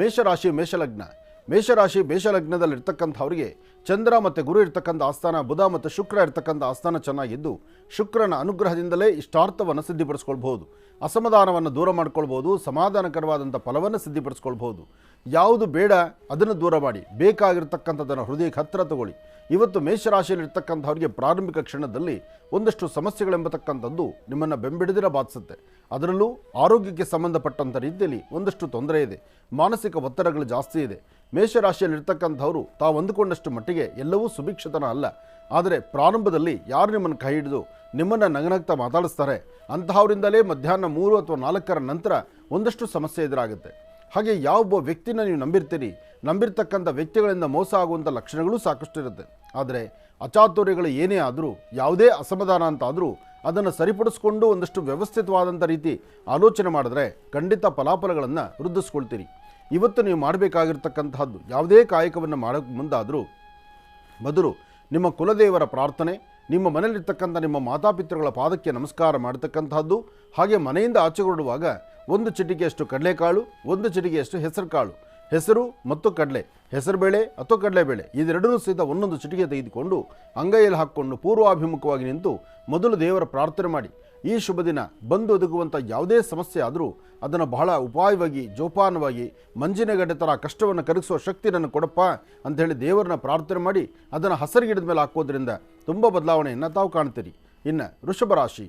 ಮೇಷರಾಶಿ ಮೇಷಲಗ್ನ. ಮೇಷಲಗ್ನದಲ್ಲಿರ್ತಕ್ಕಂಥವ್ರಿಗೆ ಚಂದ್ರ ಮತ್ತು ಗುರು ಇರ್ತಕ್ಕಂಥ ಆಸ್ಥಾನ, ಬುಧ ಮತ್ತು ಶುಕ್ರ ಇರ್ತಕ್ಕಂಥ ಆಸ್ಥಾನ ಚೆನ್ನಾಗಿದ್ದು ಶುಕ್ರನ ಅನುಗ್ರಹದಿಂದಲೇ ಇಷ್ಟಾರ್ಥವನ್ನು ಸಿದ್ಧಿಪಡಿಸ್ಕೊಳ್ಬಹುದು. ಅಸಮಾಧಾನವನ್ನು ದೂರ ಮಾಡ್ಕೊಳ್ಬೋದು. ಸಮಾಧಾನಕರವಾದಂಥ ಫಲವನ್ನು ಸಿದ್ಧಿಪಡಿಸ್ಕೊಳ್ಬೋದು. ಯಾವುದು ಬೇಡ ಅದನ್ನು ದೂರ ಮಾಡಿ ಬೇಕಾಗಿರ್ತಕ್ಕಂಥದ್ದನ್ನು ಹೃದಯಕ್ಕೆ ಹತ್ತಿರ ತಗೊಳ್ಳಿ. ಇವತ್ತು ಮೇಷರಾಶಿಯಲ್ಲಿರ್ತಕ್ಕಂಥವ್ರಿಗೆ ಪ್ರಾರಂಭಿಕ ಕ್ಷಣದಲ್ಲಿ ಒಂದಷ್ಟು ಸಮಸ್ಯೆಗಳೆಂಬತಕ್ಕಂಥದ್ದು ನಿಮ್ಮನ್ನು ಬೆಂಬಿಡಿದಿರ ಬಾಧಿಸುತ್ತೆ. ಅದರಲ್ಲೂ ಆರೋಗ್ಯಕ್ಕೆ ಸಂಬಂಧಪಟ್ಟಂಥ ರೀತಿಯಲ್ಲಿ ಒಂದಷ್ಟು ತೊಂದರೆ ಇದೆ. ಮಾನಸಿಕ ಒತ್ತಡಗಳು ಜಾಸ್ತಿ ಇದೆ. ಮೇಷರಾಶಿಯಲ್ಲಿರ್ತಕ್ಕಂಥವರು ತಾವು ಅಂದುಕೊಂಡಷ್ಟು ಮಟ್ಟಿಗೆ ಎಲ್ಲವೂ ಸುಭಿಕ್ಷತನ ಅಲ್ಲ. ಆದರೆ ಪ್ರಾರಂಭದಲ್ಲಿ ಯಾರು ನಿಮ್ಮನ್ನು ಕೈ ಹಿಡಿದು ನಿಮ್ಮನ್ನು ನಗನಗ್ತಾ ಮಾತಾಡಿಸ್ತಾರೆ ಅಂತಹವರಿಂದಲೇ ಮಧ್ಯಾಹ್ನ 3 ಅಥವಾ 4 ನಂತರ ಒಂದಷ್ಟು ಸಮಸ್ಯೆ ಎದುರಾಗುತ್ತೆ. ಹಾಗೆ ಯಾವೊಬ್ಬ ವ್ಯಕ್ತಿನ ನೀವು ನಂಬಿರ್ತಕ್ಕಂಥ ವ್ಯಕ್ತಿಗಳಿಂದ ಮೋಸ ಆಗುವಂಥ ಲಕ್ಷಣಗಳು ಸಾಕಷ್ಟು ಇರುತ್ತೆ. ಆದರೆ ಅಚಾತುರ್ಯಗಳು ಏನೇ ಆದರೂ, ಯಾವುದೇ ಅಸಮಾಧಾನ ಅಂತಾದರೂ ಅದನ್ನು ಸರಿಪಡಿಸ್ಕೊಂಡು ಒಂದಷ್ಟು ವ್ಯವಸ್ಥಿತವಾದಂಥ ರೀತಿ ಆಲೋಚನೆ ಮಾಡಿದ್ರೆ ಖಂಡಿತ ಫಲಾಫಲಗಳನ್ನು ವೃದ್ಧಿಸ್ಕೊಳ್ತೀರಿ. ಇವತ್ತು ನೀವು ಮಾಡಬೇಕಾಗಿರ್ತಕ್ಕಂತಹದ್ದು ಯಾವುದೇ ಕಾಯಕವನ್ನು ಮಾಡೋಕ್ಕೆ ಮುಂದಾದರೂ ಮೊದಲು ನಿಮ್ಮ ಕುಲದೇವರ ಪ್ರಾರ್ಥನೆ, ನಿಮ್ಮ ಮನೆಯಲ್ಲಿರ್ತಕ್ಕಂಥ ನಿಮ್ಮ ಮಾತಾಪಿತೃಗಳ ಪಾದಕ್ಕೆ ನಮಸ್ಕಾರ ಮಾಡತಕ್ಕಂತಹದ್ದು, ಹಾಗೆ ಮನೆಯಿಂದ ಆಚೆ ಹೊರಡುವಾಗ 1 ಚಿಟಿಕೆಯಷ್ಟು ಕಡಲೆಕಾಳು, 1 ಚಿಟಿಕೆಯಷ್ಟು ಹೆಸರು ಕಾಳು, ಹೆಸರು ಮತ್ತು ಕಡಲೆ, ಹೆಸರುಬೇಳೆ ಅಥವಾ ಕಡಲೆಬೇಳೆ ಇದೆರಡನ್ನೂ ಸಹಿತ ಒಂದೊಂದು ಚಿಟಿಕೆ ತೆಗೆದುಕೊಂಡು ಅಂಗೈಯಲ್ಲಿ ಹಾಕ್ಕೊಂಡು ಪೂರ್ವಾಭಿಮುಖವಾಗಿ ನಿಂತು ಮೊದಲು ದೇವರ ಪ್ರಾರ್ಥನೆ ಮಾಡಿ. ಈ ಶುಭ ದಿನ ಬಂದು ಒದಗುವಂಥ ಯಾವುದೇ ಸಮಸ್ಯೆ ಆದರೂ ಅದನ್ನು ಬಹಳ ಉಪಾಯವಾಗಿ, ಜೋಪಾನವಾಗಿ, ಮಂಜಿನಗಡ್ಡೆ ಥರ ಕಷ್ಟವನ್ನು ಕರಗಿಸುವ ಶಕ್ತಿ ನನಗೆ ಕೊಡಪ್ಪ ಅಂಥೇಳಿ ದೇವರನ್ನ ಪ್ರಾರ್ಥನೆ ಮಾಡಿ ಅದನ್ನು ಹಸರಿಗಿಡದ ಮೇಲೆ ಹಾಕೋದ್ರಿಂದ ತುಂಬ ಬದಲಾವಣೆಯನ್ನು ತಾವು ಕಾಣ್ತೀರಿ. ಇನ್ನು ವೃಷಭ ರಾಶಿ.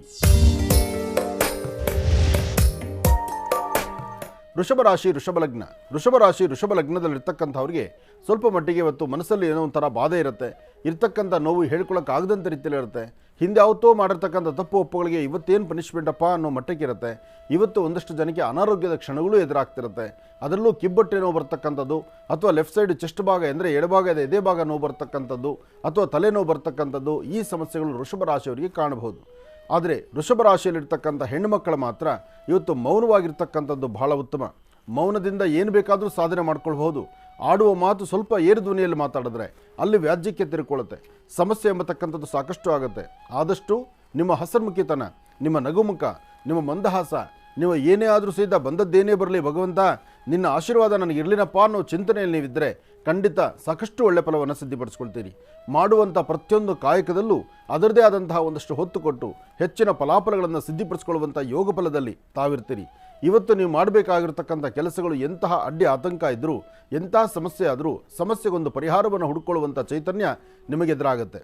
ವೃಷಭ ರಾಶಿ, ವೃಷಭ ಲಗ್ನ. ವೃಷಭ ರಾಶಿ, ವೃಷಭ ಲಗ್ನದಲ್ಲಿರ್ತಕ್ಕಂಥವ್ರಿಗೆ ಸ್ವಲ್ಪ ಮಟ್ಟಿಗೆ ಇವತ್ತು ಮನಸ್ಸಲ್ಲಿ ಏನೋ ಒಂಥರ ಬಾಧೆ ಇರುತ್ತೆ, ಇರ್ತಕ್ಕಂಥ ನೋವು ಹೇಳ್ಕೊಳ್ಳೋಕ್ಕಾಗದಂಥ ರೀತಿಯಲ್ಲಿ ಇರುತ್ತೆ. ಹಿಂದೆ ಯಾವತ್ತೋ ಮಾಡಿರ್ತಕ್ಕಂಥ ತಪ್ಪು ಒಪ್ಪುಗಳಿಗೆ ಇವತ್ತೇನು ಪನಿಷ್ಮೆಂಟಪ್ಪ ಅನ್ನೋ ಮಟ್ಟಕ್ಕೆ ಇರುತ್ತೆ. ಇವತ್ತು ಒಂದಷ್ಟು ಜನಕ್ಕೆ ಅನಾರೋಗ್ಯದ ಕ್ಷಣಗಳು ಎದುರಾಗ್ತಿರುತ್ತೆ. ಅದರಲ್ಲೂ ಕಿಬ್ಬೊಟ್ಟೆ ನೋವು ಬರ್ತಕ್ಕಂಥದ್ದು, ಅಥವಾ ಲೆಫ್ಟ್ ಸೈಡ್ ಚೆಸ್ಟ್ ಭಾಗ ಅಂದರೆ ಎಡಭಾಗದ ಎದೆ ಭಾಗ ನೋವು ಬರ್ತಕ್ಕಂಥದ್ದು, ಅಥವಾ ತಲೆನೋವು ಬರ್ತಕ್ಕಂಥದ್ದು, ಈ ಸಮಸ್ಯೆಗಳು ವೃಷಭ ರಾಶಿಯವರಿಗೆ ಕಾಣಬಹುದು. ಆದರೆ ವೃಷಭ ರಾಶಿಯಲ್ಲಿರ್ತಕ್ಕಂಥ ಹೆಣ್ಣುಮಕ್ಕಳು ಮಾತ್ರ ಇವತ್ತು ಮೌನವಾಗಿರ್ತಕ್ಕಂಥದ್ದು ಬಹಳ ಉತ್ತಮ. ಮೌನದಿಂದ ಏನು ಬೇಕಾದರೂ ಸಾಧನೆ ಮಾಡ್ಕೊಳ್ಬಹುದು. ಆಡುವ ಮಾತು ಸ್ವಲ್ಪ ಏರು ಧ್ವನಿಯಲ್ಲಿ ಮಾತಾಡಿದ್ರೆ ಅಲ್ಲಿ ವ್ಯಾಜ್ಯಕ್ಕೆ ತಿರುಕೊಳ್ಳುತ್ತೆ. ಸಮಸ್ಯೆ ಎಂಬತಕ್ಕಂಥದ್ದು ಸಾಕಷ್ಟು ಆಗುತ್ತೆ. ಆದಷ್ಟು ನಿಮ್ಮ ಹಸನ್ಮುಖಿತನ, ನಿಮ್ಮ ನಗುಮುಖ, ನಿಮ್ಮ ಮಂದಹಾಸ, ನೀವು ಏನೇ ಆದರೂ ಸಹಿತ ಬಂದದ್ದೇನೇ ಬರಲಿ ಭಗವಂತ ನಿನ್ನ ಆಶೀರ್ವಾದ ನನಗೆ ಇರಲಿನಪ್ಪ ಅನ್ನೋ ಚಿಂತನೆಯಲ್ಲಿ ನೀವಿದ್ದರೆ ಖಂಡಿತ ಸಾಕಷ್ಟು ಒಳ್ಳೆ ಫಲವನ್ನು ಸಿದ್ಧಿಪಡಿಸ್ಕೊಳ್ತೀರಿ. ಮಾಡುವಂಥ ಪ್ರತಿಯೊಂದು ಕಾಯಕದಲ್ಲೂ ಅದರದೇ ಆದಂತಹ ಒಂದಷ್ಟು ಹೊತ್ತು ಕೊಟ್ಟು ಹೆಚ್ಚಿನ ಫಲಾಫಲಗಳನ್ನು ಸಿದ್ಧಿಪಡಿಸ್ಕೊಳ್ಳುವಂಥ ಯೋಗ ಫಲದಲ್ಲಿ ತಾವಿರ್ತೀರಿ. ಇವತ್ತು ನೀವು ಮಾಡಬೇಕಾಗಿರ್ತಕ್ಕಂಥ ಕೆಲಸಗಳು ಎಂತಹ ಅಡ್ಡಿ ಆತಂಕ ಇದ್ದರೂ, ಎಂತಹ ಸಮಸ್ಯೆ ಆದರೂ ಸಮಸ್ಯೆಗೊಂದು ಪರಿಹಾರವನ್ನು ಹುಡುಕೊಳ್ಳುವಂಥ ಚೈತನ್ಯ ನಿಮಗೆದುರಾಗುತ್ತೆ.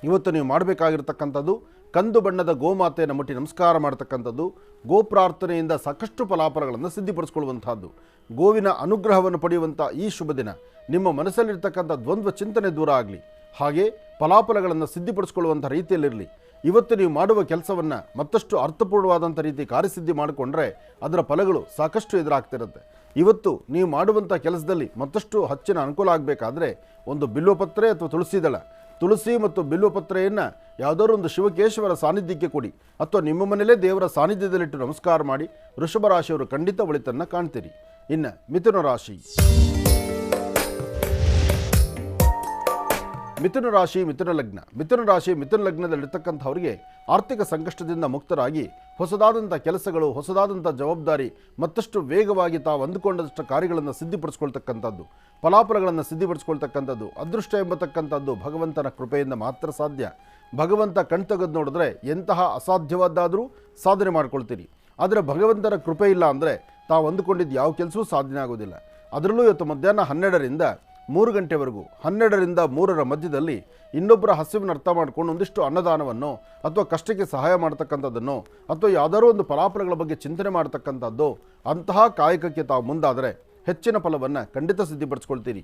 ಇವತ್ತು ನೀವು ಮಾಡಬೇಕಾಗಿರ್ತಕ್ಕಂಥದ್ದು ಕಂದು ಬಣ್ಣದ ಗೋಮಾತೆಯನ್ನು ಮುಟ್ಟಿ ನಮಸ್ಕಾರ ಮಾಡ್ತಕ್ಕಂಥದ್ದು, ಗೋಪ್ರಾರ್ಥನೆಯಿಂದ ಸಾಕಷ್ಟು ಫಲಾಫಲಗಳನ್ನು ಸಿದ್ಧಿಪಡಿಸ್ಕೊಳ್ಳುವಂಥದ್ದು. ಗೋವಿನ ಅನುಗ್ರಹವನ್ನು ಪಡೆಯುವಂಥ ಈ ಶುಭ ದಿನ ನಿಮ್ಮ ಮನಸ್ಸಲ್ಲಿರ್ತಕ್ಕಂಥ ದ್ವಂದ್ವ ಚಿಂತನೆ ದೂರ ಆಗಲಿ, ಹಾಗೆ ಫಲಾಫಲಗಳನ್ನು ಸಿದ್ಧಿಪಡಿಸ್ಕೊಳ್ಳುವಂಥ ರೀತಿಯಲ್ಲಿರಲಿ. ಇವತ್ತು ನೀವು ಮಾಡುವ ಕೆಲಸವನ್ನು ಮತ್ತಷ್ಟು ಅರ್ಥಪೂರ್ಣವಾದಂಥ ರೀತಿ ಕಾರ್ಯಸಿದ್ಧಿ ಮಾಡಿಕೊಂಡ್ರೆ ಅದರ ಫಲಗಳು ಸಾಕಷ್ಟು ಎದುರಾಗ್ತಿರುತ್ತೆ. ಇವತ್ತು ನೀವು ಮಾಡುವಂಥ ಕೆಲಸದಲ್ಲಿ ಮತ್ತಷ್ಟು ಹೆಚ್ಚಿನ ಅನುಕೂಲ ಆಗಬೇಕಾದ್ರೆ ಒಂದು ಬಿಲ್ವಪತ್ರೆ ಅಥವಾ ತುಳಸಿ ದಳ, ತುಳಸಿ ಮತ್ತು ಬಿಲ್ವಪತ್ರೆಯನ್ನು ಯಾವುದಾದ್ರೂ ಒಂದು ಶಿವಕೇಶವರ ಸಾನ್ನಿಧ್ಯಕ್ಕೆ ಕೊಡಿ, ಅಥವಾ ನಿಮ್ಮ ಮನೆಯಲ್ಲೇ ದೇವರ ಸಾನ್ನಿಧ್ಯದಲ್ಲಿಟ್ಟು ನಮಸ್ಕಾರ ಮಾಡಿ. ವೃಷಭ ರಾಶಿಯವರು ಖಂಡಿತ ಒಳಿತನ್ನು ಕಾಣ್ತೀರಿ. ಇನ್ನು ಮಿಥುನ ರಾಶಿ. ಮಿಥುನ ರಾಶಿ, ಮಿಥುನ ಲಗ್ನ. ಮಿಥುನ ರಾಶಿ, ಮಿಥುನ ಲಗ್ನದಲ್ಲಿರ್ತಕ್ಕಂಥವರಿಗೆ ಆರ್ಥಿಕ ಸಂಕಷ್ಟದಿಂದ ಮುಕ್ತರಾಗಿ ಹೊಸದಾದಂಥ ಕೆಲಸಗಳು, ಹೊಸದಾದಂಥ ಜವಾಬ್ದಾರಿ, ಮತ್ತಷ್ಟು ವೇಗವಾಗಿ ತಾವು ಅಂದುಕೊಂಡಷ್ಟು ಕಾರ್ಯಗಳನ್ನು ಸಿದ್ಧಿಪಡಿಸ್ಕೊಳ್ತಕ್ಕಂಥದ್ದು, ಫಲಾಫಲಗಳನ್ನು ಸಿದ್ಧಿಪಡಿಸ್ಕೊಳ್ತಕ್ಕಂಥದ್ದು, ಅದೃಷ್ಟ ಎಂಬತಕ್ಕಂಥದ್ದು ಭಗವಂತನ ಕೃಪೆಯಿಂದ ಮಾತ್ರ ಸಾಧ್ಯ. ಭಗವಂತ ಕಣ್ತೆಗೆದು ನೋಡಿದ್ರೆ ಎಂತಹ ಅಸಾಧ್ಯವಾದ್ದಾದರೂ ಸಾಧನೆ ಮಾಡ್ಕೊಳ್ತೀರಿ. ಆದರೆ ಭಗವಂತನ ಕೃಪೆ ಇಲ್ಲ ಅಂದರೆ ತಾವು ಅಂದುಕೊಂಡಿದ್ದು ಯಾವ ಕೆಲಸವೂ ಸಾಧನೆ ಆಗೋದಿಲ್ಲ. ಅದರಲ್ಲೂ ಇವತ್ತು ಮಧ್ಯಾಹ್ನ 12ರಿಂದ 3 ಗಂಟೆವರೆಗೂ, 12ರಿಂದ 3ರ ಮಧ್ಯದಲ್ಲಿ ಇನ್ನೊಬ್ಬರ ಹಸಿವನ್ನು ಅರ್ಥ ಮಾಡಿಕೊಂಡು ಒಂದಿಷ್ಟು ಅನ್ನದಾನವನ್ನು ಅಥವಾ ಕಷ್ಟಕ್ಕೆ ಸಹಾಯ ಮಾಡ್ತಕ್ಕಂಥದ್ದನ್ನು ಅಥವಾ ಯಾವುದಾದ್ರೂ ಒಂದು ಫಲಾಫಲಗಳ ಬಗ್ಗೆ ಚಿಂತನೆ ಮಾಡ್ತಕ್ಕಂಥದ್ದು, ಅಂತಹ ಕಾಯಕಕ್ಕೆ ತಾವು ಮುಂದಾದರೆ ಹೆಚ್ಚಿನ ಫಲವನ್ನು ಖಂಡಿತ ಸಿದ್ಧಿಪಡಿಸ್ಕೊಳ್ತೀರಿ.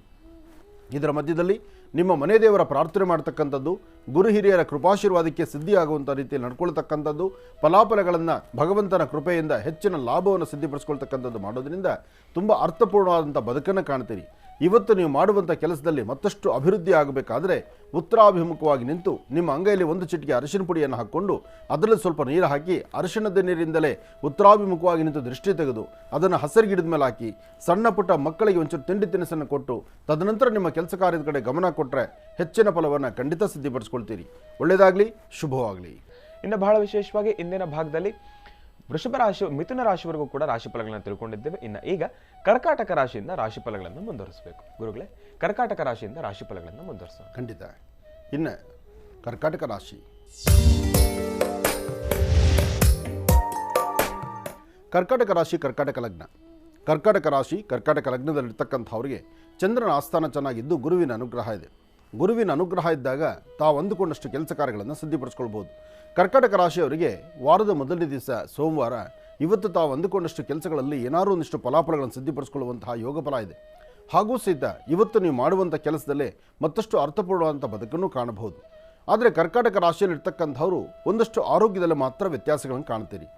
ಇದರ ಮಧ್ಯದಲ್ಲಿ ನಿಮ್ಮ ಮನೆ ದೇವರ ಪ್ರಾರ್ಥನೆ ಮಾಡ್ತಕ್ಕಂಥದ್ದು, ಗುರು ಹಿರಿಯರ ಕೃಪಾಶೀರ್ವಾದಕ್ಕೆ ಸಿದ್ಧಿಯಾಗುವಂಥ ರೀತಿಯಲ್ಲಿ ನಡ್ಕೊಳ್ತಕ್ಕಂಥದ್ದು, ಫಲಾಫಲಗಳನ್ನು ಭಗವಂತನ ಕೃಪೆಯಿಂದ ಹೆಚ್ಚಿನ ಲಾಭವನ್ನು ಸಿದ್ಧಿಪಡಿಸ್ಕೊಳ್ತಕ್ಕಂಥದ್ದು ಮಾಡೋದ್ರಿಂದ ತುಂಬ ಅರ್ಥಪೂರ್ಣವಾದಂಥ ಬದುಕನ್ನು ಕಾಣ್ತೀರಿ. ಇವತ್ತು ನೀವು ಮಾಡುವಂಥ ಕೆಲಸದಲ್ಲಿ ಮತ್ತಷ್ಟು ಅಭಿವೃದ್ಧಿ ಆಗಬೇಕಾದ್ರೆ ಉತ್ತರಾಭಿಮುಖವಾಗಿ ನಿಂತು ನಿಮ್ಮ ಅಂಗೈಯಲ್ಲಿ 1 ಚಿಟಿಕೆ ಅರಿಶಿನ ಪುಡಿಯನ್ನು ಹಾಕ್ಕೊಂಡು ಅದರಲ್ಲಿ ಸ್ವಲ್ಪ ನೀರು ಹಾಕಿ ಅರಿಶಿಣದ ನೀರಿಂದಲೇ ಉತ್ತರಾಭಿಮುಖವಾಗಿ ನಿಂತು ದೃಷ್ಟಿ ತೆಗೆದು ಅದನ್ನು ಹಸರಿಗಿಡದ ಮೇಲೆ ಹಾಕಿ ಸಣ್ಣ ಪುಟ್ಟ ಮಕ್ಕಳಿಗೆ ಒಂಚೂರು ತಿಂಡಿ ತಿನಿಸನ್ನು ಕೊಟ್ಟು ತದನಂತರ ನಿಮ್ಮ ಕೆಲಸ ಕಾರ್ಯದ ಕಡೆ ಗಮನ ಕೊಟ್ಟರೆ ಹೆಚ್ಚಿನ ಫಲವನ್ನು ಖಂಡಿತ ಸಿದ್ಧಿಪಡಿಸ್ಕೊಳ್ತೀರಿ. ಒಳ್ಳೆಯದಾಗಲಿ, ಶುಭವಾಗಲಿ. ಇನ್ನು ಬಹಳ ವಿಶೇಷವಾಗಿ ಇಂದಿನ ಭಾಗದಲ್ಲಿ ವೃಷಭ ರಾಶಿ, ಮಿಥುನ ರಾಶಿವರೆಗೂ ಕೂಡ ರಾಶಿಫಲಗಳನ್ನು ತಿಳ್ಕೊಂಡಿದ್ದೇವೆ. ಇನ್ನು ಈಗ ಕರ್ಕಾಟಕ ರಾಶಿಯಿಂದ ರಾಶಿಫಲಗಳನ್ನು ಮುಂದುವರಿಸಬೇಕು. ಗುರುಗಳೇ, ಕರ್ಕಾಟಕ ರಾಶಿಯಿಂದ ರಾಶಿಫಲಗಳನ್ನು ಮುಂದುವರಿಸೋಣ. ಖಂಡಿತ. ಇನ್ನು ಕರ್ಕಾಟಕ ರಾಶಿ. ಕರ್ಕಾಟಕ ರಾಶಿ, ಕರ್ಕಾಟಕ ಲಗ್ನ. ಕರ್ಕಾಟಕ ರಾಶಿ, ಕರ್ಕಾಟಕ ಲಗ್ನದಲ್ಲಿರ್ತಕ್ಕಂಥವ್ರಿಗೆ ಚಂದ್ರನ ಆಸ್ಥಾನ ಚೆನ್ನಾಗಿದ್ದು ಗುರುವಿನ ಅನುಗ್ರಹ ಇದೆ. ಗುರುವಿನ ಅನುಗ್ರಹ ಇದ್ದಾಗ ತಾವು ಅಂದುಕೊಂಡಷ್ಟು ಕೆಲಸ ಕಾರ್ಯಗಳನ್ನು ಸಿದ್ಧಿಪಡಿಸ್ಕೊಳ್ಬೋದು. ಕರ್ಕಾಟಕ ರಾಶಿಯವರಿಗೆ ವಾರದ ಮೊದಲನೇ ದಿವಸ ಸೋಮವಾರ ಇವತ್ತು ತಾವು ಅಂದುಕೊಂಡಷ್ಟು ಕೆಲಸಗಳಲ್ಲಿ ಏನಾದರೂ ಒಂದಿಷ್ಟು ಫಲಾಫಲಗಳನ್ನು ಸಿದ್ಧಿಪಡಿಸ್ಕೊಳ್ಳುವಂತಹ ಯೋಗ ಫಲ ಇದೆ. ಹಾಗೂ ಸಹಿತ ಇವತ್ತು ನೀವು ಮಾಡುವಂಥ ಕೆಲಸದಲ್ಲೇ ಮತ್ತಷ್ಟು ಅರ್ಥಪೂರ್ಣವಾದಂಥ ಬದುಕನ್ನು ಕಾಣಬಹುದು. ಆದರೆ ಕರ್ಕಾಟಕ ರಾಶಿಯಲ್ಲಿರ್ತಕ್ಕಂಥವರು ಒಂದಷ್ಟು ಆರೋಗ್ಯದಲ್ಲಿ ಮಾತ್ರ ವ್ಯತ್ಯಾಸಗಳನ್ನು ಕಾಣ್ತೀರಿ.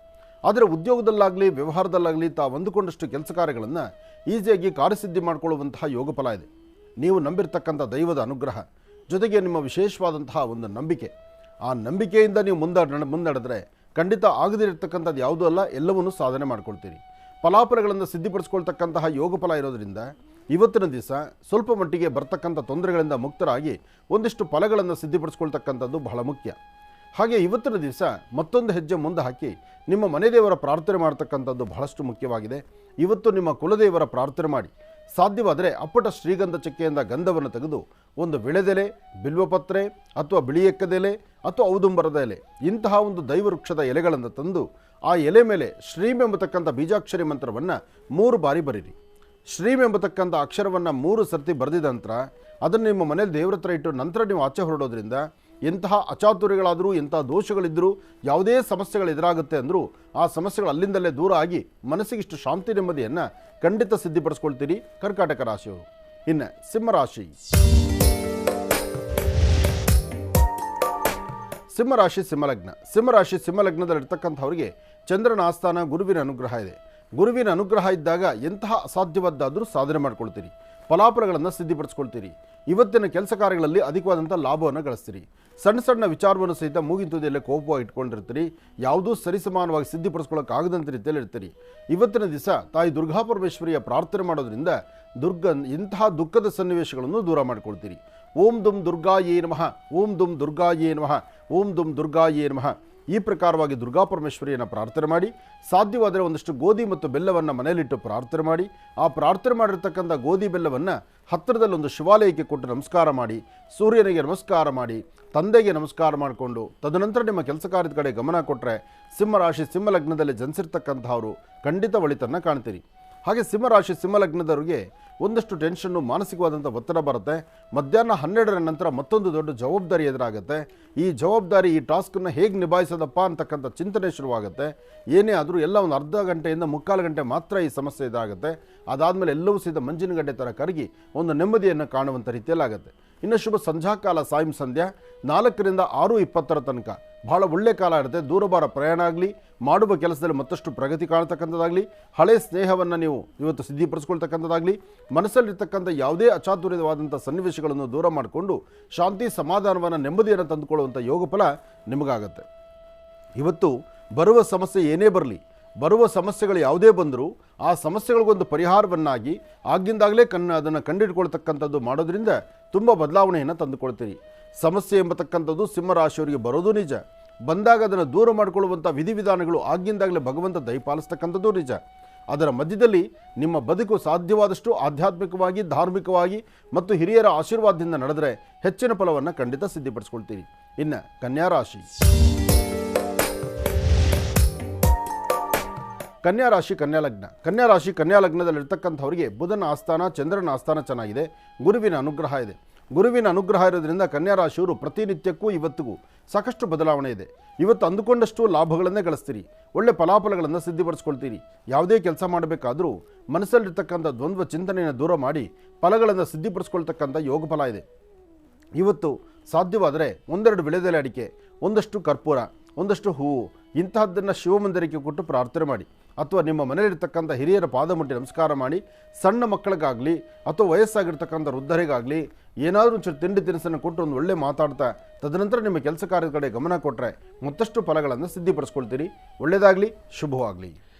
ಆದರೆ ಉದ್ಯೋಗದಲ್ಲಾಗಲಿ ವ್ಯವಹಾರದಲ್ಲಾಗಲಿ ತಾವು ಅಂದುಕೊಂಡಷ್ಟು ಕೆಲಸ ಕಾರ್ಯಗಳನ್ನು ಈಸಿಯಾಗಿ ಕಾರ್ಯಸಿದ್ಧಿ ಮಾಡಿಕೊಳ್ಳುವಂತಹ ಯೋಗ ಫಲ ಇದೆ. ನೀವು ನಂಬಿರ್ತಕ್ಕಂಥ ದೈವದ ಅನುಗ್ರಹ ಜೊತೆಗೆ ನಿಮ್ಮ ವಿಶೇಷವಾದಂತಹ ಒಂದು ನಂಬಿಕೆ, ಆ ನಂಬಿಕೆಯಿಂದ ನೀವು ಮುನ್ನಡೆದ್ರೆ ಖಂಡಿತ ಆಗದಿರತಕ್ಕಂಥದ್ದು ಯಾವುದೂ ಅಲ್ಲ, ಎಲ್ಲವನ್ನೂ ಸಾಧನೆ ಮಾಡ್ಕೊಳ್ತೀರಿ. ಫಲಾಫಲಗಳನ್ನು ಸಿದ್ಧಿಪಡಿಸ್ಕೊಳ್ತಕ್ಕಂತಹ ಯೋಗ ಫಲ ಇರೋದರಿಂದ ಇವತ್ತಿನ ದಿವಸ ಸ್ವಲ್ಪ ಮಟ್ಟಿಗೆ ಬರ್ತಕ್ಕಂಥ ತೊಂದರೆಗಳಿಂದ ಮುಕ್ತರಾಗಿ ಒಂದಿಷ್ಟು ಫಲಗಳನ್ನು ಸಿದ್ಧಿಪಡಿಸ್ಕೊಳ್ತಕ್ಕಂಥದ್ದು ಬಹಳ ಮುಖ್ಯ. ಹಾಗೆ ಇವತ್ತಿನ ದಿವಸ ಮತ್ತೊಂದು ಹೆಜ್ಜೆ ಮುಂದೆ ಹಾಕಿ ನಿಮ್ಮ ಮನೆ ದೇವರ ಪ್ರಾರ್ಥನೆ ಮಾಡ್ತಕ್ಕಂಥದ್ದು ಬಹಳಷ್ಟು ಮುಖ್ಯವಾಗಿದೆ. ಇವತ್ತು ನಿಮ್ಮ ಕುಲದೇವರ ಪ್ರಾರ್ಥನೆ ಮಾಡಿ, ಸಾಧ್ಯವಾದರೆ ಅಪ್ಪಟ ಶ್ರೀಗಂಧ ಚಕ್ಕೆಯಿಂದ ಗಂಧವನ್ನು ತೆಗೆದು ಒಂದು ವಿಳೆದೆಲೆ, ಬಿಲ್ವಪತ್ರೆ ಅಥವಾ ಬಿಳಿ ಎಕ್ಕದೆಲೆ ಅಥವಾ ಔದುಂಬರದ ಎಲೆ, ಇಂತಹ ಒಂದು ದೈವವೃಕ್ಷದ ಎಲೆಗಳನ್ನು ತಂದು ಆ ಎಲೆ ಮೇಲೆ ಶ್ರೀಮ್ ಎಂಬತಕ್ಕಂಥ ಬೀಜಾಕ್ಷರಿ ಮಂತ್ರವನ್ನು 3 ಬಾರಿ ಬರೀರಿ. ಶ್ರೀಮ್ ಎಂಬತಕ್ಕಂಥ ಅಕ್ಷರವನ್ನು 3 ಸರ್ತಿ ಬರೆದಿದ ನಂತರ ಅದನ್ನು ನಿಮ್ಮ ಮನೇಲಿ ದೇವ್ರ ಹತ್ರ ಇಟ್ಟು ನಂತರ ನೀವು ಆಚೆ ಹೊರಡೋದ್ರಿಂದ ಎಂತಹ ಅಚಾತುರ್ಯಗಳಾದರೂ, ಎಂತಹ ದೋಷಗಳಿದ್ದರೂ, ಯಾವುದೇ ಸಮಸ್ಯೆಗಳು ಎದುರಾಗುತ್ತೆ ಅಂದರೂ ಆ ಸಮಸ್ಯೆಗಳು ಅಲ್ಲಿಂದಲೇ ದೂರ ಆಗಿ ಮನಸ್ಸಿಗಿಷ್ಟು ಶಾಂತಿ ನೆಮ್ಮದಿಯನ್ನು ಖಂಡಿತ ಸಿದ್ಧಿಪಡಿಸ್ಕೊಳ್ತೀರಿ ಕರ್ಕಾಟಕ ರಾಶಿಯವರು. ಇನ್ನು ಸಿಂಹರಾಶಿ. ಸಿಂಹರಾಶಿ ಸಿಂಹಲಗ್ನದಲ್ಲಿರ್ತಕ್ಕಂಥವ್ರಿಗೆ ಚಂದ್ರನ ಆಸ್ಥಾನ ಗುರುವಿನ ಅನುಗ್ರಹ ಇದೆ. ಗುರುವಿನ ಅನುಗ್ರಹ ಇದ್ದಾಗ ಎಂತಹ ಅಸಾಧ್ಯವಾದ್ದಾದರೂ ಸಾಧನೆ ಮಾಡ್ಕೊಳ್ತೀರಿ, ಫಲಾಫಲಗಳನ್ನು ಸಿದ್ಧಿಪಡಿಸ್ಕೊಳ್ತೀರಿ. ಇವತ್ತಿನ ಕೆಲಸ ಕಾರ್ಯಗಳಲ್ಲಿ ಅಧಿಕವಾದಂಥ ಲಾಭವನ್ನು ಗಳಿಸ್ತೀರಿ. ಸಣ್ಣ ಸಣ್ಣ ವಿಚಾರವನ್ನು ಸಹಿತ ಮೂಗಿನ ತುದಿಯಲ್ಲೇ ಕೋಪವಾಗಿ ಇಟ್ಕೊಂಡಿರ್ತೀರಿ. ಯಾವುದೂ ಸರಿಸಮಾನವಾಗಿ ಸಿದ್ಧಿಪಡಿಸ್ಕೊಳ್ಳೋಕ್ಕಾಗದಂಥ ರೀತಿಯಲ್ಲಿ ಇರ್ತೀರಿ. ಇವತ್ತಿನ ದಿವಸ ತಾಯಿ ದುರ್ಗಾ ಪರಮೇಶ್ವರಿಯ ಪ್ರಾರ್ಥನೆ ಮಾಡೋದ್ರಿಂದ ಇಂತಹ ದುಃಖದ ಸನ್ನಿವೇಶಗಳನ್ನು ದೂರ ಮಾಡ್ಕೊಳ್ತೀರಿ. ಓಂ ದುಂ ದುರ್ಗಾಯೇ ನಮಃ, ಓಂ ದುಂ ದುರ್ಗಾಯೇ ನಮಃ, ಓಂ ದುಂ ದುರ್ಗಾಯೇ ನಮಃ. ಈ ಪ್ರಕಾರವಾಗಿ ದುರ್ಗಾ ಪರಮೇಶ್ವರಿಯನ್ನು ಪ್ರಾರ್ಥನೆ ಮಾಡಿ, ಸಾಧ್ಯವಾದರೆ ಒಂದಷ್ಟು ಗೋಧಿ ಮತ್ತು ಬೆಲ್ಲವನ್ನು ಮನೆಯಲ್ಲಿಟ್ಟು ಪ್ರಾರ್ಥನೆ ಮಾಡಿ, ಆ ಪ್ರಾರ್ಥನೆ ಮಾಡಿರ್ತಕ್ಕಂಥ ಗೋಧಿ ಬೆಲ್ಲವನ್ನು ಹತ್ತಿರದಲ್ಲಿ ಒಂದು ಶಿವಾಲಯಕ್ಕೆ ಕೊಟ್ಟು ನಮಸ್ಕಾರ ಮಾಡಿ, ಸೂರ್ಯನಿಗೆ ನಮಸ್ಕಾರ ಮಾಡಿ, ತಂದೆಗೆ ನಮಸ್ಕಾರ ಮಾಡಿಕೊಂಡು ತದನಂತರ ನಿಮ್ಮ ಕೆಲಸ ಕಾರ್ಯದ ಕಡೆ ಗಮನ ಕೊಟ್ಟರೆ ಸಿಂಹರಾಶಿ ಸಿಂಹಲಗ್ನದಲ್ಲಿ ಜನಿಸಿರ್ತಕ್ಕಂಥವರು ಖಂಡಿತ ಒಳಿತನ್ನು ಕಾಣ್ತೀರಿ. ಹಾಗೆ ಸಿಂಹರಾಶಿ ಸಿಂಹಲಗ್ನದವರಿಗೆ ಒಂದಷ್ಟು ಟೆನ್ಷನ್ನು, ಮಾನಸಿಕವಾದಂಥ ಒತ್ತಡ ಬರುತ್ತೆ. ಮಧ್ಯಾಹ್ನ 12ರ ನಂತರ ಮತ್ತೊಂದು ದೊಡ್ಡ ಜವಾಬ್ದಾರಿ ಎದುರಾಗುತ್ತೆ. ಈ ಜವಾಬ್ದಾರಿ, ಈ ಟಾಸ್ಕನ್ನು ಹೇಗೆ ನಿಭಾಯಿಸೋದಪ್ಪ ಅಂತಕ್ಕಂಥ ಚಿಂತನೆ ಶುರುವಾಗುತ್ತೆ. ಏನೇ ಆದರೂ ಎಲ್ಲ ಒಂದು ಅರ್ಧ ಗಂಟೆಯಿಂದ 3/4 ಗಂಟೆ ಮಾತ್ರ ಈ ಸಮಸ್ಯೆ ಇದಾಗುತ್ತೆ. ಅದಾದಮೇಲೆ ಎಲ್ಲವೂ ಸಹಿತ ಮಂಜಿನ ಗಡ್ಡೆ ಥರ ಕರಗಿ ಒಂದು ನೆಮ್ಮದಿಯನ್ನು ಕಾಣುವಂಥ ರೀತಿಯಲ್ಲಾಗುತ್ತೆ. ಇನ್ನು ಶುಭ ಸಂಧ್ಯಾಕಾಲ ಸಾಯಂ ಸಂಧ್ಯಾ 4ರಿಂದ 6:20 ತನಕ ಬಹಳ ಒಳ್ಳೆ ಕಾಲ ಇರುತ್ತೆ. ದೂರಭಾರ ಪ್ರಯಾಣ ಆಗಲಿ, ಮಾಡುವ ಕೆಲಸದಲ್ಲಿ ಮತ್ತಷ್ಟು ಪ್ರಗತಿ ಕಾಣ್ತಕ್ಕಂಥದ್ದಾಗಲಿ, ಹಳೆ ಸ್ನೇಹವನ್ನು ನೀವು ಇವತ್ತು ಸಿದ್ಧಿಪಡಿಸ್ಕೊಳ್ತಕ್ಕಂಥದ್ದಾಗಲಿ, ಮನಸ್ಸಲ್ಲಿರ್ತಕ್ಕಂಥ ಯಾವುದೇ ಅಚಾತುರ್ಯವಾದಂಥ ಸನ್ನಿವೇಶಗಳನ್ನು ದೂರ ಮಾಡಿಕೊಂಡು ಶಾಂತಿ ಸಮಾಧಾನವನ್ನು ನೆಮ್ಮದಿಯನ್ನು ತಂದುಕೊಳ್ಳುವಂಥ ಯೋಗ ಫಲ ನಿಮಗಾಗತ್ತೆ. ಇವತ್ತು ಬರುವ ಸಮಸ್ಯೆ ಏನೇ ಬರಲಿ, ಬರುವ ಸಮಸ್ಯೆಗಳು ಯಾವುದೇ ಬಂದರೂ ಆ ಸಮಸ್ಯೆಗಳಿಗೊಂದು ಪರಿಹಾರವನ್ನಾಗಿ ಆಗಿಂದಾಗಲೇ ಅದನ್ನು ಕಂಡಿಡ್ಕೊಳ್ತಕ್ಕಂಥದ್ದು ಮಾಡೋದ್ರಿಂದ ತುಂಬ ಬದಲಾವಣೆಯನ್ನು ತಂದುಕೊಳ್ತೀರಿ. ಸಮಸ್ಯೆ ಎಂಬತಕ್ಕಂಥದ್ದು ಸಿಂಹರಾಶಿಯವರಿಗೆ ಬರೋದು ನಿಜ. ಬಂದಾಗ ಅದನ್ನು ದೂರ ಮಾಡಿಕೊಳ್ಳುವಂಥ ವಿಧಿವಿಧಾನಗಳು ಆಗಿಂದಾಗಲೇ ಭಗವಂತ ದಯಪಾಲಿಸ್ತಕ್ಕಂಥದ್ದು ನಿಜ. ಅದರ ಮಧ್ಯದಲ್ಲಿ ನಿಮ್ಮ ಬದುಕು ಸಾಧ್ಯವಾದಷ್ಟು ಆಧ್ಯಾತ್ಮಿಕವಾಗಿ, ಧಾರ್ಮಿಕವಾಗಿ ಮತ್ತು ಹಿರಿಯರ ಆಶೀರ್ವಾದದಿಂದ ನಡೆದರೆ ಹೆಚ್ಚಿನ ಫಲವನ್ನು ಖಂಡಿತ ಸಿದ್ಧಿಪಡಿಸ್ಕೊಳ್ತೀರಿ. ಇನ್ನು ಕನ್ಯಾರಾಶಿ. ಕನ್ಯಾಲಗ್ನದಲ್ಲಿರ್ತಕ್ಕಂಥವರಿಗೆ ಬುಧನ ಆಸ್ಥಾನ, ಚಂದ್ರನ ಆಸ್ಥಾನ ಚೆನ್ನಾಗಿದೆ. ಗುರುವಿನ ಅನುಗ್ರಹ ಇದೆ. ಗುರುವಿನ ಅನುಗ್ರಹ ಇರೋದ್ರಿಂದ ಕನ್ಯಾರಾಶಿಯವರು ಪ್ರತಿನಿತ್ಯಕ್ಕೂ ಇವತ್ತಿಗೂ ಸಾಕಷ್ಟು ಬದಲಾವಣೆ ಇದೆ. ಇವತ್ತು ಅಂದುಕೊಂಡಷ್ಟು ಲಾಭಗಳನ್ನೇ ಗಳಿಸ್ತೀರಿ, ಒಳ್ಳೆ ಫಲಾಫಲಗಳನ್ನು ಸಿದ್ಧಿಪಡಿಸ್ಕೊಳ್ತೀರಿ. ಯಾವುದೇ ಕೆಲಸ ಮಾಡಬೇಕಾದರೂ ಮನಸ್ಸಲ್ಲಿರ್ತಕ್ಕಂಥ ದ್ವಂದ್ವ ಚಿಂತನೆಯನ್ನು ದೂರ ಮಾಡಿ ಫಲಗಳನ್ನು ಸಿದ್ಧಿಪಡಿಸ್ಕೊಳ್ತಕ್ಕಂಥ ಯೋಗ ಫಲ ಇದೆ. ಇವತ್ತು ಸಾಧ್ಯವಾದರೆ 1-2 ವಿಳೆದೆಲೆ ಅಡಿಕೆ, ಒಂದಷ್ಟು ಕರ್ಪೂರ, ಒಂದಷ್ಟು ಹೂವು ಇಂತಹದ್ದನ್ನು ಶಿವಮಂದಿರಕ್ಕೆ ಕೊಟ್ಟು ಪ್ರಾರ್ಥನೆ ಮಾಡಿ, ಅಥವಾ ನಿಮ್ಮ ಮನೆಯಲ್ಲಿರ್ತಕ್ಕಂಥ ಹಿರಿಯರ ಪಾದ ಮುಟ್ಟಿ ನಮಸ್ಕಾರ ಮಾಡಿ, ಸಣ್ಣ ಮಕ್ಕಳಿಗಾಗಲಿ ಅಥವಾ ವಯಸ್ಸಾಗಿರ್ತಕ್ಕಂಥ ವೃದ್ಧರಿಗಾಗಲಿ ಏನಾದರೂ ಒಂಚೂರು ತಿಂಡಿ ತಿನಿಸನ್ನು ಕೊಟ್ಟು ಒಂದು ಒಳ್ಳೆ ಮಾತಾಡ್ತಾ ತದನಂತರ ನಿಮ್ಮ ಕೆಲಸ ಕಾರ್ಯದ ಕಡೆ ಗಮನ ಕೊಟ್ಟರೆ ಮತ್ತಷ್ಟು ಫಲಗಳನ್ನು ಸಿದ್ಧಿಪಡಿಸ್ಕೊಳ್ತೀರಿ. ಒಳ್ಳೆಯದಾಗಲಿ, ಶುಭವಾಗಲಿ.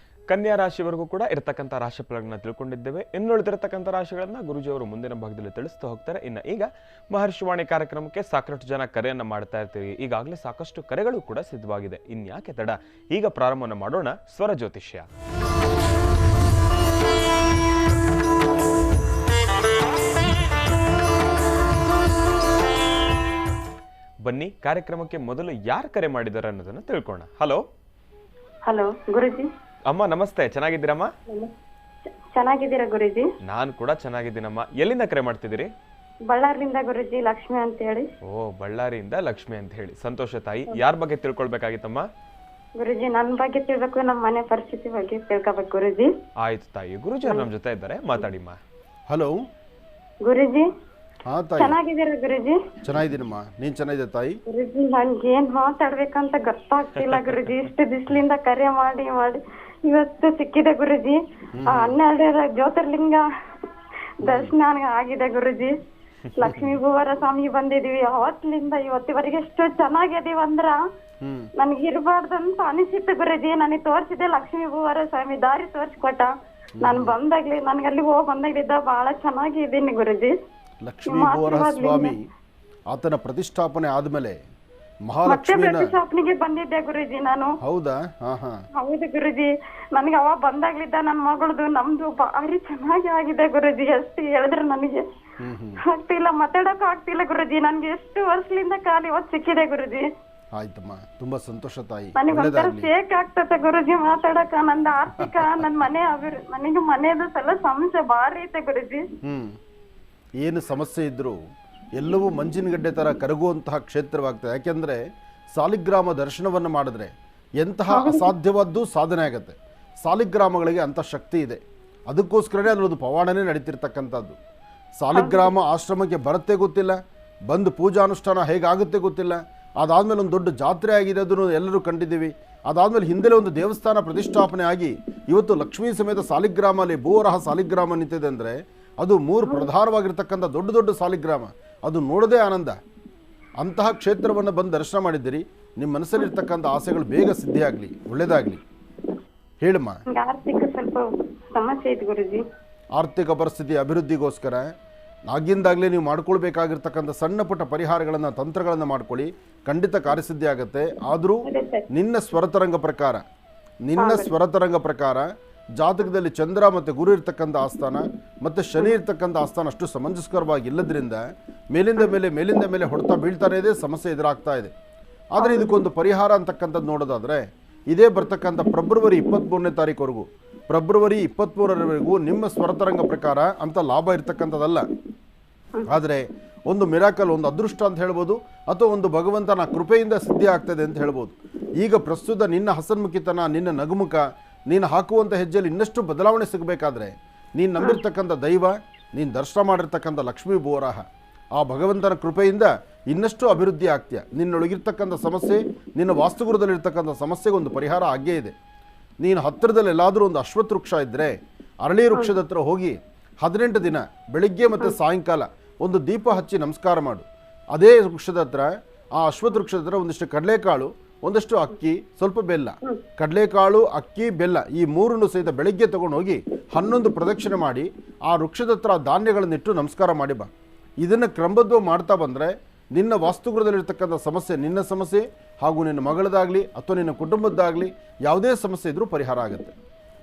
ಕನ್ಯಾ ರಾಶಿವರೆಗೂ ಕೂಡ ಇರತಕ್ಕಂಥ ರಾಶಿ ಫಲಗಳನ್ನ ತಿಳ್ಕೊಂಡಿದ್ದೇವೆ. ಇನ್ನುಳಿದಿರತಕ್ಕಂಥ ರಾಶಿಗಳನ್ನ ಗುರುಜಿಯವರು ಮುಂದಿನ ಭಾಗದಲ್ಲಿ ತಿಳಿಸ್ತಾ ಹೋಗ್ತಾರೆ. ಇನ್ನು ಈಗ ಮಹರ್ಷಿವಾಣಿ ಕಾರ್ಯಕ್ರಮಕ್ಕೆ ಸಾಕಷ್ಟು ಜನ ಕರೆಯನ್ನ ಮಾಡ್ತಾ ಇರ್ತೀವಿ. ಈಗಾಗಲೇ ಸಾಕಷ್ಟು ಕರೆಗಳು ಕೂಡ ಸಿದ್ಧವಾಗಿದೆ. ಇನ್ಯಾಕೆ ತಡ, ಈಗ ಪ್ರಾರಂಭವನ್ನು ಮಾಡೋಣ. ಸ್ವರ ಜ್ಯೋತಿಷ್ಯ. ಬನ್ನಿ, ಕಾರ್ಯಕ್ರಮಕ್ಕೆ ಮೊದಲು ಯಾರು ಕರೆ ಮಾಡಿದ್ದಾರೆ ಅನ್ನೋದನ್ನ ತಿಳ್ಕೋಣ. ಹಲೋ ಹಲೋ ಗುರುಜಿ. ಅಮ್ಮ ನಮಸ್ತೆ, ಚೆನ್ನಾಗಿದ್ದೀರಮ್ಮ? ಚೆನ್ನಾಗಿದ್ದೀರಾ ಗುರುಜಿ? ನಾನು ಕೂಡ ಚೆನ್ನಾಗಿದ್ದೀನಮ್ಮ. ಎಲ್ಲಿಂದ ಕರೆ ಮಾಡ್ತಿದ್ದೀರಿ? ಬಳ್ಳಾರಿಯಿಂದ ಗುರುಜಿ, ಲಕ್ಷ್ಮಿ ಅಂತ ಹೇಳಿ. ಓ, ಬಳ್ಳಾರಿಯಿಂದ ಲಕ್ಷ್ಮಿ ಅಂತ ಹೇಳಿ. ಸಂತೋಷ ತಾಯಿ. ಯಾರ ಬಗ್ಗೆ ತಿಳ್ಕೊಳ್ಬೇಕಾಗಿತ್ತಮ್ಮ? ಗುರುಜಿ ನನ್ನ ಬಗ್ಗೆ ತಿಳ್ಬೇಕು, ನಮ್ಮ ಮನೆ ಪರಿಸ್ಥಿತಿ ಬಗ್ಗೆ ತಿಳ್ಕೊಬೇಕು ಗುರುಜಿ. ಆಯ್ತು ತಾಯಿ, ಗುರುಜಿ ಅವ್ರು ನಮ್ಮ ಜೊತೆ ಇದ್ದಾರೆ, ಮಾತಾಡಿಮ್ಮ. ಹಲೋ ಗುರುಜಿ. ಹಾಂ ತಾಯಿ, ಚೆನ್ನಾಗಿದ್ದೀರಾ ಗುರುಜಿ? ಚೆನ್ನಾಗಿದ್ದೀನಮ್ಮ, ನೀನು ಚೆನ್ನಾಗಿದೆ ತಾಯಿ? ಗುರುಜಿ ನನ್ಗೆ ಏನ್ ಮಾತಾಡ್ಬೇಕಂತ ಗೊತ್ತಾಗ್ತಿಲ್ಲ ಗುರುಜಿ. ಇಷ್ಟು ಬಿಸಿಲಿಂದ ಕರೆ ಮಾಡಿ ಮಾಡಿ ಇವತ್ತು ಸಿಕ್ಕಿದೆ ಗುರುಜಿ. 12 ಜ್ಯೋತಿರ್ಲಿಂಗ ದರ್ಶನ ಆಗಿದೆ ಗುರುಜಿ. ಲಕ್ಷ್ಮೀ ಭೂವರ ಸ್ವಾಮಿ ಬಂದಿದೀವಿ. ಅವತ್ತಿನಿಂದ ಇವತ್ತಿವರೆಗೆ ಎಷ್ಟು ಚೆನ್ನಾಗಿದೀವಿ ಅಂದ್ರ ನನ್ಗೆ ಇರಬಾರ್ದಂತ ಅನಿಸಿತ್ತು ಗುರುಜಿ. ನನಗೆ ತೋರಿಸಿದೆ ಲಕ್ಷ್ಮೀ ಭೂವರ ಸ್ವಾಮಿ, ದಾರಿ ತೋರಿಸ್ಕೊಟ್ಟ. ನಾನು ಬಂದಾಗ್ಲಿ ನನ್ಗೆ ಅಲ್ಲಿ ಹೋಗಿ ಬಂದಾಗ್ಲಿದ್ದ ಬಹಳ ಚೆನ್ನಾಗಿ ಇದ್ದೀನಿ ಗುರುಜಿ. ಲಕ್ಷ್ಮೀ ಬೋರಹ ಸ್ವಾಮಿ ಆತನ ಪ್ರತಿಷ್ಠಾಪನೆ ಆದ್ಮೇಲೆ ಮತ್ತೆ ಮಹಾಲಕ್ಷ್ಮಿನ ಪ್ರತಿಷ್ಠಾಪನೆಗೆ ಬಂದಿದ್ದೆ ಗುರುಜಿ ನಾನು. ಹೌದಾ? ಹಾ ಹಾ. ಹೌದು ಗುರುಜಿ, ನನ್ಗೆ ಅವಾಗ ಬಂದಾಗ್ಲಿದ್ದ ನನ್ನ ಮಗಳದು ನಮ್ದು ಭಾರಿ ಚೆನ್ನಾಗಿ ಆಗಿದೆ ಗುರುಜಿ. ಎಷ್ಟು ಹೇಳಿದ್ರೆ ನನಗೆ ಆಗ್ತಿಲ್ಲ, ಮಾತಾಡಕ್ ಆಗ್ತಿಲ್ಲ ಗುರುಜಿ. ನನ್ಗೆ ಎಷ್ಟು ವರ್ಷದಿಂದ ಕಾಲ ಇವತ್ತು ಸಿಕ್ಕಿದೆ ಗುರುಜಿ. ಆಯ್ತಮ್ಮ, ತುಂಬಾ ಸಂತೋಷ ತಾಯಿ, ನನಗೊಂಥರ ಒಳ್ಳೇದಾಗ್ಲಿ. ಶೇಕ್ ಆಗ್ತದೆ ಗುರುಜಿ ಮಾತಾಡಕ. ನಂದು ಆರ್ಥಿಕ ನನ್ ಮನೆ ನನಗೆ ಮನೆಯದು ಸಲ ಸಮಸ್ಯೆ ಭಾರಿ ಐತೆ ಗುರುಜಿ. ಏನು ಸಮಸ್ಯೆ ಇದ್ರೂ ಎಲ್ಲವೂ ಮಂಜಿನಗಡ್ಡೆ ಥರ ಕರಗುವಂತಹ ಕ್ಷೇತ್ರವಾಗ್ತದೆ. ಯಾಕೆಂದರೆ ಸಾಲಿಗ್ರಾಮ ದರ್ಶನವನ್ನು ಮಾಡಿದ್ರೆ ಎಂತಹ ಅಸಾಧ್ಯವಾದ್ದು ಸಾಧನೆ ಆಗುತ್ತೆ. ಸಾಲಿಗ್ರಾಮಗಳಿಗೆ ಅಂಥ ಶಕ್ತಿ ಇದೆ. ಅದಕ್ಕೋಸ್ಕರನೇ ಅದರದ್ದು ಪವಾಡನೇ ನಡೀತಿರ್ತಕ್ಕಂಥದ್ದು. ಸಾಲಿಗ್ರಾಮ ಆಶ್ರಮಕ್ಕೆ ಬರುತ್ತೆ ಗೊತ್ತಿಲ್ಲ, ಬಂದು ಪೂಜಾನುಷ್ಠಾನ ಹೇಗಾಗುತ್ತೆ ಗೊತ್ತಿಲ್ಲ. ಅದಾದಮೇಲೆ ಒಂದು ದೊಡ್ಡ ಜಾತ್ರೆ ಆಗಿದೆ, ಅದನ್ನು ಎಲ್ಲರೂ ಕಂಡಿದ್ದೀವಿ. ಅದಾದಮೇಲೆ ಹಿಂದೆಲೇ ಒಂದು ದೇವಸ್ಥಾನ ಪ್ರತಿಷ್ಠಾಪನೆ ಆಗಿ ಇವತ್ತು ಲಕ್ಷ್ಮೀ ಸಮೇತ ಸಾಲಿಗ್ರಾಮಲ್ಲಿ ಬೋರಹ ಸಾಲಿಗ್ರಾಮ ನಿಂತಿದೆ ಅಂದರೆ ಅದು 3 ಪ್ರಧಾನವಾಗಿರ್ತಕ್ಕಂಥ ದೊಡ್ಡ ದೊಡ್ಡ ಸಾಲಿಗ್ರಾಮ. ಅದು ನೋಡೋದೇ ಆನಂದ. ಅಂತಹ ಕ್ಷೇತ್ರವನ್ನು ಬಂದು ದರ್ಶನ ಮಾಡಿದ್ದೀರಿ. ನಿಮ್ಮ ಮನಸ್ಸಲ್ಲಿರ್ತಕ್ಕಂಥ ಆಸೆಗಳು ಬೇಗ ಸಿದ್ಧಿಯಾಗಲಿ, ಒಳ್ಳೇದಾಗಲಿ. ಹೇಳಮ್ಮ. ಆರ್ಥಿಕ ಸ್ವಲ್ಪ ಸಮಸ್ಯೆ ಐತಿ ಗುರುಜಿ. ಆರ್ಥಿಕ ಪರಿಸ್ಥಿತಿ ಅಭಿವೃದ್ಧಿಗೋಸ್ಕರ ಆಗಿಂದಾಗಲೇ ನೀವು ಮಾಡ್ಕೊಳ್ಬೇಕಾಗಿರ್ತಕ್ಕಂಥ ಸಣ್ಣ ಪುಟ್ಟ ಪರಿಹಾರಗಳನ್ನು, ತಂತ್ರಗಳನ್ನು ಮಾಡ್ಕೊಳ್ಳಿ, ಖಂಡಿತ ಕಾರ್ಯಸಿದ್ಧಿ ಆಗುತ್ತೆ. ಆದರೂ ನಿನ್ನ ಸ್ವರತರಂಗ ಪ್ರಕಾರ ಜಾತಕದಲ್ಲಿ ಚಂದ್ರ ಮತ್ತು ಗುರು ಇರ್ತಕ್ಕಂಥ ಆಸ್ಥಾನ ಮತ್ತು ಶನಿ ಇರ್ತಕ್ಕಂಥ ಆಸ್ಥಾನ ಅಷ್ಟು ಸಮಂಜಸ್ಕರವಾಗಿ ಇಲ್ಲದ್ರಿಂದ ಮೇಲಿಂದ ಮೇಲೆ ಹೊಡೆತ ಬೀಳ್ತಾನೆ ಇದೆ, ಸಮಸ್ಯೆ ಎದುರಾಗ್ತಾ ಇದೆ. ಆದರೆ ಇದಕ್ಕೊಂದು ಪರಿಹಾರ ಅಂತಕ್ಕಂಥದ್ದು ನೋಡೋದಾದರೆ ಇದೇ ಬರ್ತಕ್ಕಂಥ ಫೆಬ್ರವರಿ 23ನೇ ತಾರೀಕುವರೆಗೂ, ಫೆಬ್ರವರಿ 23ರವರೆಗೂ ನಿಮ್ಮ ಸ್ವರತರಂಗ ಪ್ರಕಾರ ಅಂತ ಲಾಭ ಇರ್ತಕ್ಕಂಥದ್ದಲ್ಲ. ಆದರೆ ಒಂದು ಮಿರಾಕಲ್, ಒಂದು ಅದೃಷ್ಟ ಅಂತ ಹೇಳ್ಬೋದು, ಅಥವಾ ಒಂದು ಭಗವಂತನ ಕೃಪೆಯಿಂದ ಸಿದ್ಧಿ ಆಗ್ತದೆ ಅಂತ ಹೇಳ್ಬೋದು. ಈಗ ಪ್ರಸ್ತುತ ನಿನ್ನ ಹಸನ್ಮುಖಿತನ, ನಿನ್ನ ನಗುಮುಖ, ನೀನು ಹಾಕುವಂಥ ಹೆಜ್ಜೆಯಲ್ಲಿ ಇನ್ನಷ್ಟು ಬದಲಾವಣೆ ಸಿಗಬೇಕಾದ್ರೆ ನೀನು ನಂಬಿರ್ತಕ್ಕಂಥ ದೈವ, ನೀನು ದರ್ಶನ ಮಾಡಿರ್ತಕ್ಕಂಥ ಲಕ್ಷ್ಮೀ ಬೋರಹ, ಆ ಭಗವಂತನ ಕೃಪೆಯಿಂದ ಇನ್ನಷ್ಟು ಅಭಿವೃದ್ಧಿ ಆಗ್ತೀಯ. ನಿನ್ನೊಳಗಿರ್ತಕ್ಕಂಥ ಸಮಸ್ಯೆ, ನಿನ್ನ ವಾಸ್ತುಗುರದಲ್ಲಿರ್ತಕ್ಕಂಥ ಸಮಸ್ಯೆಗೆ ಒಂದು ಪರಿಹಾರ ಆಗೇ ಇದೆ. ನೀನು ಹತ್ತಿರದಲ್ಲಿ ಎಲ್ಲಾದರೂ ಒಂದು ಅಶ್ವತ್ಥ ವೃಕ್ಷ ಇದ್ದರೆ ಅರಳಿ ವೃಕ್ಷದ ಹತ್ರ ಹೋಗಿ 18 ದಿನ ಬೆಳಿಗ್ಗೆ ಮತ್ತು ಸಾಯಂಕಾಲ ಒಂದು ದೀಪ ಹಚ್ಚಿ ನಮಸ್ಕಾರ ಮಾಡು. ಅದೇ ವೃಕ್ಷದ ಹತ್ರ, ಆ ಅಶ್ವತ್ಥ ವೃಕ್ಷದ ಹತ್ರ ಒಂದಿಷ್ಟು ಕಡಲೆಕಾಳು, ಒಂದಷ್ಟು ಅಕ್ಕಿ, ಸ್ವಲ್ಪ ಬೆಲ್ಲ, ಕಡಲೆಕಾಳು, ಅಕ್ಕಿ, ಬೆಲ್ಲ ಈ 3 ಸಹಿತ ಬೆಳಿಗ್ಗೆ ತೊಗೊಂಡು ಹೋಗಿ 11 ಪ್ರದಕ್ಷಿಣೆ ಮಾಡಿ ಆ ವೃಕ್ಷದ ಹತ್ರ ಧಾನ್ಯಗಳನ್ನಿಟ್ಟು ನಮಸ್ಕಾರ ಮಾಡಿ ಬಾ. ಇದನ್ನು ಕ್ರಮಬದ್ಧ ಮಾಡ್ತಾ ಬಂದರೆ ನಿನ್ನ ವಾಸ್ತುಗೃಹದಲ್ಲಿರ್ತಕ್ಕಂಥ ಸಮಸ್ಯೆ, ನಿನ್ನ ಸಮಸ್ಯೆ ಹಾಗೂ ನಿನ್ನ ಮಗಳದಾಗಲಿ ಅಥವಾ ನಿನ್ನ ಕುಟುಂಬದ್ದಾಗಲಿ ಯಾವುದೇ ಸಮಸ್ಯೆ ಇದ್ರೂ ಪರಿಹಾರ ಆಗುತ್ತೆ.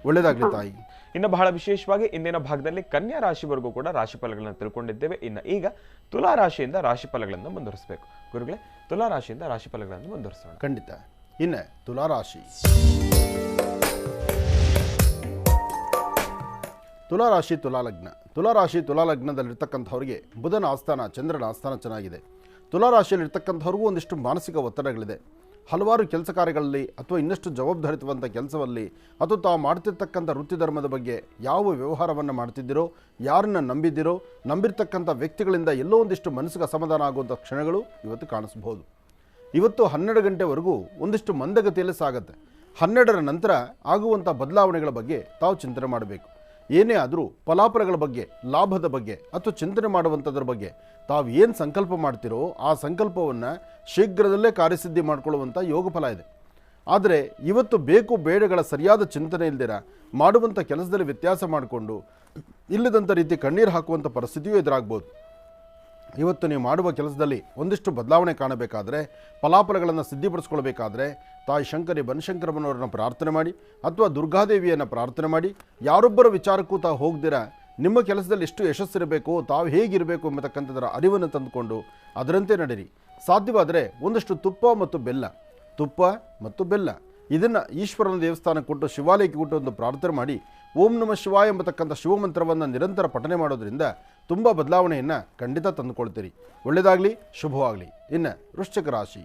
ಒಳ್ಳೆಯದಾಗಲಿ ತಾಯಿ. ಇನ್ನು ಬಹಳ ವಿಶೇಷವಾಗಿ ಇಂದಿನ ಭಾಗದಲ್ಲಿ ಕನ್ಯಾ ರಾಶಿವರೆಗೂ ಕೂಡ ರಾಶಿಫಲಗಳನ್ನು ತಿಳ್ಕೊಂಡಿದ್ದೇವೆ. ಇನ್ನು ಈಗ ತುಲಾ ರಾಶಿಯಿಂದ ರಾಶಿಫಲಗಳನ್ನು ಮುಂದುವರಿಸಬೇಕು. ಗುರುಗಳೇ, ತುಲಾ ರಾಶಿಯಿಂದ ರಾಶಿಫಲಗಳನ್ನು ಮುಂದುವರಿಸೋಣ. ಖಂಡಿತ. ಇನ್ನು ತುಲಾ ರಾಶಿ, ತುಲಾರಾಶಿ ತುಲಾಲಗ್ನ. ತುಲಾರಾಶಿ ತುಲಾಲಗ್ನದಲ್ಲಿರ್ತಕ್ಕಂಥವ್ರಿಗೆ ಬುಧನ ಆಸ್ಥಾನ, ಚಂದ್ರನ ಆಸ್ಥಾನ ಚೆನ್ನಾಗಿದೆ. ತುಲಾರಾಶಿಯಲ್ಲಿರ್ತಕ್ಕಂಥವ್ರಿಗೂ ಒಂದಿಷ್ಟು ಮಾನಸಿಕ ಒತ್ತಡಗಳಿದೆ. ಹಲವಾರು ಕೆಲಸ ಕಾರ್ಯಗಳಲ್ಲಿ ಅಥವಾ ಇನ್ನಷ್ಟು ಜವಾಬ್ದಾರಿಯುತವಂಥ ಕೆಲಸದಲ್ಲಿ ಅಥವಾ ತಾವು ಮಾಡ್ತಿರ್ತಕ್ಕಂಥ ವೃತ್ತಿ ಧರ್ಮದ ಬಗ್ಗೆ, ಯಾವ ವ್ಯವಹಾರವನ್ನು ಮಾಡ್ತಿದ್ದೀರೋ, ಯಾರನ್ನು ನಂಬಿದ್ದೀರೋ, ನಂಬಿರ್ತಕ್ಕಂಥ ವ್ಯಕ್ತಿಗಳಿಂದ ಎಲ್ಲೋ ಒಂದಿಷ್ಟು ಮನಸ್ಸಿಗೆ ಅಸಮಾಧಾನ ಆಗುವಂಥ ಕ್ಷಣಗಳು ಇವತ್ತು ಕಾಣಿಸ್ಬೋದು. ಇವತ್ತು 12 ಗಂಟೆವರೆಗೂ ಒಂದಿಷ್ಟು ಮಂದಗತಿಯಲ್ಲಿ ಸಾಗುತ್ತೆ. 12ರ ನಂತರ ಆಗುವಂಥ ಬದಲಾವಣೆಗಳ ಬಗ್ಗೆ ತಾವು ಚಿಂತನೆ ಮಾಡಬೇಕು. ಏನೇ ಆದರೂ ಫಲಾಫಲಗಳ ಬಗ್ಗೆ, ಲಾಭದ ಬಗ್ಗೆ ಅಥವಾ ಚಿಂತನೆ ಮಾಡುವಂಥದ್ರ ಬಗ್ಗೆ ತಾವು ಏನು ಸಂಕಲ್ಪ ಮಾಡ್ತಿರೋ ಆ ಸಂಕಲ್ಪವನ್ನು ಶೀಘ್ರದಲ್ಲೇ ಕಾರ್ಯಸಿದ್ಧಿ ಮಾಡಿಕೊಳ್ಳುವಂಥ ಯೋಗ ಫಲ ಇದೆ. ಆದರೆ ಇವತ್ತು ಬೇಕು ಬೇಡಗಳ ಸರಿಯಾದ ಚಿಂತನೆ ಇಲ್ದಿರ ಮಾಡುವಂಥ ಕೆಲಸದಲ್ಲಿ ವ್ಯತ್ಯಾಸ ಮಾಡಿಕೊಂಡು ಇಲ್ಲದಂಥ ರೀತಿ ಕಣ್ಣೀರು ಹಾಕುವಂಥ ಪರಿಸ್ಥಿತಿಯೂ ಎದುರಾಗ್ಬೋದು. ಇವತ್ತು ನೀವು ಮಾಡುವ ಕೆಲಸದಲ್ಲಿ ಒಂದಿಷ್ಟು ಬದಲಾವಣೆ ಕಾಣಬೇಕಾದ್ರೆ, ಫಲಾಫಲಗಳನ್ನು ಸಿದ್ಧಿಪಡಿಸ್ಕೊಳ್ಬೇಕಾದ್ರೆ ತಾಯಿ ಶಂಕರಿ ಬನಶಂಕರಮ್ಮನವರನ್ನು ಪ್ರಾರ್ಥನೆ ಮಾಡಿ ಅಥವಾ ದುರ್ಗಾದೇವಿಯನ್ನು ಪ್ರಾರ್ಥನೆ ಮಾಡಿ, ಯಾರೊಬ್ಬರ ವಿಚಾರಕ್ಕೂ ತಾವು ಹೋಗ್ದಿರ ನಿಮ್ಮ ಕೆಲಸದಲ್ಲಿ ಎಷ್ಟು ಯಶಸ್ಸಿರಬೇಕು, ತಾವು ಹೇಗಿರಬೇಕು ಎಂಬತಕ್ಕಂಥದ್ದರ ಅರಿವನ್ನು ತಂದುಕೊಂಡು ಅದರಂತೆ ನಡೀರಿ. ಸಾಧ್ಯವಾದರೆ ಒಂದಷ್ಟು ತುಪ್ಪ ಮತ್ತು ಬೆಲ್ಲ ಇದನ್ನು ಈಶ್ವರನ ದೇವಸ್ಥಾನಕ್ಕೆ ಕೊಟ್ಟು, ಶಿವಾಲಯಕ್ಕೆ ಕೊಟ್ಟು ಒಂದು ಪ್ರಾರ್ಥನೆ ಮಾಡಿ ಓಂ ನಮಃ ಶಿವಾಯ ಎಂಬತಕ್ಕಂಥ ಶಿವಮಂತ್ರವನ್ನು ನಿರಂತರ ಪಠನೆ ಮಾಡೋದ್ರಿಂದ ತುಂಬ ಬದಲಾವಣೆಯನ್ನು ಖಂಡಿತ ತಂದುಕೊಳ್ತೀರಿ. ಒಳ್ಳೆಯದಾಗಲಿ, ಶುಭವಾಗಲಿ. ಇನ್ನು ವೃಶ್ಚಿಕ ರಾಶಿ,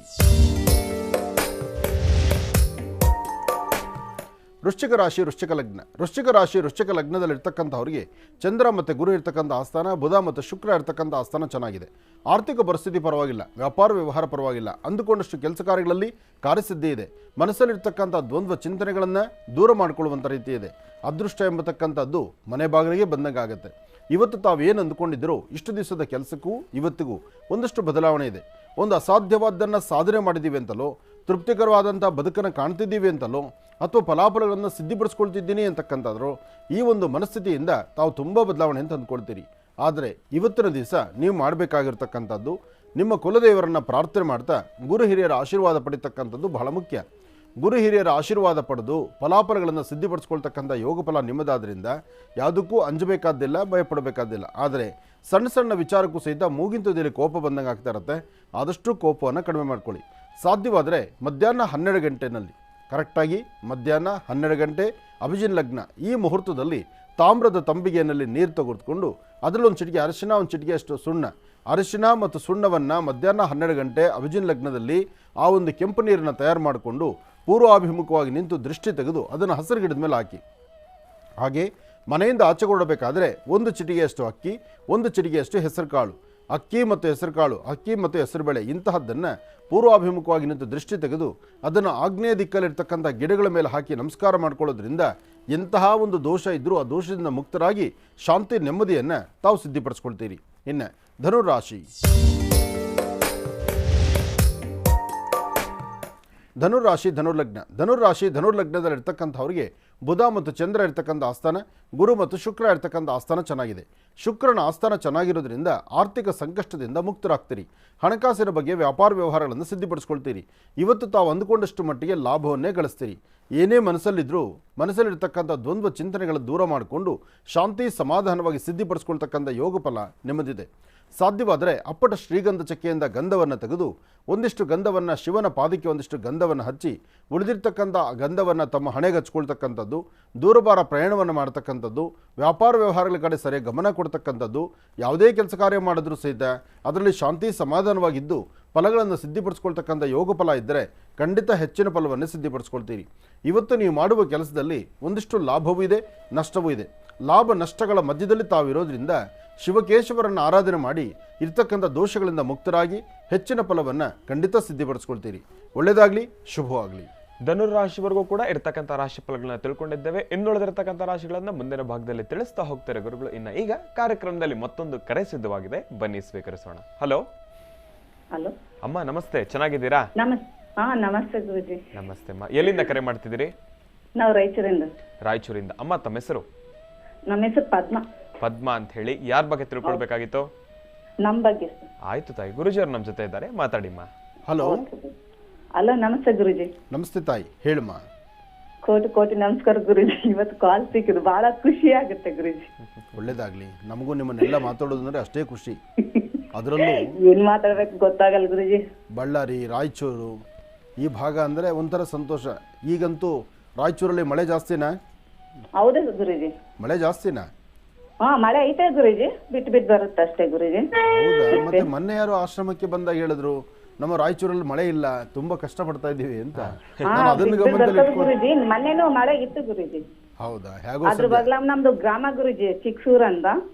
ವೃಶ್ಚಿಕ ಲಗ್ನದಲ್ಲಿರ್ತಕ್ಕಂಥವ್ರಿಗೆ ಚಂದ್ರ ಮತ್ತು ಗುರು ಇರ್ತಕ್ಕಂಥ ಆಸ್ಥಾನ, ಬುಧ ಮತ್ತು ಶುಕ್ರ ಇರ್ತಕ್ಕಂಥ ಆಸ್ಥಾನ ಚೆನ್ನಾಗಿದೆ. ಆರ್ಥಿಕ ಪರಿಸ್ಥಿತಿ ಪರವಾಗಿಲ್ಲ, ವ್ಯಾಪಾರ ವ್ಯವಹಾರ ಪರವಾಗಿಲ್ಲ, ಅಂದುಕೊಂಡಷ್ಟು ಕೆಲಸ ಕಾರ್ಯಗಳಲ್ಲಿ ಕಾರ್ಯಸಿದ್ಧಿ ಇದೆ. ಮನಸ್ಸಲ್ಲಿರ್ತಕ್ಕಂಥ ದ್ವಂದ್ವ ಚಿಂತನೆಗಳನ್ನು ದೂರ ಮಾಡಿಕೊಳ್ಳುವಂಥ ರೀತಿ ಇದೆ. ಅದೃಷ್ಟ ಎಂಬತಕ್ಕಂಥದ್ದು ಮನೆ ಬಾಗಿಲಿಗೆ ಬಂದಂಗಾಗುತ್ತೆ. ಇವತ್ತು ತಾವೇನು ಅಂದುಕೊಂಡಿದ್ದೀರೋ ಇಷ್ಟು ದಿವಸದ ಕೆಲಸಕ್ಕೂ ಇವತ್ತಿಗೂ ಒಂದಷ್ಟು ಬದಲಾವಣೆ ಇದೆ. ಒಂದು ಅಸಾಧ್ಯವಾದ್ದನ್ನು ಸಾಧನೆ ಮಾಡಿದ್ದೀವಿ ಅಂತಲೋ, ತೃಪ್ತಿಕರವಾದಂಥ ಬದುಕನ್ನು ಕಾಣ್ತಿದ್ದೀವಿ ಅಂತಲೋ, ಅಥವಾ ಫಲಾಫಲಗಳನ್ನು ಸಿದ್ಧಿಪಡಿಸ್ಕೊಳ್ತಿದ್ದೀನಿ ಅಂತಕ್ಕಂಥದ್ರು ಈ ಒಂದು ಮನಸ್ಥಿತಿಯಿಂದ ತಾವು ತುಂಬ ಬದಲಾವಣೆ ಅಂತ ಅಂದ್ಕೊಳ್ತೀರಿ. ಆದರೆ ಇವತ್ತಿನ ದಿವಸ ನೀವು ಮಾಡಬೇಕಾಗಿರ್ತಕ್ಕಂಥದ್ದು ನಿಮ್ಮ ಕುಲದೇವರನ್ನು ಪ್ರಾರ್ಥನೆ ಮಾಡ್ತಾ ಗುರು ಹಿರಿಯರ ಆಶೀರ್ವಾದ ಪಡಿತಕ್ಕಂಥದ್ದು ಬಹಳ ಮುಖ್ಯ. ಗುರು ಹಿರಿಯರ ಆಶೀರ್ವಾದ ಪಡೆದು ಫಲಾಫಲಗಳನ್ನು ಸಿದ್ಧಿಪಡಿಸ್ಕೊಳ್ತಕ್ಕಂಥ ಯೋಗ ಫಲ ನಿಮ್ಮದಾದ್ರಿಂದ ಯಾವುದಕ್ಕೂ ಅಂಜಬೇಕಾದ್ದಿಲ್ಲ, ಭಯಪಡಬೇಕಾದ್ದಿಲ್ಲ. ಆದರೆ ಸಣ್ಣ ಸಣ್ಣ ವಿಚಾರಕ್ಕೂ ಸಹಿತ ಮೂಗಿಂತದಲ್ಲಿ ಕೋಪ ಬಂದಂಗೆ ಆಗ್ತಾ ಇರುತ್ತೆ. ಆದಷ್ಟು ಕೋಪವನ್ನು ಕಡಿಮೆ ಮಾಡ್ಕೊಳ್ಳಿ. ಸಾಧ್ಯವಾದರೆ ಮಧ್ಯಾಹ್ನ 12 ಗಂಟೆನಲ್ಲಿ ಕರೆಕ್ಟಾಗಿ ಮಧ್ಯಾಹ್ನ 12 ಗಂಟೆ ಅಭಿಜಿನ್ ಲಗ್ನ ಈ ಮುಹೂರ್ತದಲ್ಲಿ ತಾಮ್ರದ ತಂಬಿಗೆಯಲ್ಲಿ ನೀರು ತೆಗೆದುಕೊಂಡು ಅದರಲ್ಲಿ ಒಂದು ಚಿಟಿಕೆ ಅರಿಶಿನ, ಒಂದು ಚಿಟಿಕೆ ಅಷ್ಟು ಸುಣ್ಣ, ಅರಿಶಿನ ಮತ್ತು ಸುಣ್ಣವನ್ನು ಮಧ್ಯಾಹ್ನ 12 ಗಂಟೆ ಅಭಿಜಿನ್ ಲಗ್ನದಲ್ಲಿ ಆ ಒಂದು ಕೆಂಪು ನೀರನ್ನು ತಯಾರು ಮಾಡಿಕೊಂಡು ಪೂರ್ವಾಭಿಮುಖವಾಗಿ ನಿಂತು ದೃಷ್ಟಿ ತೆಗೆದು ಅದನ್ನು ಹಸಿರು ಗಿಡದ ಮೇಲೆ ಹಾಕಿ. ಹಾಗೆ ಮನೆಯಿಂದ ಆಚೆ ಕೊಡಬೇಕಾದ್ರೆ ಒಂದು ಚಿಟಿಗೆಯಷ್ಟು ಅಕ್ಕಿ, ಒಂದು ಚಿಟಿಗೆಯಷ್ಟು ಹೆಸರು ಕಾಳು, ಅಕ್ಕಿ ಮತ್ತು ಹೆಸರು ಕಾಳು, ಅಕ್ಕಿ ಮತ್ತು ಹೆಸರುಬೇಳೆ ಇಂತಹದ್ದನ್ನು ಪೂರ್ವಾಭಿಮುಖವಾಗಿ ನಿಂತು ದೃಷ್ಟಿ ತೆಗೆದು ಅದನ್ನು ಆಗ್ನೇಯ ದಿಕ್ಕಲ್ಲಿರ್ತಕ್ಕಂಥ ಗಿಡಗಳ ಮೇಲೆ ಹಾಕಿ ನಮಸ್ಕಾರ ಮಾಡ್ಕೊಳ್ಳೋದ್ರಿಂದ ಎಂತಹ ಒಂದು ದೋಷ ಇದ್ದರೂ ಆ ದೋಷದಿಂದ ಮುಕ್ತರಾಗಿ ಶಾಂತಿ ನೆಮ್ಮದಿಯನ್ನು ತಾವು ಸಿದ್ಧಿಪಡಿಸ್ಕೊಳ್ತೀರಿ. ಇನ್ನು ಧನುರಾಶಿ. ಧನುರಾಶಿ ಧನುರ್ಲಗ್ನದಲ್ಲಿರ್ತಕ್ಕಂಥವ್ರಿಗೆ ಬುಧ ಮತ್ತು ಚಂದ್ರ ಇರ್ತಕ್ಕಂಥ ಆಸ್ಥಾನ, ಗುರು ಮತ್ತು ಶುಕ್ರ ಇರ್ತಕ್ಕಂಥ ಆಸ್ಥಾನ ಚೆನ್ನಾಗಿದೆ. ಶುಕ್ರನ ಆಸ್ಥಾನ ಚೆನ್ನಾಗಿರೋದ್ರಿಂದ ಆರ್ಥಿಕ ಸಂಕಷ್ಟದಿಂದ ಮುಕ್ತರಾಗ್ತೀರಿ. ಹಣಕಾಸಿನ ಬಗ್ಗೆ ವ್ಯಾಪಾರ ವ್ಯವಹಾರಗಳನ್ನು ಸಿದ್ಧಿಪಡಿಸ್ಕೊಳ್ತೀರಿ. ಇವತ್ತು ತಾವು ಅಂದುಕೊಂಡಷ್ಟು ಮಟ್ಟಿಗೆ ಲಾಭವನ್ನೇ ಗಳಿಸ್ತೀರಿ. ಏನೇ ಮನಸ್ಸಲ್ಲಿದ್ದರೂ ಮನಸ್ಸಲ್ಲಿರ್ತಕ್ಕಂಥ ದ್ವಂದ್ವ ಚಿಂತನೆಗಳನ್ನು ದೂರ ಮಾಡಿಕೊಂಡು ಶಾಂತಿ ಸಮಾಧಾನವಾಗಿ ಸಿದ್ಧಿಪಡಿಸ್ಕೊಳ್ತಕ್ಕಂಥ ಯೋಗ ಫಲ ನಿಮ್ಮದಿದೆ. ಸಾಧ್ಯವಾದರೆ ಅಪ್ಪಟ ಶ್ರೀಗಂಧ ಚಕ್ಕೆಯಿಂದ ಗಂಧವನ್ನು ತೆಗೆದು ಒಂದಿಷ್ಟು ಗಂಧವನ್ನು ಶಿವನ ಪಾದಕ್ಕೆ ಒಂದಿಷ್ಟು ಗಂಧವನ್ನು ಹಚ್ಚಿ ಉಳಿದಿರ್ತಕ್ಕಂಥ ಗಂಧವನ್ನು ತಮ್ಮ ಹಣೆಗೆ ಹಚ್ಕೊಳ್ತಕ್ಕಂಥದ್ದು, ದೂರಭಾರ ಪ್ರಯಾಣವನ್ನು ಮಾಡ್ತಕ್ಕಂಥದ್ದು, ವ್ಯಾಪಾರ ವ್ಯವಹಾರಗಳ ಕಡೆ ಸರಿಯಾಗಿ ಗಮನ ಕೊಡ್ತಕ್ಕಂಥದ್ದು, ಯಾವುದೇ ಕೆಲಸ ಕಾರ್ಯ ಮಾಡಿದ್ರೂ ಸಹಿತ ಅದರಲ್ಲಿ ಶಾಂತಿ ಸಮಾಧಾನವಾಗಿದ್ದು ಫಲಗಳನ್ನು ಸಿದ್ಧಿಪಡಿಸ್ಕೊಳ್ತಕ್ಕಂಥ ಯೋಗ ಫಲ ಇದ್ದರೆ ಖಂಡಿತ ಹೆಚ್ಚಿನ ಫಲವನ್ನು ಸಿದ್ಧಿಪಡಿಸ್ಕೊಳ್ತೀರಿ. ಇವತ್ತು ನೀವು ಮಾಡುವ ಕೆಲಸದಲ್ಲಿ ಒಂದಿಷ್ಟು ಲಾಭವೂ ಇದೆ, ನಷ್ಟವೂ ಇದೆ. ಲಾಭ ನಷ್ಟಗಳ ಮಧ್ಯದಲ್ಲಿ ತಾವಿರೋದ್ರಿಂದ ಶಿವಕೇಶವರನ್ನು ಆರಾಧನೆ ಮಾಡಿ ಇರ್ತಕ್ಕಂಥ ದೋಷಗಳಿಂದ ಮುಕ್ತರಾಗಿ ಹೆಚ್ಚಿನ ಫಲವನ್ನು ಖಂಡಿತ ಸಿದ್ಧಿಪಡಿಸ್ಕೊಳ್ತೀರಿ. ಒಳ್ಳೆಯದಾಗಲಿ, ಶುಭವಾಗಲಿ. ಧನುರಾಶಿವರೆಗೂ ಕೂಡ ಇರ್ತಕ್ಕಂಥ ರಾಶಿ ಫಲಗಳನ್ನ ತಿಳ್ಕೊಂಡಿದ್ದೇವೆ. ಇನ್ನುಳಿದಿರ್ತಕ್ಕಂಥ ರಾಶಿಗಳನ್ನ ಮುಂದಿನ ಭಾಗದಲ್ಲಿ ತಿಳಿಸ್ತಾ ಹೋಗ್ತಾರೆ ಗುರುಗಳು. ಇನ್ನು ಈಗ ಕಾರ್ಯಕ್ರಮದಲ್ಲಿ ಮತ್ತೊಂದು ಕರೆ ಸಿದ್ಧವಾಗಿದೆ, ಬನ್ನಿ ಸ್ವೀಕರಿಸೋಣ. ಹಲೋ ಹಲೋ ಅಮ್ಮ, ನಮಸ್ತೆ, ಚೆನ್ನಾಗಿದ್ದೀರಾ? ನಮಸ್ತೆ ಗುರುಜಿ. ನಮಸ್ತೆ ಅಮ್ಮ, ಎಲ್ಲಿಂದ ಕರೆ ಮಾಡ್ತಿದ್ದೀರಿ? ನಾವು ರಾಯಚೂರಿಂದ. ಅಮ್ಮ, ತಮ್ಮ ಹೆಸರು? ನಮ್ಮ ಹೆಸರು ಪದ್ಮ ಅಂತ ಹೇಳಿ. ಯಾರ ಬಗ್ಗೆ ತಿಳ್ಕೊಳ್ಬೇಕಾಗಿತ್ತು? ನಮ್ಮ ಬಗ್ಗೆ. ಆಯ್ತು ತಾಯಿ, ಗುರುಜಿಯವರು ನಮ್ಮ ಜೊತೆ ಇದ್ದಾರೆ, ಮಾತಾಡಿಮ್ಮ. ಹಲೋ. ಹಲೋ, ನಮಸ್ತೆ ಗುರುಜಿ. ನಮಸ್ತೆ ತಾಯಿ, ಹೇಳಮ್ಮ. ಕೋಟಿ ನಮಸ್ಕಾರ ಗುರುಜಿ. ಇವತ್ತು ಕಾಲ್ ಸಿಕ್ಕಿದ್ದು ಬಹಳ ಖುಷಿ ಆಗುತ್ತೆ ಗುರುಜಿ. ಒಳ್ಳೇದಾಗ್ಲಿ. ನಮಗೂ ನಿಮ್ಮನ್ನೆಲ್ಲ ಮಾತಾಡೋದಂದ್ರೆ ಅಷ್ಟೇ ಖುಷಿ. ಅದರಲ್ಲೂ ಏನ್ ಮಾತಾಡ್ಬೇಕು ಗೊತ್ತಾಗಲ್ಲ ಗುರುಜಿ. ಬಳ್ಳಾರಿ, ರಾಯಚೂರು ಈ ಭಾಗ ಅಂದರೆ ಒಂಥರ ಸಂತೋಷ. ಈಗಂತೂ ರಾಯಚೂರಲ್ಲಿ ಮಳೆ ಜಾಸ್ತಿನಾ? ಹೌದೇ ಗುರುಜಿ, ಮಳೆ ಜಾಸ್ತಿನಾ? ಮಳೆ ಐತೆ ಗುರುಜಿ, ಬಿಟ್ಟು ಬರುತ್ತೆ ಅಷ್ಟೇ ಗುರುಜಿ. ಹೌದಾ? ಮತ್ತೆ ಮೊನ್ನೆ ಯಾರು ಆಶ್ರಮಕ್ಕೆ ಬಂದಾಗ ಹೇಳಿದ್ರು ನಮ್ಮ ರಾಯಚೂರಲ್ಲಿ ಮಳೆ ಇಲ್ಲ, ತುಂಬಾ ಕಷ್ಟ ಪಡ್ತಾ ಇದೀವಿ ಅಂತ. ನಾನು ಅದನ್ನ ಗಮನದಲ್ಲಿ ಗುರುಜಿ ಮೊನ್ನೆನೂ ಮಳೆ ಇತ್ತು ಗುರುಜಿ. ಹೌದಾ? ಹೇಗೋ ಅದ್ರ ಬಗ್ಲ ನಮ್ದು ಗ್ರಾಮ ಗುರುಜಿ ಚಿಕ್ಕಸೂರ್ ಅಂತ,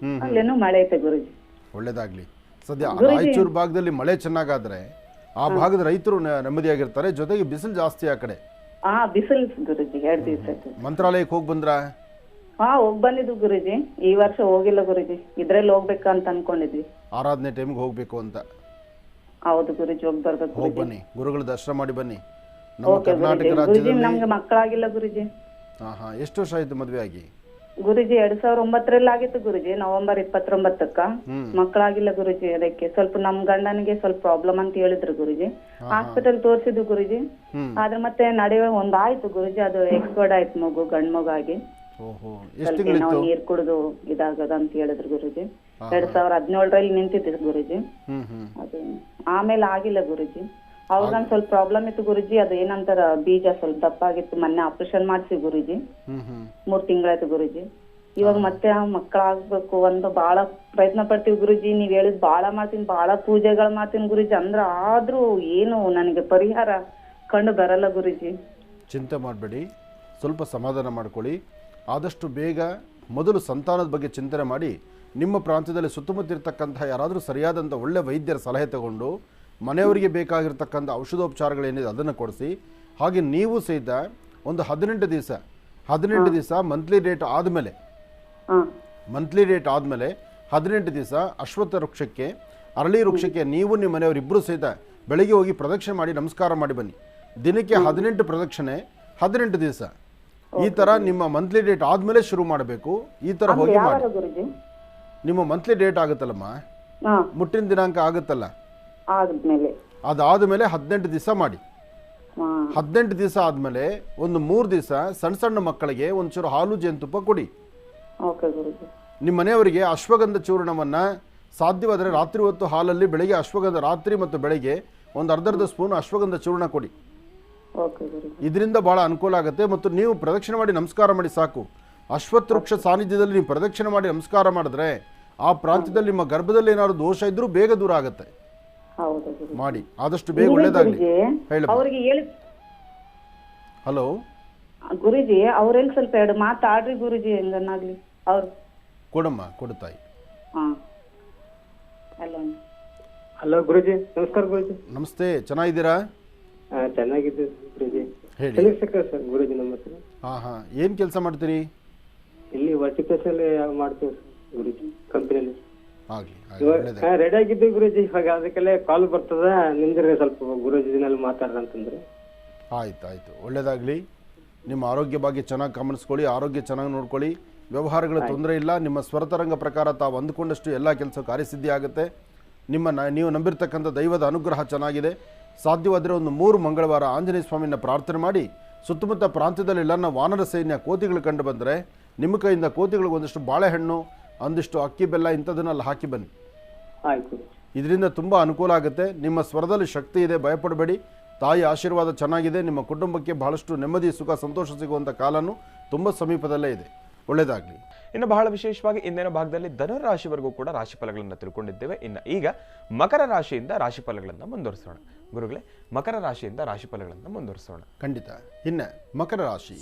ಅಲ್ಲೇನು ಮಳೆ ಐತೆ ಗುರುಜಿ. ಒಳ್ಳೇದಾಗ್ಲಿ. ಸದ್ಯ ರಾಯಚೂರು ಭಾಗದಲ್ಲಿ ಮಳೆ ಚೆನ್ನಾಗಾದ್ರೆ ಆ ಭಾಗದ ರೈತರು ನೆಮ್ಮದಿಯಾಗಿರ್ತಾರೆ. ಜೊತೆಗೆ ಬಿಸಿಲು ಜಾಸ್ತಿ ಆ ಕಡೆ. ಬಿಸಿಲು ಗುರುಜಿ 2 ದಿವಸ. ಮಂತ್ರಾಲಯಕ್ಕೆ ಹೋಗಿ ಬಂದ್ರಾ? ಹೋಗ್ ಬಂದಿದ್ವಿ ಗುರುಜಿ. ಈ ವರ್ಷ ಹೋಗಿಲ್ಲ ಗುರುಜಿ, ಇದ್ರಲ್ಲಿ ಹೋಗ್ಬೇಕಂತ ಅನ್ಕೊಂಡಿದ್ವಿ. ಆರಾಧನೆ ಟೈಮ್ಗೆ ಹೋಗ್ಬೇಕು ಅಂತ. ಹೌದು ಗುರುಜಿ, ಹೋಗಿ ಬರ್ಬೇಕು. ಹೋಗಿ ಬನ್ನಿ, ಗುರುಗಳ ದರ್ಶನ ಮಾಡಿ ಬನ್ನಿ. ನಮ್ಮ ಕರ್ನಾಟಕ ರಾಜ್ಯದಲ್ಲಿ ನಮ್ಗೆ ಮಕ್ಕಳಾಗಿಲ್ಲ ಗುರುಜಿ. ಎಷ್ಟು ವರ್ಷ ಆಯ್ತು ಮದ್ವೆ ಆಗಿ? ಗುರುಜಿ 2009ರಲ್ಲಿ ಆಗಿತ್ತು ಗುರುಜಿ, ನವೆಂಬರ್ 29ಕ್ಕ. ಮಕ್ಕಳಾಗಿಲ್ಲ ಗುರುಜಿ. ಅದಕ್ಕೆ ಸ್ವಲ್ಪ ನಮ್ ಗಂಡನಿಗೆ ಸ್ವಲ್ಪ ಪ್ರಾಬ್ಲಮ್ ಅಂತ ಹೇಳಿದ್ರು ಗುರುಜಿ. ಹಾಸ್ಪಿಟಲ್ ತೋರಿಸಿದ್ವಿ ಗುರುಜಿ. ಆದ್ರೆ ಮತ್ತೆ ನಡೆಯುವ ಒಂದಾಯ್ತು ಗುರುಜಿ, ಅದು ಎಕ್ಸ್ಪರ್ಡ್ ಆಯ್ತು ಮಗು, ಗಂಡ್ ಮಗು ಆಗಿ. ಸ್ವಲ್ಪ ನಾವು ನೀರ್ ಕುಡಿದು ಇದಾಗದ ಅಂತ ಹೇಳಿದ್ರು ಗುರುಜಿ. 2017ರಲ್ಲಿ ನಿಂತಿತ್ತು ಗುರುಜಿ. ಅದು ಆಮೇಲೆ ಆಗಿಲ್ಲ ಗುರುಜಿ. ಅವ್ರಿಗೊಂದ್ ಸ್ವಲ್ಪ ಪ್ರಾಬ್ಲಮ್ ಇತ್ತು ಗುರುಜಿ. ಅದು ಏನಂತಾರ ಬೀಜ ಸ್ವಲ್ಪ ದಪ್ಪ ಆಗಿತ್ತು. ಮೊನ್ನೆ ಆಪರೇಷನ್ ಮಾಡ್ಸಿ ಗುರುಜಿ. 3 ತಿಂಗಳಾಯ್ತು ಗುರುಜಿ. ಇವಾಗ ಮತ್ತೆ ಮಕ್ಕಳಾಗ್ಬೇಕು ಒಂದು ಬಹಳ ಪ್ರಯತ್ನ ಪಡ್ತೀವಿ ಗುರುಜಿ. ನೀವ್ ಹೇಳಿದ್ ಬಹಳ ಮಾಡ್ತೀನಿ, ಬಹಳ ಪೂಜೆಗಳು ಮಾಡ್ತೀನಿ ಗುರುಜಿ. ಅಂದ್ರ ಆದ್ರೂ ಏನು ನನಗೆ ಪರಿಹಾರ ಕಂಡು ಬರಲ್ಲ ಗುರುಜಿ. ಚಿಂತೆ ಮಾಡಬೇಡಿ, ಸ್ವಲ್ಪ ಸಮಾಧಾನ ಮಾಡ್ಕೊಳ್ಳಿ. ಆದಷ್ಟು ಬೇಗ ಮೊದಲು ಸಂತಾನದ ಬಗ್ಗೆ ಚಿಂತನೆ ಮಾಡಿ ನಿಮ್ಮ ಪ್ರಾಂತ್ಯದಲ್ಲಿ ಸುತ್ತಮುತ್ತ ಇರತಕ್ಕಂತಹ ಯಾರಾದರೂ ಸರಿಯಾದಂಥ ಒಳ್ಳೆ ವೈದ್ಯರ ಸಲಹೆ ತಗೊಂಡು ಮನೆಯವರಿಗೆ ಬೇಕಾಗಿರ್ತಕ್ಕಂಥ ಔಷಧೋಪಚಾರಗಳೇನಿದೆ ಅದನ್ನು ಕೊಡಿಸಿ. ಹಾಗೆ ನೀವು ಸಹಿತ ಒಂದು 18 ದಿವಸ ಮಂತ್ಲಿ ಡೇಟ್ ಆದಮೇಲೆ 18 ದಿವಸ ಅಶ್ವತ್ಥ ವೃಕ್ಷಕ್ಕೆ, ಅರಳಿ ವೃಕ್ಷಕ್ಕೆ ನೀವು ನಿಮ್ಮ ಮನೆಯವರಿಬ್ಬರು ಸಹಿತ ಬೆಳಗ್ಗೆ ಹೋಗಿ ಪ್ರದಕ್ಷಿಣೆ ಮಾಡಿ ನಮಸ್ಕಾರ ಮಾಡಿ ಬನ್ನಿ. ದಿನಕ್ಕೆ 18 ಪ್ರದಕ್ಷಿಣೆ 18 ದಿವಸ ಈ ಥರ ನಿಮ್ಮ ಮಂತ್ಲಿ ಡೇಟ್ ಆದಮೇಲೆ ಶುರು ಮಾಡಬೇಕು. ಈ ಥರ ಹೋಗಿ ಮಾಡಿ. ಯಾವಾಗ ಗುರುಜಿ? ನಿಮ್ಮ ಮಂತ್ಲಿ ಡೇಟ್ ಆಗುತ್ತಲ್ಲಮ್ಮ, ಹಾ, ಮುಟ್ಟಿನ ದಿನಾಂಕ ಆಗುತ್ತಲ್ಲ, ಆದ್ಮೇಲೆ ಅದಾದಮೇಲೆ 18 ದಿವಸ ಮಾಡಿ. ಹಾ, 18 ದಿವಸ ಆದಮೇಲೆ ಒಂದು 3 ದಿವಸ ಸಣ್ಣ ಸಣ್ಣ ಮಕ್ಕಳಿಗೆ ಒಂಚೂರು ಹಾಲು ಜೇನುತುಪ್ಪ ಕೊಡಿ. ಓಕೆ ಗುರುಜಿ. ನಿಮ್ಮ ಮನೆಯವರಿಗೆ ಅಶ್ವಗಂಧ ಚೂರ್ಣವನ್ನು ಸಾಧ್ಯವಾದರೆ ರಾತ್ರಿ ಹೊತ್ತು ಹಾಲಲ್ಲಿ ಬೆಳಗ್ಗೆ ಅಶ್ವಗಂಧ, ರಾತ್ರಿ ಮತ್ತು ಬೆಳಗ್ಗೆ ಒಂದು ಅರ್ಧ ಸ್ಪೂನ್ ಅಶ್ವಗಂಧ ಚೂರ್ಣ ಕೊಡಿ. ಓಕೆ ಗುರುಜಿ. ಇದರಿಂದ ಭಾಳ ಅನುಕೂಲ ಆಗುತ್ತೆ. ಮತ್ತು ನೀವು ಪ್ರದಕ್ಷಿಣೆ ಮಾಡಿ ನಮಸ್ಕಾರ ಮಾಡಿ ಸಾಕು. ಅಶ್ವತ್ಥ ವೃಕ್ಷ ಸಾನ್ನಿಧ್ಯದಲ್ಲಿ ನೀವು ಪ್ರದಕ್ಷಿಣೆ ಮಾಡಿ ನಮಸ್ಕಾರ ಮಾಡಿದ್ರೆ ಆ ಪ್ರಾಂತ್ಯದಲ್ಲಿ ನಿಮ್ಮ ಗರ್ಭದಲ್ಲಿ ಏನಾದ್ರು ದೋಷ ಇದ್ರೂ ಬೇಗ ದೂರ ಆಗುತ್ತೆ. ಹೌದು ಗುರುಜಿ. ಮಾಡಿ, ಆದಷ್ಟು ಬೇಗ ಒಳ್ಳೇದಾಗಲಿ. ಹೇಳಿ. ಅವ್ರಿಗೆ ಹೇಳಿ ಹಲೋ ಗುರುಜಿ, ಅವ್ರಲ್ಲಿ ಸ್ವಲ್ಪ 2 ಮಾತಾಡ್ರಿ ಗುರುಜಿ, ಹೆಂಗನಾಗ್ಲಿ ಅವ್ರು. ಕೊಡಮ್ಮ, ಕೊಡುತ್ತಾಯಿ. ಹಾ, ಹಲೋ. ಹಲೋ ಗುರುಜಿ, ನಮಸ್ಕಾರ ಗುರುಜಿ. ನಮಸ್ತೆ, ಚೆನ್ನಾಗಿದ್ದೀರಾ? ಚೆನ್ನಾಗಿದ್ದೀವಿ ಗುರುಜಿ. ಹೇಳಿ. ಚಂದ್ರಶೇಖರ್ ಸರ್ ಗುರುಜಿ ನಮ್ಮ ಹೆಸರು. ಹಾಂ ಹಾಂ, ಏನು ಕೆಲಸ ಮಾಡ್ತೀರಿ? ಇಲ್ಲಿ ವರ್ಟಿಕಲ್ಸಲ್ಲಿ ಮಾಡ್ತೀವಿ ಗುರುಜಿ, ಕಂಪನಿಯಲ್ಲಿ. ಆಗಲಿ, ಇವಾಗ ರೆಡಿ ಆಗಿದ್ದೀವಿ ಗುರುಜಿ. ಇವಾಗ ಅದಕ್ಕೆಲ್ಲ ಕಾಲ್ ಬರ್ತದ, ನಿಂದ್ರಿ ಸ್ವಲ್ಪ ಗುರುಜಿನಲ್ಲಿ ಮಾತಾಡ್ರಂತಂದ್ರೆ. ಆಯ್ತು ಆಯಿತು, ಒಳ್ಳೇದಾಗಲಿ. ನಿಮ್ಮ ಆರೋಗ್ಯ ಬಗ್ಗೆ ಚೆನ್ನಾಗಿ ಗಮನಿಸ್ಕೊಳ್ಳಿ, ಆರೋಗ್ಯ ಚೆನ್ನಾಗಿ ನೋಡ್ಕೊಳ್ಳಿ. ವ್ಯವಹಾರಗಳ ತೊಂದರೆ ಇಲ್ಲ. ನಿಮ್ಮ ಸ್ವರತರಂಗ ಪ್ರಕಾರ ತಾವು ಅಂದುಕೊಂಡಷ್ಟು ಎಲ್ಲ ಕೆಲಸ ಕಾರ್ಯಸಿದ್ಧಿ ಆಗುತ್ತೆ. ನೀವು ನಂಬಿರ್ತಕ್ಕಂಥ ದೈವದ ಅನುಗ್ರಹ ಚೆನ್ನಾಗಿದೆ. ಸಾಧ್ಯವಾದರೆ ಒಂದು 3 ಮಂಗಳವಾರ ಆಂಜನೇಯ ಸ್ವಾಮಿನ ಪ್ರಾರ್ಥನೆ ಮಾಡಿ ಸುತ್ತಮುತ್ತ ಪ್ರಾಂತ್ಯದಲ್ಲೆಲ್ಲ ವಾನರ ಸೈನ್ಯ ಕೋತಿಗಳು ಕಂಡು ಬಂದರೆ ನಿಮ್ಮ ಕೈಯಿಂದ ಕೋತಿಗಳಿಗೆ ಒಂದಿಷ್ಟು ಬಾಳೆಹಣ್ಣು, ಒಂದಿಷ್ಟು ಅಕ್ಕಿ ಬೆಲ್ಲ ಇಂಥದನ್ನೆಲ್ಲ ಹಾಕಿ ಬನ್ನಿ. ಆಯ್ತು. ಇದರಿಂದ ತುಂಬ ಅನುಕೂಲ ಆಗುತ್ತೆ. ನಿಮ್ಮ ಸ್ವರದಲ್ಲಿ ಶಕ್ತಿ ಇದೆ, ಭಯಪಡಬೇಡಿ. ತಾಯಿ ಆಶೀರ್ವಾದ ಚೆನ್ನಾಗಿದೆ. ನಿಮ್ಮ ಕುಟುಂಬಕ್ಕೆ ಬಹಳಷ್ಟು ನೆಮ್ಮದಿ, ಸುಖ, ಸಂತೋಷ ಸಿಗುವಂಥ ಕಾಲನೂ ತುಂಬ ಸಮೀಪದಲ್ಲೇ ಇದೆ. ಒಳ್ಳೆಯದಾಗಲಿ. ಇನ್ನು ಬಹಳ ವಿಶೇಷವಾಗಿ ಇಂದಿನ ಭಾಗದಲ್ಲಿ ಧನುರಾಶಿವರೆಗೂ ಕೂಡ ರಾಶಿಫಲಗಳನ್ನು ತಿಳ್ಕೊಂಡಿದ್ದೇವೆ. ಇನ್ನು ಈಗ ಮಕರ ರಾಶಿಯಿಂದ ರಾಶಿಫಲಗಳನ್ನು ಮುಂದುವರಿಸೋಣ. ಗುರುಗಳೇ, ಮಕರ ರಾಶಿಯಿಂದ ರಾಶಿಫಲಗಳನ್ನು ಮುಂದುವರಿಸೋಣ. ಖಂಡಿತ. ಇನ್ನು ಮಕರ ರಾಶಿ.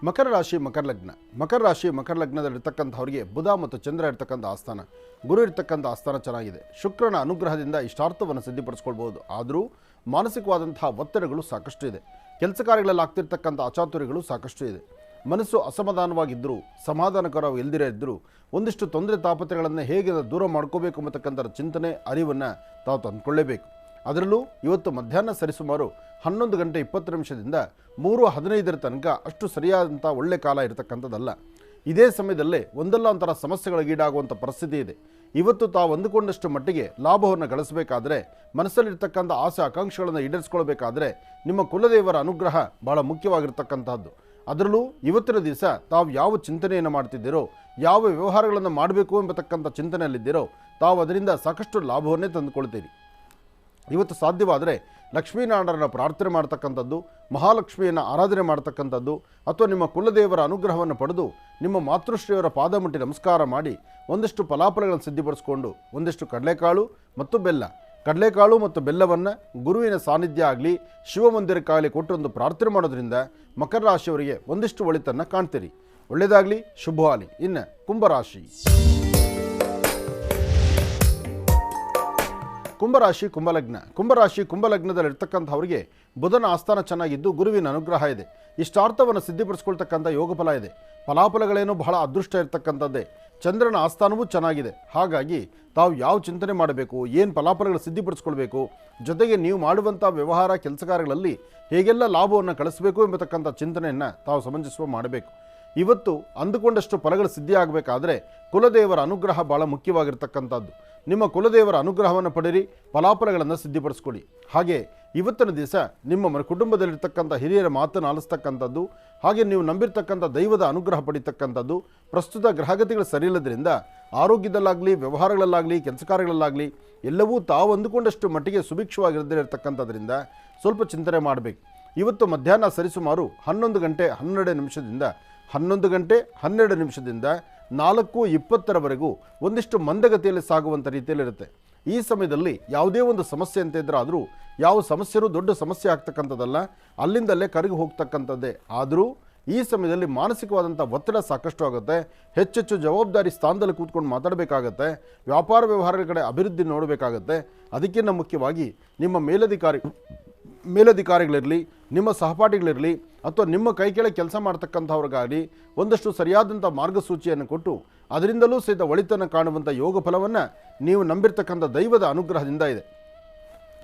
ಮಕರ ರಾಶಿ, ಮಕರ ಲಗ್ನ. ಮಕರ ರಾಶಿ, ಮಕರ ಲಗ್ನದಲ್ಲಿರ್ತಕ್ಕಂಥವ್ರಿಗೆ ಬುಧ ಮತ್ತು ಚಂದ್ರ ಇರ್ತಕ್ಕಂಥ ಆಸ್ಥಾನ, ಗುರು ಇರ್ತಕ್ಕಂಥ ಆಸ್ಥಾನ ಚೆನ್ನಾಗಿದೆ. ಶುಕ್ರನ ಅನುಗ್ರಹದಿಂದ ಇಷ್ಟಾರ್ಥವನ್ನು ಸಿದ್ಧಿಪಡಿಸ್ಕೊಳ್ಬೋದು. ಆದರೂ ಮಾನಸಿಕವಾದಂತಹ ಒತ್ತಡಗಳು ಸಾಕಷ್ಟು ಇದೆ. ಕೆಲಸ ಕಾರ್ಯಗಳಲ್ಲಿ ಆಗ್ತಿರ್ತಕ್ಕಂಥ ಅಚಾತುರ್ಯಗಳು ಸಾಕಷ್ಟು ಇದೆ. ಮನಸ್ಸು ಅಸಮಾಧಾನವಾಗಿದ್ದರೂ, ಸಮಾಧಾನಕರವಾಗಿ ಇಲ್ದಿರೇ ಇದ್ದರೂ ಒಂದಿಷ್ಟು ತೊಂದರೆ ತಾಪತ್ರೆಗಳನ್ನು ಹೇಗೆ ದೂರ ಮಾಡ್ಕೋಬೇಕು ಎಂಬತಕ್ಕಂಥ ಚಿಂತನೆ, ಅರಿವನ್ನು ತಾವು ತಂದುಕೊಳ್ಳೇಬೇಕು. ಅದರಲ್ಲೂ ಇವತ್ತು ಮಧ್ಯಾಹ್ನ ಸರಿಸುಮಾರು 11 ಗಂಟೆ 20 ನಿಮಿಷದಿಂದ 3:15 ತನಕ ಅಷ್ಟು ಸರಿಯಾದಂಥ ಒಳ್ಳೆ ಕಾಲ ಇರತಕ್ಕಂಥದ್ದಲ್ಲ. ಇದೇ ಸಮಯದಲ್ಲೇ ಒಂದಲ್ಲ ಒಂಥರ ಸಮಸ್ಯೆಗಳಿಗೀಡಾಗುವಂಥ ಪರಿಸ್ಥಿತಿ ಇದೆ. ಇವತ್ತು ತಾವು ಅಂದುಕೊಂಡಷ್ಟು ಮಟ್ಟಿಗೆ ಲಾಭವನ್ನು ಗಳಿಸಬೇಕಾದ್ರೆ, ಮನಸ್ಸಲ್ಲಿರ್ತಕ್ಕಂಥ ಆಸೆ ಆಕಾಂಕ್ಷೆಗಳನ್ನು ಈಡೇರಿಸ್ಕೊಳ್ಬೇಕಾದ್ರೆ ನಿಮ್ಮ ಕುಲದೇವರ ಅನುಗ್ರಹ ಭಾಳ ಮುಖ್ಯವಾಗಿರ್ತಕ್ಕಂಥದ್ದು. ಅದರಲ್ಲೂ ಇವತ್ತಿನ ದಿವಸ ತಾವು ಯಾವ ಚಿಂತನೆಯನ್ನು ಮಾಡ್ತಿದ್ದೀರೋ, ಯಾವ ವ್ಯವಹಾರಗಳನ್ನು ಮಾಡಬೇಕು ಎಂಬತಕ್ಕಂಥ ಚಿಂತನೆಯಲ್ಲಿದ್ದೀರೋ ತಾವು ಅದರಿಂದ ಸಾಕಷ್ಟು ಲಾಭವನ್ನೇ ತಂದುಕೊಳ್ತೀರಿ. ಇವತ್ತು ಸಾಧ್ಯವಾದರೆ ಲಕ್ಷ್ಮೀನಾರಾಯಣನ ಪ್ರಾರ್ಥನೆ ಮಾಡ್ತಕ್ಕಂಥದ್ದು, ಮಹಾಲಕ್ಷ್ಮಿಯನ್ನು ಆರಾಧನೆ ಮಾಡ್ತಕ್ಕಂಥದ್ದು, ಅಥವಾ ನಿಮ್ಮ ಕುಲದೇವರ ಅನುಗ್ರಹವನ್ನು ಪಡೆದು ನಿಮ್ಮ ಮಾತೃಶ್ರೀಯವರ ಪಾದ ಮುಟ್ಟಿ ನಮಸ್ಕಾರ ಮಾಡಿ ಒಂದಿಷ್ಟು ಫಲಾಫಲಗಳನ್ನು ಸಿದ್ಧಿಪಡಿಸ್ಕೊಂಡು ಒಂದಿಷ್ಟು ಕಡಲೆಕಾಳು ಮತ್ತು ಬೆಲ್ಲ, ಕಡಲೆಕಾಳು ಮತ್ತು ಬೆಲ್ಲವನ್ನು ಗುರುವಿನ ಸಾನ್ನಿಧ್ಯ ಆಗಲಿ, ಶಿವಮಂದಿರಕ್ಕಾಗಲಿ ಕೊಟ್ಟು ಒಂದು ಪ್ರಾರ್ಥನೆ ಮಾಡೋದ್ರಿಂದ ಮಕರ ರಾಶಿಯವರಿಗೆ ಒಂದಿಷ್ಟು ಒಳಿತನ್ನು ಕಾಣ್ತೀರಿ. ಒಳ್ಳೆಯದಾಗಲಿ, ಶುಭವಾಗಲಿ. ಇನ್ನು ಕುಂಭರಾಶಿ. ಕುಂಭರಾಶಿ, ಕುಂಭಲಗ್ನ. ಕುಂಭರಾಶಿ, ಕುಂಭಲಗ್ನದಲ್ಲಿರ್ತಕ್ಕಂಥವ್ರಿಗೆ ಬುಧನ ಆಸ್ಥಾನ ಚೆನ್ನಾಗಿದ್ದು ಗುರುವಿನ ಅನುಗ್ರಹ ಇದೆ. ಇಷ್ಟಾರ್ಥವನ್ನು ಸಿದ್ಧಿಪಡಿಸ್ಕೊಳ್ತಕ್ಕಂಥ ಯೋಗ ಫಲ ಇದೆ. ಫಲಾಫಲಗಳೇನು ಬಹಳ ಅದೃಷ್ಟ ಇರತಕ್ಕಂಥದ್ದೇ. ಚಂದ್ರನ ಆಸ್ಥಾನವೂ ಚೆನ್ನಾಗಿದೆ. ಹಾಗಾಗಿ ತಾವು ಯಾವ ಚಿಂತನೆ ಮಾಡಬೇಕು, ಏನು ಫಲಾಫಲಗಳು ಸಿದ್ಧಿಪಡಿಸ್ಕೊಳ್ಬೇಕು, ಜೊತೆಗೆ ನೀವು ಮಾಡುವಂಥ ವ್ಯವಹಾರ ಕೆಲಸ ಕಾರ್ಯಗಳಲ್ಲಿ ಹೇಗೆಲ್ಲ ಲಾಭವನ್ನು ಕಳಿಸಬೇಕು ಎಂಬತಕ್ಕಂಥ ಚಿಂತನೆಯನ್ನು ತಾವು ಸಮಂಜಸ ಮಾಡಬೇಕು. ಇವತ್ತು ಅಂದುಕೊಂಡಷ್ಟು ಫಲಗಳು ಸಿದ್ಧಿ ಆಗಬೇಕಾದ್ರೆ ಕುಲದೇವರ ಅನುಗ್ರಹ ಭಾಳ ಮುಖ್ಯವಾಗಿರ್ತಕ್ಕಂಥದ್ದು. ನಿಮ್ಮ ಕುಲದೇವರ ಅನುಗ್ರಹವನ್ನು ಪಡೆಯಿರಿ, ಫಲಾಫಲಗಳನ್ನು ಸಿದ್ಧಿಪಡಿಸ್ಕೊಳ್ಳಿ. ಹಾಗೆ ಇವತ್ತಿನ ದಿವಸ ನಿಮ್ಮ ಕುಟುಂಬದಲ್ಲಿರ್ತಕ್ಕಂಥ ಹಿರಿಯರ ಮಾತನ್ನು ಆಲಿಸ್ತಕ್ಕಂಥದ್ದು, ಹಾಗೆ ನೀವು ನಂಬಿರ್ತಕ್ಕಂಥ ದೈವದ ಅನುಗ್ರಹ ಪಡೀತಕ್ಕಂಥದ್ದು. ಪ್ರಸ್ತುತ ಗ್ರಹಗತಿಗಳು ಸರಿಯಿಲ್ಲದ್ರಿಂದ ಆರೋಗ್ಯದಲ್ಲಾಗಲಿ, ವ್ಯವಹಾರಗಳಲ್ಲಾಗಲಿ, ಕೆಲಸ ಕಾರ್ಯಗಳಲ್ಲಾಗಲಿ ಎಲ್ಲವೂ ತಾವು ಅಂದುಕೊಂಡಷ್ಟು ಮಟ್ಟಿಗೆ ಸುಭಿಕ್ಷವಾಗಿರದೇ ಇರತಕ್ಕಂಥದ್ರಿಂದ ಸ್ವಲ್ಪ ಚಿಂತನೆ ಮಾಡಬೇಕು. ಇವತ್ತು ಮಧ್ಯಾಹ್ನ ಸರಿಸುಮಾರು 11 ಗಂಟೆ 12 ನಿಮಿಷದಿಂದ 11 ಗಂಟೆ 12 ನಿಮಿಷದಿಂದ 4:20 ಒಂದಿಷ್ಟು ಮಂದಗತಿಯಲ್ಲಿ ಸಾಗುವಂಥ ರೀತಿಯಲ್ಲಿರುತ್ತೆ. ಈ ಸಮಯದಲ್ಲಿ ಯಾವುದೇ ಒಂದು ಸಮಸ್ಯೆ ಅಂತ ಇದ್ದರೆ ಆದರೂ ಯಾವ ಸಮಸ್ಯೆನೂ ದೊಡ್ಡ ಸಮಸ್ಯೆ ಆಗ್ತಕ್ಕಂಥದ್ದಲ್ಲ, ಅಲ್ಲಿಂದಲ್ಲೇ ಕರಗಿ ಹೋಗ್ತಕ್ಕಂಥದ್ದೇ. ಆದರೂ ಈ ಸಮಯದಲ್ಲಿ ಮಾನಸಿಕವಾದಂಥ ಒತ್ತಡ ಸಾಕಷ್ಟು ಆಗುತ್ತೆ. ಹೆಚ್ಚೆಚ್ಚು ಜವಾಬ್ದಾರಿ ಸ್ಥಾನದಲ್ಲಿ ಕೂತ್ಕೊಂಡು ಮಾತಾಡಬೇಕಾಗತ್ತೆ. ವ್ಯಾಪಾರ ವ್ಯವಹಾರಗಳ ಕಡೆ ಅಭಿವೃದ್ಧಿ ನೋಡಬೇಕಾಗತ್ತೆ. ಅದಕ್ಕಿಂತ ಮುಖ್ಯವಾಗಿ ನಿಮ್ಮ ಮೇಲಧಿಕಾರಿಗಳಿರಲಿ, ನಿಮ್ಮ ಸಹಪಾಠಿಗಳಿರಲಿ, ಅಥವಾ ನಿಮ್ಮ ಕೈ ಕೆಳಗೆ ಕೆಲಸ ಮಾಡ್ತಕ್ಕಂಥವ್ರಿಗಾಗಲಿ ಒಂದಷ್ಟು ಸರಿಯಾದಂಥ ಮಾರ್ಗಸೂಚಿಯನ್ನು ಕೊಟ್ಟು ಅದರಿಂದಲೂ ಸಹಿತ ಒಳಿತನ್ನು ಕಾಣುವಂಥ ಯೋಗ ಫಲವನ್ನು ನೀವು ನಂಬಿರ್ತಕ್ಕಂಥ ದೈವದ ಅನುಗ್ರಹದಿಂದ ಇದೆ.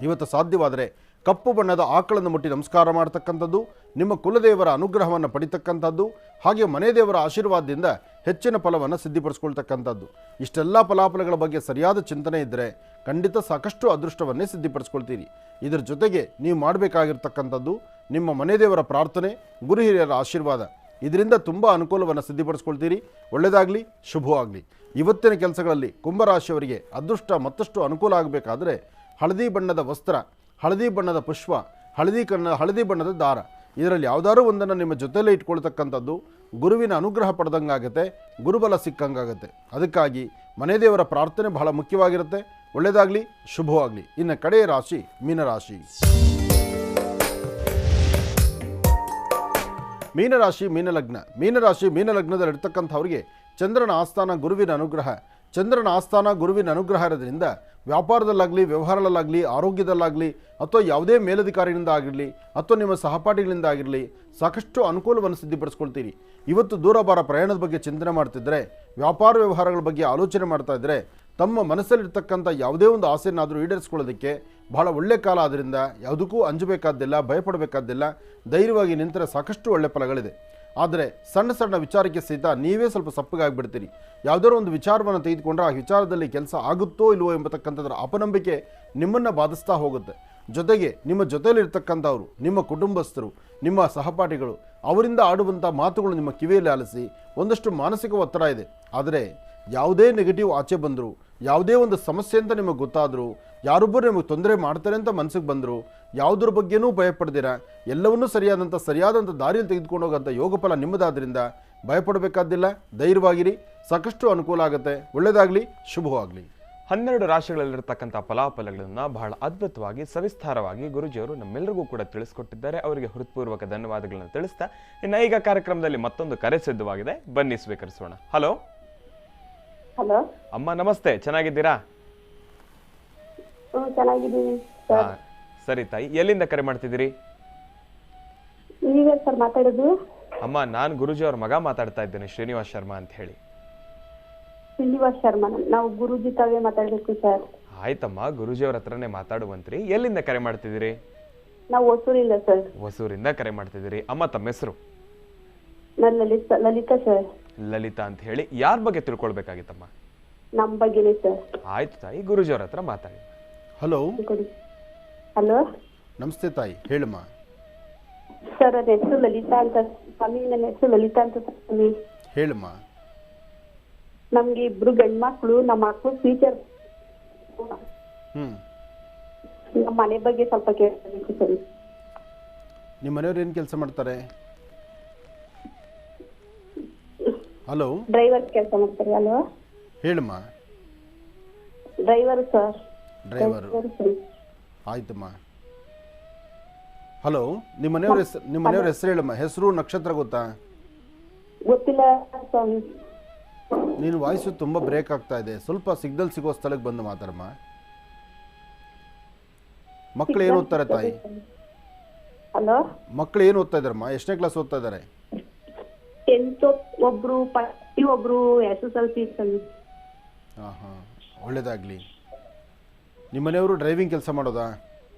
ಇವತ್ತು ಸಾಧ್ಯವಾದರೆ ಕಪ್ಪು ಬಣ್ಣದ ಆಕಳನ್ನು ಮುಟ್ಟಿ ನಮಸ್ಕಾರ ಮಾಡ್ತಕ್ಕಂಥದ್ದು, ನಿಮ್ಮ ಕುಲದೇವರ ಅನುಗ್ರಹವನ್ನು ಪಡಿತಕ್ಕಂಥದ್ದು, ಹಾಗೆ ಮನೆ ದೇವರ ಆಶೀರ್ವಾದದಿಂದ ಹೆಚ್ಚಿನ ಫಲವನ್ನು ಸಿದ್ಧಿಪಡಿಸ್ಕೊಳ್ತಕ್ಕಂಥದ್ದು. ಇಷ್ಟೆಲ್ಲ ಫಲಾಫಲಗಳ ಬಗ್ಗೆ ಸರಿಯಾದ ಚಿಂತನೆ ಇದ್ದರೆ ಖಂಡಿತ ಸಾಕಷ್ಟು ಅದೃಷ್ಟವನ್ನೇ ಸಿದ್ಧಿಪಡಿಸ್ಕೊಳ್ತೀರಿ. ಇದರ ಜೊತೆಗೆ ನೀವು ಮಾಡಬೇಕಾಗಿರ್ತಕ್ಕಂಥದ್ದು ನಿಮ್ಮ ಮನೆ ದೇವರ ಪ್ರಾರ್ಥನೆ, ಗುರು ಹಿರಿಯರ ಆಶೀರ್ವಾದ. ಇದರಿಂದ ತುಂಬ ಅನುಕೂಲವನ್ನು ಸಿದ್ಧಿಪಡಿಸ್ಕೊಳ್ತೀರಿ. ಒಳ್ಳೆಯದಾಗಲಿ, ಶುಭವಾಗಲಿ. ಇವತ್ತಿನ ಕೆಲಸಗಳಲ್ಲಿ ಕುಂಭರಾಶಿಯವರಿಗೆ ಅದೃಷ್ಟ ಮತ್ತಷ್ಟು ಅನುಕೂಲ ಆಗಬೇಕಾದ್ರೆ ಹಳದಿ ಬಣ್ಣದ ವಸ್ತ್ರ, ಹಳದಿ ಬಣ್ಣದ ಪುಷ್ಪ, ಹಳದಿ ಬಣ್ಣದ ದಾರ, ಇದರಲ್ಲಿ ಯಾವುದಾದ್ರೂ ಒಂದನ್ನು ನಿಮ್ಮ ಜೊತೆಯಲ್ಲೇ ಇಟ್ಕೊಳ್ತಕ್ಕಂಥದ್ದು ಗುರುವಿನ ಅನುಗ್ರಹ ಪಡೆದಂಗಾಗತ್ತೆ, ಗುರುಬಲ ಸಿಕ್ಕಂಗಾಗತ್ತೆ. ಅದಕ್ಕಾಗಿ ಮನೆ ದೇವರ ಪ್ರಾರ್ಥನೆ ಬಹಳ ಮುಖ್ಯವಾಗಿರುತ್ತೆ. ಒಳ್ಳೆಯದಾಗಲಿ, ಶುಭವಾಗಲಿ. ಇನ್ನು ಕಡೆಯ ರಾಶಿ ಮೀನರಾಶಿ. ಮೀನರಾಶಿ ಮೀನಲಗ್ನ. ಮೀನಲಗ್ನದಲ್ಲಿರ್ತಕ್ಕಂಥವ್ರಿಗೆ ಚಂದ್ರನ ಆಸ್ಥಾನ ಗುರುವಿನ ಅನುಗ್ರಹ. ಚಂದ್ರನ ಆಸ್ಥಾನ ಗುರುವಿನ ಅನುಗ್ರಹ ಇರೋದ್ರಿಂದ ವ್ಯಾಪಾರದಲ್ಲಾಗಲಿ, ವ್ಯವಹಾರದಲ್ಲಾಗಲಿ, ಆರೋಗ್ಯದಲ್ಲಾಗಲಿ, ಅಥವಾ ಯಾವುದೇ ಮೇಲಧಿಕಾರಿಗಳಿಂದ ಆಗಿರಲಿ ಅಥವಾ ನಿಮ್ಮ ಸಹಪಾಠಿಗಳಿಂದ ಆಗಿರಲಿ ಸಾಕಷ್ಟು ಅನುಕೂಲವನ್ನು ಸಿದ್ಧಿಪಡಿಸ್ಕೊಳ್ತೀರಿ. ಇವತ್ತು ದೂರಭಾರ ಪ್ರಯಾಣದ ಬಗ್ಗೆ ಚಿಂತನೆ ಮಾಡ್ತಿದ್ದರೆ, ವ್ಯಾಪಾರ ವ್ಯವಹಾರಗಳ ಬಗ್ಗೆ ಆಲೋಚನೆ ಮಾಡ್ತಾ ಇದ್ದರೆ, ತಮ್ಮ ಮನಸ್ಸಲ್ಲಿರ್ತಕ್ಕಂಥ ಯಾವುದೇ ಒಂದು ಆಸೆಯನ್ನಾದರೂ ಈಡೇರಿಸ್ಕೊಳ್ಳೋದಕ್ಕೆ ಬಹಳ ಒಳ್ಳೆ ಕಾಲ. ಆದ್ದರಿಂದ ಯಾವುದಕ್ಕೂ ಅಂಜಬೇಕಾದ್ದಿಲ್ಲ, ಭಯಪಡಬೇಕಾದ್ದಿಲ್ಲ. ಧೈರ್ಯವಾಗಿ ನಿಂತರೆ ಸಾಕಷ್ಟು ಒಳ್ಳೆ ಫಲಗಳಿದೆ. ಆದರೆ ಸಣ್ಣ ಸಣ್ಣ ವಿಚಾರಕ್ಕೆ ಸಹಿತ ನೀವೇ ಸ್ವಲ್ಪ ಸಪ್ಪಗಾಗಿಬಿಡ್ತೀರಿ. ಯಾವುದಾದ್ರು ಒಂದು ವಿಚಾರವನ್ನು ತೆಗೆದುಕೊಂಡ್ರೆ ಆ ವಿಚಾರದಲ್ಲಿ ಕೆಲಸ ಆಗುತ್ತೋ ಇಲ್ವೋ ಎಂಬತಕ್ಕಂಥದ್ರ ಅಪನಂಬಿಕೆ ನಿಮ್ಮನ್ನು ಬಾಧಿಸ್ತಾ ಹೋಗುತ್ತೆ. ಜೊತೆಗೆ ನಿಮ್ಮ ಜೊತೆಯಲ್ಲಿರ್ತಕ್ಕಂಥವ್ರು, ನಿಮ್ಮ ಕುಟುಂಬಸ್ಥರು, ನಿಮ್ಮ ಸಹಪಾಠಿಗಳು, ಅವರಿಂದ ಆಡುವಂಥ ಮಾತುಗಳು ನಿಮ್ಮ ಕಿವಿಯಲ್ಲಿ ಆಲಿಸಿ ಒಂದಷ್ಟು ಮಾನಸಿಕ ಒತ್ತಡ ಇದೆ. ಆದರೆ ಯಾವುದೇ ನೆಗೆಟಿವ್ ಆಚೆ ಬಂದರು, ಯಾವುದೇ ಒಂದು ಸಮಸ್ಯೆ ಅಂತ ನಿಮಗೆ ಗೊತ್ತಾದರೂ, ಯಾರೊಬ್ಬರು ನಿಮಗೆ ತೊಂದರೆ ಮಾಡ್ತಾರೆ ಅಂತ ಮನಸ್ಸಿಗೆ ಬಂದರು, ಯಾವುದ್ರ ಬಗ್ಗೆನೂ ಭಯಪಡ್ದಿರ ಎಲ್ಲವನ್ನೂ ಸರಿಯಾದಂಥ ದಾರಿಯಲ್ಲಿ ತೆಗೆದುಕೊಂಡು ಹೋಗೋಂಥ ಯೋಗ ಫಲ ನಿಮ್ಮದಾದ್ರಿಂದ ಭಯಪಡಬೇಕಾದ್ದಿಲ್ಲ. ಧೈರ್ಯವಾಗಿರಿ, ಸಾಕಷ್ಟು ಅನುಕೂಲ ಆಗುತ್ತೆ. ಒಳ್ಳೆಯದಾಗಲಿ, ಶುಭವಾಗಲಿ. 12 ರಾಶಿಗಳಲ್ಲಿರ್ತಕ್ಕಂಥ ಫಲಾಫಲಗಳನ್ನು ಬಹಳ ಅದ್ಭುತವಾಗಿ ಸವಿಸ್ತಾರವಾಗಿ ಗುರುಜಿಯವರು ನಮ್ಮೆಲ್ಲರಿಗೂ ಕೂಡ ತಿಳಿಸ್ಕೊಟ್ಟಿದ್ದಾರೆ. ಅವರಿಗೆ ಹೃತ್ಪೂರ್ವಕ ಧನ್ಯವಾದಗಳನ್ನು ತಿಳಿಸ್ತಾ ಇನ್ನು ಈಗ ಕಾರ್ಯಕ್ರಮದಲ್ಲಿ ಮತ್ತೊಂದು ಕರೆ ಸಿದ್ಧವಾಗಿದೆ, ಬನ್ನಿ ಸ್ವೀಕರಿಸೋಣ. ಹಲೋ ಹಲೋ ಅಮ್ಮ, ನಮಸ್ತೆ. ಚೆನ್ನಾಗಿದ್ದೀರಾ? ಚೆನ್ನಾಗಿದ್ದೀನಿ ಹಾ, ಸರಿ ತಾಯಿ. ಎಲ್ಲಿಂದ ಕರೆ ಮಾಡ್ತಿದ್ದೀರಿ? ನೀವೇ ಸರ್ ಮಾತಾಡೋದು? ಅಮ್ಮ, ನಾನು ಗುರುಜಿ ಅವ್ರ ಮಗ ಮಾತಾಡ್ತಾ ಇದ್ದೇನೆ, ಶ್ರೀನಿವಾಸ್ ಶರ್ಮಾ ಅಂತ ಹೇಳಿ. ಶ್ರೀನಿವಾಸ್ ಶರ್ಮಾ, ನಾವು ಗುರುಜಿ ತಾವೇ ಮಾತಾಡ್ಬೇಕು ಸರ್. ಆಯ್ತಮ್ಮ, ಗುರುಜಿ ಅವ್ರ ಹತ್ರನೇ ಮಾತಾಡುವಂತ್ರಿ. ಎಲ್ಲಿಂದ ಕರೆ ಮಾಡ್ತಿದ್ದೀರಿ? ನಾವು ಹೊಸೂರಿಂದ ಸರ್. ಹೊಸೂರಿಂದ ಕರೆ ಮಾಡ್ತಿದ್ದೀರಿ. ಅಮ್ಮ, ತಮ್ಮ ಹೆಸರು? ನಾನು ಲಲಿತಾ ಸರ್. ಲಲಿತಾ ಅಂತ ಹೇಳಿ. ಯಾರ ಬಗ್ಗೆ ತಿಳ್ಕೊಳ್ಬೇಕಾಗಿತ್ತಮ್ಮ? ನಮ್ಮ ಬಗ್ಗೆನೇ ಸರ್. ಆಯ್ತು ತಾಯಿ, ಗುರುಜಿ ಅವ್ರ ಹತ್ರ ಮಾತಾಡಿ. ಹಲೋ. ಹಲೋ, ನಮಸ್ತೆ ತಾಯಿ, ಹೇಳಮ್ಮ. ಸರ್ ನನ್ನ ಹೆಸರು ಲಲಿತಾ ಅಂತ ಸ್ವಾಮಿ. ನನ್ನ ಹೆಸರು ಲಲಿತಾ ಅಂತ ಸ್ವಾಮಿ. ಹೇಳಮ್ಮ. ನಮ್ಗೆ 2 ಗಂಡ್ಮಕ್ಳು. ನಮ್ಮ ಮಕ್ಕಳು ಫ್ಯೂಚರ್ ನಮ್ಮ ಮನೆ ಬಗ್ಗೆ ಸ್ವಲ್ಪ ಕೇಳಬೇಕು ಸರ್. ನಿಮ್ಮ ಮನೆಯವ್ರು ಏನು ಕೆಲಸ ಮಾಡ್ತಾರೆ? ಹಲೋ. ಡ್ರೈವರ್ ಕೆಲಸ ಮಾಡ್ತಾರೆ. ಹಲೋ, ಹೇಳಮ್ಮ. Driver sir. ಡ್ರೈವರು. ಆಯ್ತಮ್ಮ. ಹಲೋ, ನಿಮ್ಮ ಮನೆಯವ್ರ ಹೆಸರು ಹೇಳಮ್ಮ. ಹೆಸರು, ನಕ್ಷತ್ರ ಗೊತ್ತಾ? ಗೊತ್ತಿಲ್ಲ ಸ್ವಾಮಿ. ನೀನು ವಾಯ್ಸು ತುಂಬ ಬ್ರೇಕ್ ಆಗ್ತಾ ಇದೆ. ಸ್ವಲ್ಪ ಸಿಗ್ನಲ್ ಸಿಗೋ ಸ್ಥಳಕ್ಕೆ ಬಂದು ಮಾತಾಡಮ್ಮ. ಮಕ್ಕಳು ಏನು ಓದ್ತಾರೆ ತಾಯಿ? ಹಲೋ, ಮಕ್ಕಳು ಏನು ಓದ್ತಾ ಇದ್ದಾರಮ್ಮ? ಎಷ್ಟನೇ ಕ್ಲಾಸ್ ಓದ್ತಾ ಇದ್ದಾರೆ? 10th, ಒಬ್ರು ಪಟ್ಟಿ, ಒಬ್ರು SSLC. ಹಾಂ ಹಾಂ, ಒಳ್ಳೇದಾಗಲಿ. ನಿಮ್ಮ ಮನೆಯವರು ಡ್ರೈವಿಂಗ್ ಕೆಲಸ ಮಾಡೋದಾ?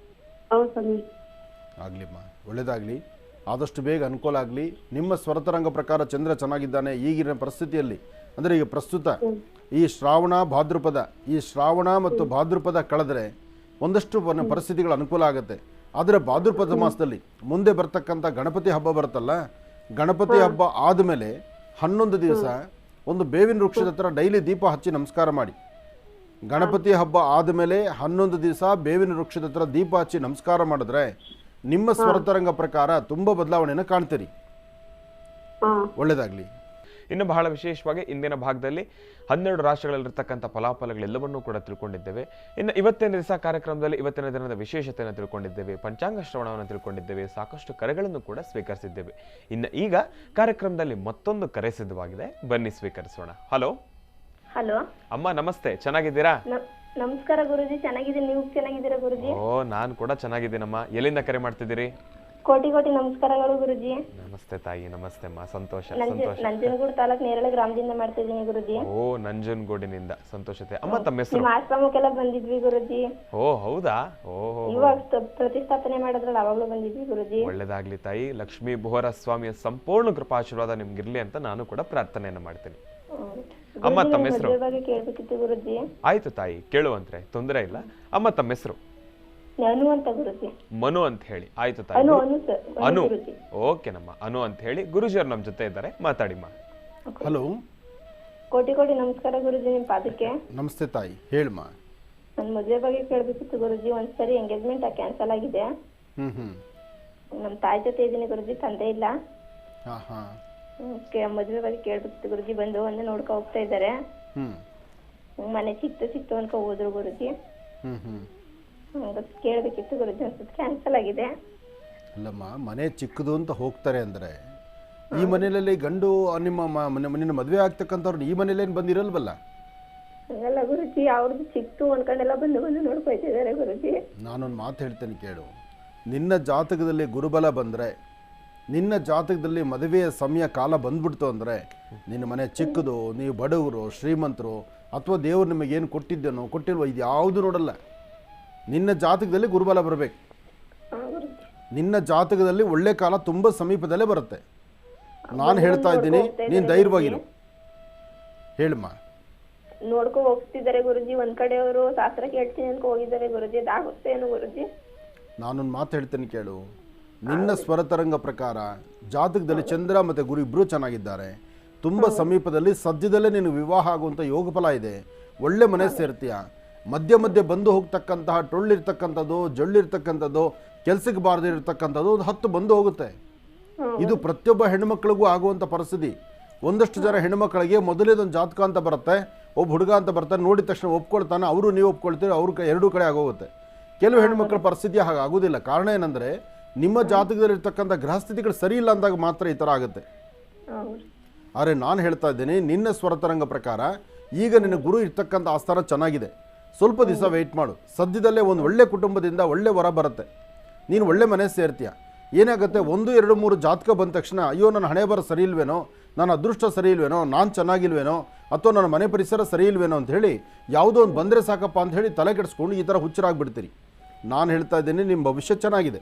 ಹೌದು ಸ್ವಾಮಿ. ಆಗಲಿಮ್ಮ, ಒಳ್ಳೇದಾಗಲಿ. ಆದಷ್ಟು ಬೇಗ ಅನುಕೂಲ ಆಗಲಿ. ನಿಮ್ಮ ಸ್ವರತರಂಗ ಪ್ರಕಾರ ಚಂದ್ರ ಚೆನ್ನಾಗಿದ್ದಾನೆ ಈಗಿನ ಪರಿಸ್ಥಿತಿಯಲ್ಲಿ. ಅಂದರೆ ಈಗ ಪ್ರಸ್ತುತ ಈ ಶ್ರಾವಣ ಮತ್ತು ಭಾದ್ರಪದ ಕಳೆದರೆ ಒಂದಷ್ಟು ಪರಿಸ್ಥಿತಿಗಳು ಅನುಕೂಲ ಆಗುತ್ತೆ. ಆದರೆ ಭಾದ್ರಪದ ಮಾಸದಲ್ಲಿ ಮುಂದೆ ಬರ್ತಕ್ಕಂಥ ಗಣಪತಿ ಹಬ್ಬ ಬರುತ್ತಲ್ಲ, ಗಣಪತಿ ಹಬ್ಬ ಆದಮೇಲೆ 11 ದಿವಸ ಒಂದು ಬೇವಿನ ವೃಕ್ಷದ ಹತ್ರ ಡೈಲಿ ದೀಪ ಹಚ್ಚಿ ನಮಸ್ಕಾರ ಮಾಡಿ. ಗಣಪತಿ ಹಬ್ಬ ಆದಮೇಲೆ 11 ದಿವಸ ಬೇವಿನ ವೃಕ್ಷದ ಹತ್ರ ದೀಪ ಹಚ್ಚಿ ನಮಸ್ಕಾರ ಮಾಡಿದ್ರೆ ನಿಮ್ಮ ಸ್ವರತರಂಗ ಪ್ರಕಾರ ತುಂಬ ಬದಲಾವಣೆಯನ್ನು ಕಾಣ್ತೀರಿ. ಒಳ್ಳೆಯದಾಗಲಿ. ಇನ್ನು ಬಹಳ ವಿಶೇಷವಾಗಿ ಇಂದಿನ ಭಾಗದಲ್ಲಿ 12 ರಾಶಿಗಳಲ್ಲಿರ್ತಕ್ಕಂಥ ಫಲಾಫಲಗಳೆಲ್ಲವನ್ನೂ ಕೂಡ ತಿಳ್ಕೊಂಡಿದ್ದೇವೆ. ಇನ್ನು ಇವತ್ತಿನ ದಿವಸ ಕಾರ್ಯಕ್ರಮದಲ್ಲಿ ಇವತ್ತಿನ ದಿನದ ವಿಶೇಷತೆಯನ್ನು ತಿಳ್ಕೊಂಡಿದ್ದೇವೆ, ಪಂಚಾಂಗ ಶ್ರವಣವನ್ನು ತಿಳ್ಕೊಂಡಿದ್ದೇವೆ, ಸಾಕಷ್ಟು ಕರೆಗಳನ್ನು ಕೂಡ ಸ್ವೀಕರಿಸಿದ್ದೇವೆ. ಇನ್ನು ಈಗ ಕಾರ್ಯಕ್ರಮದಲ್ಲಿ ಮತ್ತೊಂದು ಕರೆ ಸಿದ್ಧವಾಗಿದೆ, ಬನ್ನಿ ಸ್ವೀಕರಿಸೋಣ. ಹಲೋ. ಹಲೋ ಅಮ್ಮ, ನಮಸ್ತೆ. ಚೆನ್ನಾಗಿದ್ದೀರಾ? ನಮಸ್ಕಾರ ಗುರುಜಿ. ಚೆನ್ನಾಗಿದ್ದೀನಿ, ನೀವು ಚೆನ್ನಾಗಿದ್ದೀರಾ ಗುರುಜಿ? ಓ, ನಾನು ಕೂಡ ಚೆನ್ನಾಗಿದ್ದೀನಮ್ಮ. ಎಲ್ಲಿಂದ ಕರೆ ಮಾಡ್ತಿದ್ದೀರಿ? ಕೋಟಿ ಕೋಟಿ ನಮಸ್ಕಾರಗಳು ಗುರುಜಿ. ನಮಸ್ತೆ ತಾಯಿ, ನಮಸ್ತೆ ಅಮ್ಮ. ಸಂತೋಷ. ನಂಜನಗೂಡು ತಾಲೂಕ್ ನೇರಳೆ ಗ್ರಾಮದಿಂದ ಮಾಡ್ತಾ ಇದ್ದೀನಿ ಗುರುಜಿ. ಓ, ನಂಜನಗೂಡಿನಿಂದ ಸಂತೋಷತೆ. ಅಮ್ಮ ತಮ್ಮ ಹೆಸರು? ನಿಮ್ಮ ಆಶ್ರಮಕ್ಕೆಲ್ಲ ಬಂದಿದ್ವಿ ಗುರುಜಿ. ಓ ಹೌದಾ? ಓಹೋ, ಇವಾಗ ಪ್ರತಿಷ್ಠಾಪನೆ ಮಾಡಿದ್ರಲ್ಲ ಅವಾಗ್ಲೂ ಬಂದಿದ್ವಿ ಗುರುಜಿ. ಒಳ್ಳೇದಾಗ್ಲಿ ತಾಯಿ. ಲಕ್ಷ್ಮೀ ಬೋರ ಸ್ವಾಮಿಯ ಸಂಪೂರ್ಣ ಕೃಪಾಶೀರ್ವಾದ ನಿಮ್ಗಿರ್ಲಿ ಅಂತ ನಾನು ಕೂಡ ಪ್ರಾರ್ಥನೆಯನ್ನು ಮಾಡ್ತೀನಿ. ಅಮ್ಮ ತಮ್ಮ ಹೆಸರು? ಮದುವೆ ಬಗ್ಗೆ ಕೇಳ್ಬೇಕಿತ್ತು ಗುರುಜಿ. ಆಯ್ತು ತಾಯಿ, ಕೇಳುವಂತ್ರೆ, ತೊಂದರೆ ಇಲ್ಲ. ಅಮ್ಮ ತಮ್ಮ ಹೆಸರು? ಅನು ಅಂತ ಗುರುಜಿ. ಮನು ಅಂತ ಹೇಳಿ. ಆಯ್ತು ತಾಯಿ. ಅನು. ಓಕೆನಮ್ಮ, ಅನು ಅಂತ ಹೇಳಿ. ಗುರುಜಿಯವ್ರು ನಮ್ಮ ಜೊತೆ ಇದ್ದಾರೆ, ಮಾತಾಡಿಮ್ಮ. ಹಲೋ. ಕೋಟಿ ಕೋಟಿ ನಮಸ್ಕಾರ ಗುರುಜಿ, ನಿಮ್ ಪಾದಕ್ಕೆ. ನಮಸ್ತೆ ತಾಯಿ, ಹೇಳಮ್ಮ. ನನ್ನ ಮದುವೆ ಬಗ್ಗೆ ಕೇಳ್ಬೇಕಿತ್ತು ಗುರುಜಿ. ಒಂದ್ಸರಿ ಎಂಗೇಜ್ಮೆಂಟ್ ಕ್ಯಾನ್ಸಲ್ ಆಗಿದೆ. ನಮ್ಮ ತಾಯಿ ಜೊತೆ ಇದ್ದೀನಿ ಗುರುಜಿ, ತಂದೆ ಇಲ್ಲ. ಮದುವೆ ಬಗ್ಗೆ ಕೇಳ್ಬೇಕಿತ್ತು ಗುರುಜಿ. ಬಂದು ಒಂದೇ ನೋಡ್ಕೊ ಹೋಗ್ತಾ ಇದ್ದಾರೆ. ಮನೆ ಸಿಕ್ತು ಅನ್ಕೊ ಹೋದ್ರು ಗುರುಜಿ. ಕೇಳ್ಬೇಕಿತ್ತು ಗುರುಜಿ, ಒಂದ್ಸತಿ ಕ್ಯಾನ್ಸಲ್ ಆಗಿದೆ. ಅಲ್ಲಮ್ಮ, ಮನೆ ಚಿಕ್ಕದು ಅಂತ ಹೋಗ್ತಾರೆ ಅಂದರೆ ಈ ಮನೆಯಲ್ಲಿ ಗಂಡು ನಿನ್ನ ಮದುವೆ ಆಗ್ತಕ್ಕಂಥವ್ರು ಈ ಮನೇಲೇನು ಬಂದಿರಲ್ವಲ್ಲ? ಹಂಗಲ್ಲ ಗುರುಜಿ, ಅವ್ರದ್ದು ಚಿಕ್ತು ಅನ್ಕೊಂಡೆಲ್ಲ ಬಂದು ನೋಡ್ಕೊಳ್ತಿದ್ದಾರೆ ಗುರುಜಿ. ನಾನೊಂದು ಮಾತು ಹೇಳ್ತೇನೆ ಕೇಳು. ನಿನ್ನ ಜಾತಕದಲ್ಲಿ ಗುರುಬಲ ಬಂದರೆ, ನಿನ್ನ ಜಾತಕದಲ್ಲಿ ಮದುವೆಯ ಸಮಯ ಕಾಲ ಬಂದ್ಬಿಡ್ತು ಅಂದರೆ, ನಿನ್ನ ಮನೆ ಚಿಕ್ಕದು, ನೀವು ಬಡವರು ಶ್ರೀಮಂತರು ಅಥವಾ ದೇವರು ನಿಮಗೇನು ಕೊಟ್ಟಿದ್ದೇನೋ ಕೊಟ್ಟಿಲ್ವೋ ಇದು ಯಾವುದು ನೋಡಲ್ಲ. ನಿನ್ನ ಜಾತಕದಲ್ಲಿ ಗುರುಬಲ ಬರಬೇಕು. ನಿನ್ನ ಜಾತಕದಲ್ಲಿ ಒಳ್ಳೆ ಕಾಲ ತುಂಬ ಸಮೀಪದಲ್ಲೇ ಬರುತ್ತೆ. ನಾನು ಹೇಳ್ತಾ ಇದ್ದೀನಿ, ನೀನು ಧೈರ್ಯವಾಗಿರು. ಹೇಳಮ್ಮ. ನೋಡ್ಕೊ ಹೋಗ್ತಿದ್ದಾರೆ ಗುರುಜಿ. ಒಂದ್ ಕಡೆಯವರು ಶಾಸ್ತ್ರ ಕೇಳ್ತೀನಿ ಅನ್ಕೊ ಹೋಗಿದ್ದಾರೆ ಗುರುಜಿ. ಅದಾಗುತ್ತೆ ಏನು ಗುರುಜಿ? ನಾನೊಂದು ಮಾತು ಹೇಳ್ತೇನೆ ಕೇಳು. ನಿನ್ನ ಸ್ವರತರಂಗ ಪ್ರಕಾರ ಜಾತಕದಲ್ಲಿ ಚಂದ್ರ ಮತ್ತು ಗುರು ಇಬ್ಬರೂ ಚೆನ್ನಾಗಿದ್ದಾರೆ. ತುಂಬ ಸಮೀಪದಲ್ಲಿ ಸದ್ಯದಲ್ಲೇ ನೀನು ವಿವಾಹ ಆಗುವಂಥ ಯೋಗ ಫಲ ಇದೆ. ಒಳ್ಳೆ ಮನೆ ಸೇರ್ತೀಯ. ಮಧ್ಯೆ ಮಧ್ಯೆ ಬಂದು ಹೋಗ್ತಕ್ಕಂತಹ ಟೊಳ್ಳಿರ್ತಕ್ಕಂಥದ್ದು, ಜೊಳ್ಳಿರ್ತಕ್ಕಂಥದ್ದು, ಕೆಲ್ಸಕ್ಕೆ ಬಾರದಿರ್ತಕ್ಕಂಥದ್ದು ಒಂದು 10 ಬಂದು ಹೋಗುತ್ತೆ. ಇದು ಪ್ರತಿಯೊಬ್ಬ ಹೆಣ್ಣುಮಕ್ಕಳಿಗೂ ಆಗುವಂಥ ಪರಿಸ್ಥಿತಿ. ಒಂದಷ್ಟು ಜನ ಹೆಣ್ಣುಮಕ್ಕಳಿಗೆ ಮೊದಲೇದೊಂದು ಜಾತಕ ಅಂತ ಬರುತ್ತೆ, ಒಬ್ಬ ಹುಡುಗ ಅಂತ ಬರ್ತಾನೆ, ನೋಡಿದ ತಕ್ಷಣ ಒಪ್ಕೊಳ್ತಾನೆ, ಅವರು ನೀವು ಒಪ್ಕೊಳ್ತೀರಿ, ಅವ್ರ ಎರಡೂ ಕಡೆ ಆಗೋಗುತ್ತೆ. ಕೆಲವು ಹೆಣ್ಣುಮಕ್ಕಳ ಪರಿಸ್ಥಿತಿ ಹಾಗಾಗೋದಿಲ್ಲ. ಕಾರಣ ಏನಂದರೆ ನಿಮ್ಮ ಜಾತಕದಲ್ಲಿರ್ತಕ್ಕಂಥ ಗ್ರಹಸ್ಥಿತಿಗಳು ಸರಿ ಇಲ್ಲ ಅಂದಾಗ ಮಾತ್ರ ಈ ಥರ ಆಗುತ್ತೆ. ಆದರೆ ನಾನು ಹೇಳ್ತಾ ಇದ್ದೀನಿ, ನಿನ್ನ ಸ್ವರತರಂಗ ಪ್ರಕಾರ ಈಗ ನಿನ್ನ ಗುರು ಇರ್ತಕ್ಕಂಥ ಆಸ್ಥಾನ ಚೆನ್ನಾಗಿದೆ. ಸ್ವಲ್ಪ ದಿವಸ ವೆಯ್ಟ್ ಮಾಡು. ಸದ್ಯದಲ್ಲೇ ಒಂದು ಒಳ್ಳೆ ಕುಟುಂಬದಿಂದ ಒಳ್ಳೆ ವರ ಬರುತ್ತೆ. ನೀನು ಒಳ್ಳೆ ಮನೆ ಸೇರ್ತೀಯ. ಏನಾಗುತ್ತೆ, 1, 2, 3 ಜಾತಕ ಬಂದ ತಕ್ಷಣ ಅಯ್ಯೋ ನನ್ನ ಹಣೆ ಬರ ಸರಿ ಇಲ್ವೇನೋ, ನನ್ನ ಅದೃಷ್ಟ ಸರಿ ಇಲ್ವೇನೋ, ನಾನು ಚೆನ್ನಾಗಿಲ್ವೇನೋ, ಅಥವಾ ನನ್ನ ಮನೆ ಪರಿಸರ ಸರಿ ಇಲ್ವೇನೋ ಅಂತ ಹೇಳಿ ಯಾವುದೋ ಒಂದು ಬಂದರೆ ಸಾಕಪ್ಪ ಅಂತ ಹೇಳಿ ತಲೆ ಕೆಡಿಸ್ಕೊಂಡು ಈ ಥರ ಹುಚ್ಚರಾಗ್ಬಿಡ್ತೀರಿ. ನಾನು ಹೇಳ್ತಾ ಇದ್ದೀನಿ, ನಿಮ್ಮ ಭವಿಷ್ಯ ಚೆನ್ನಾಗಿದೆ.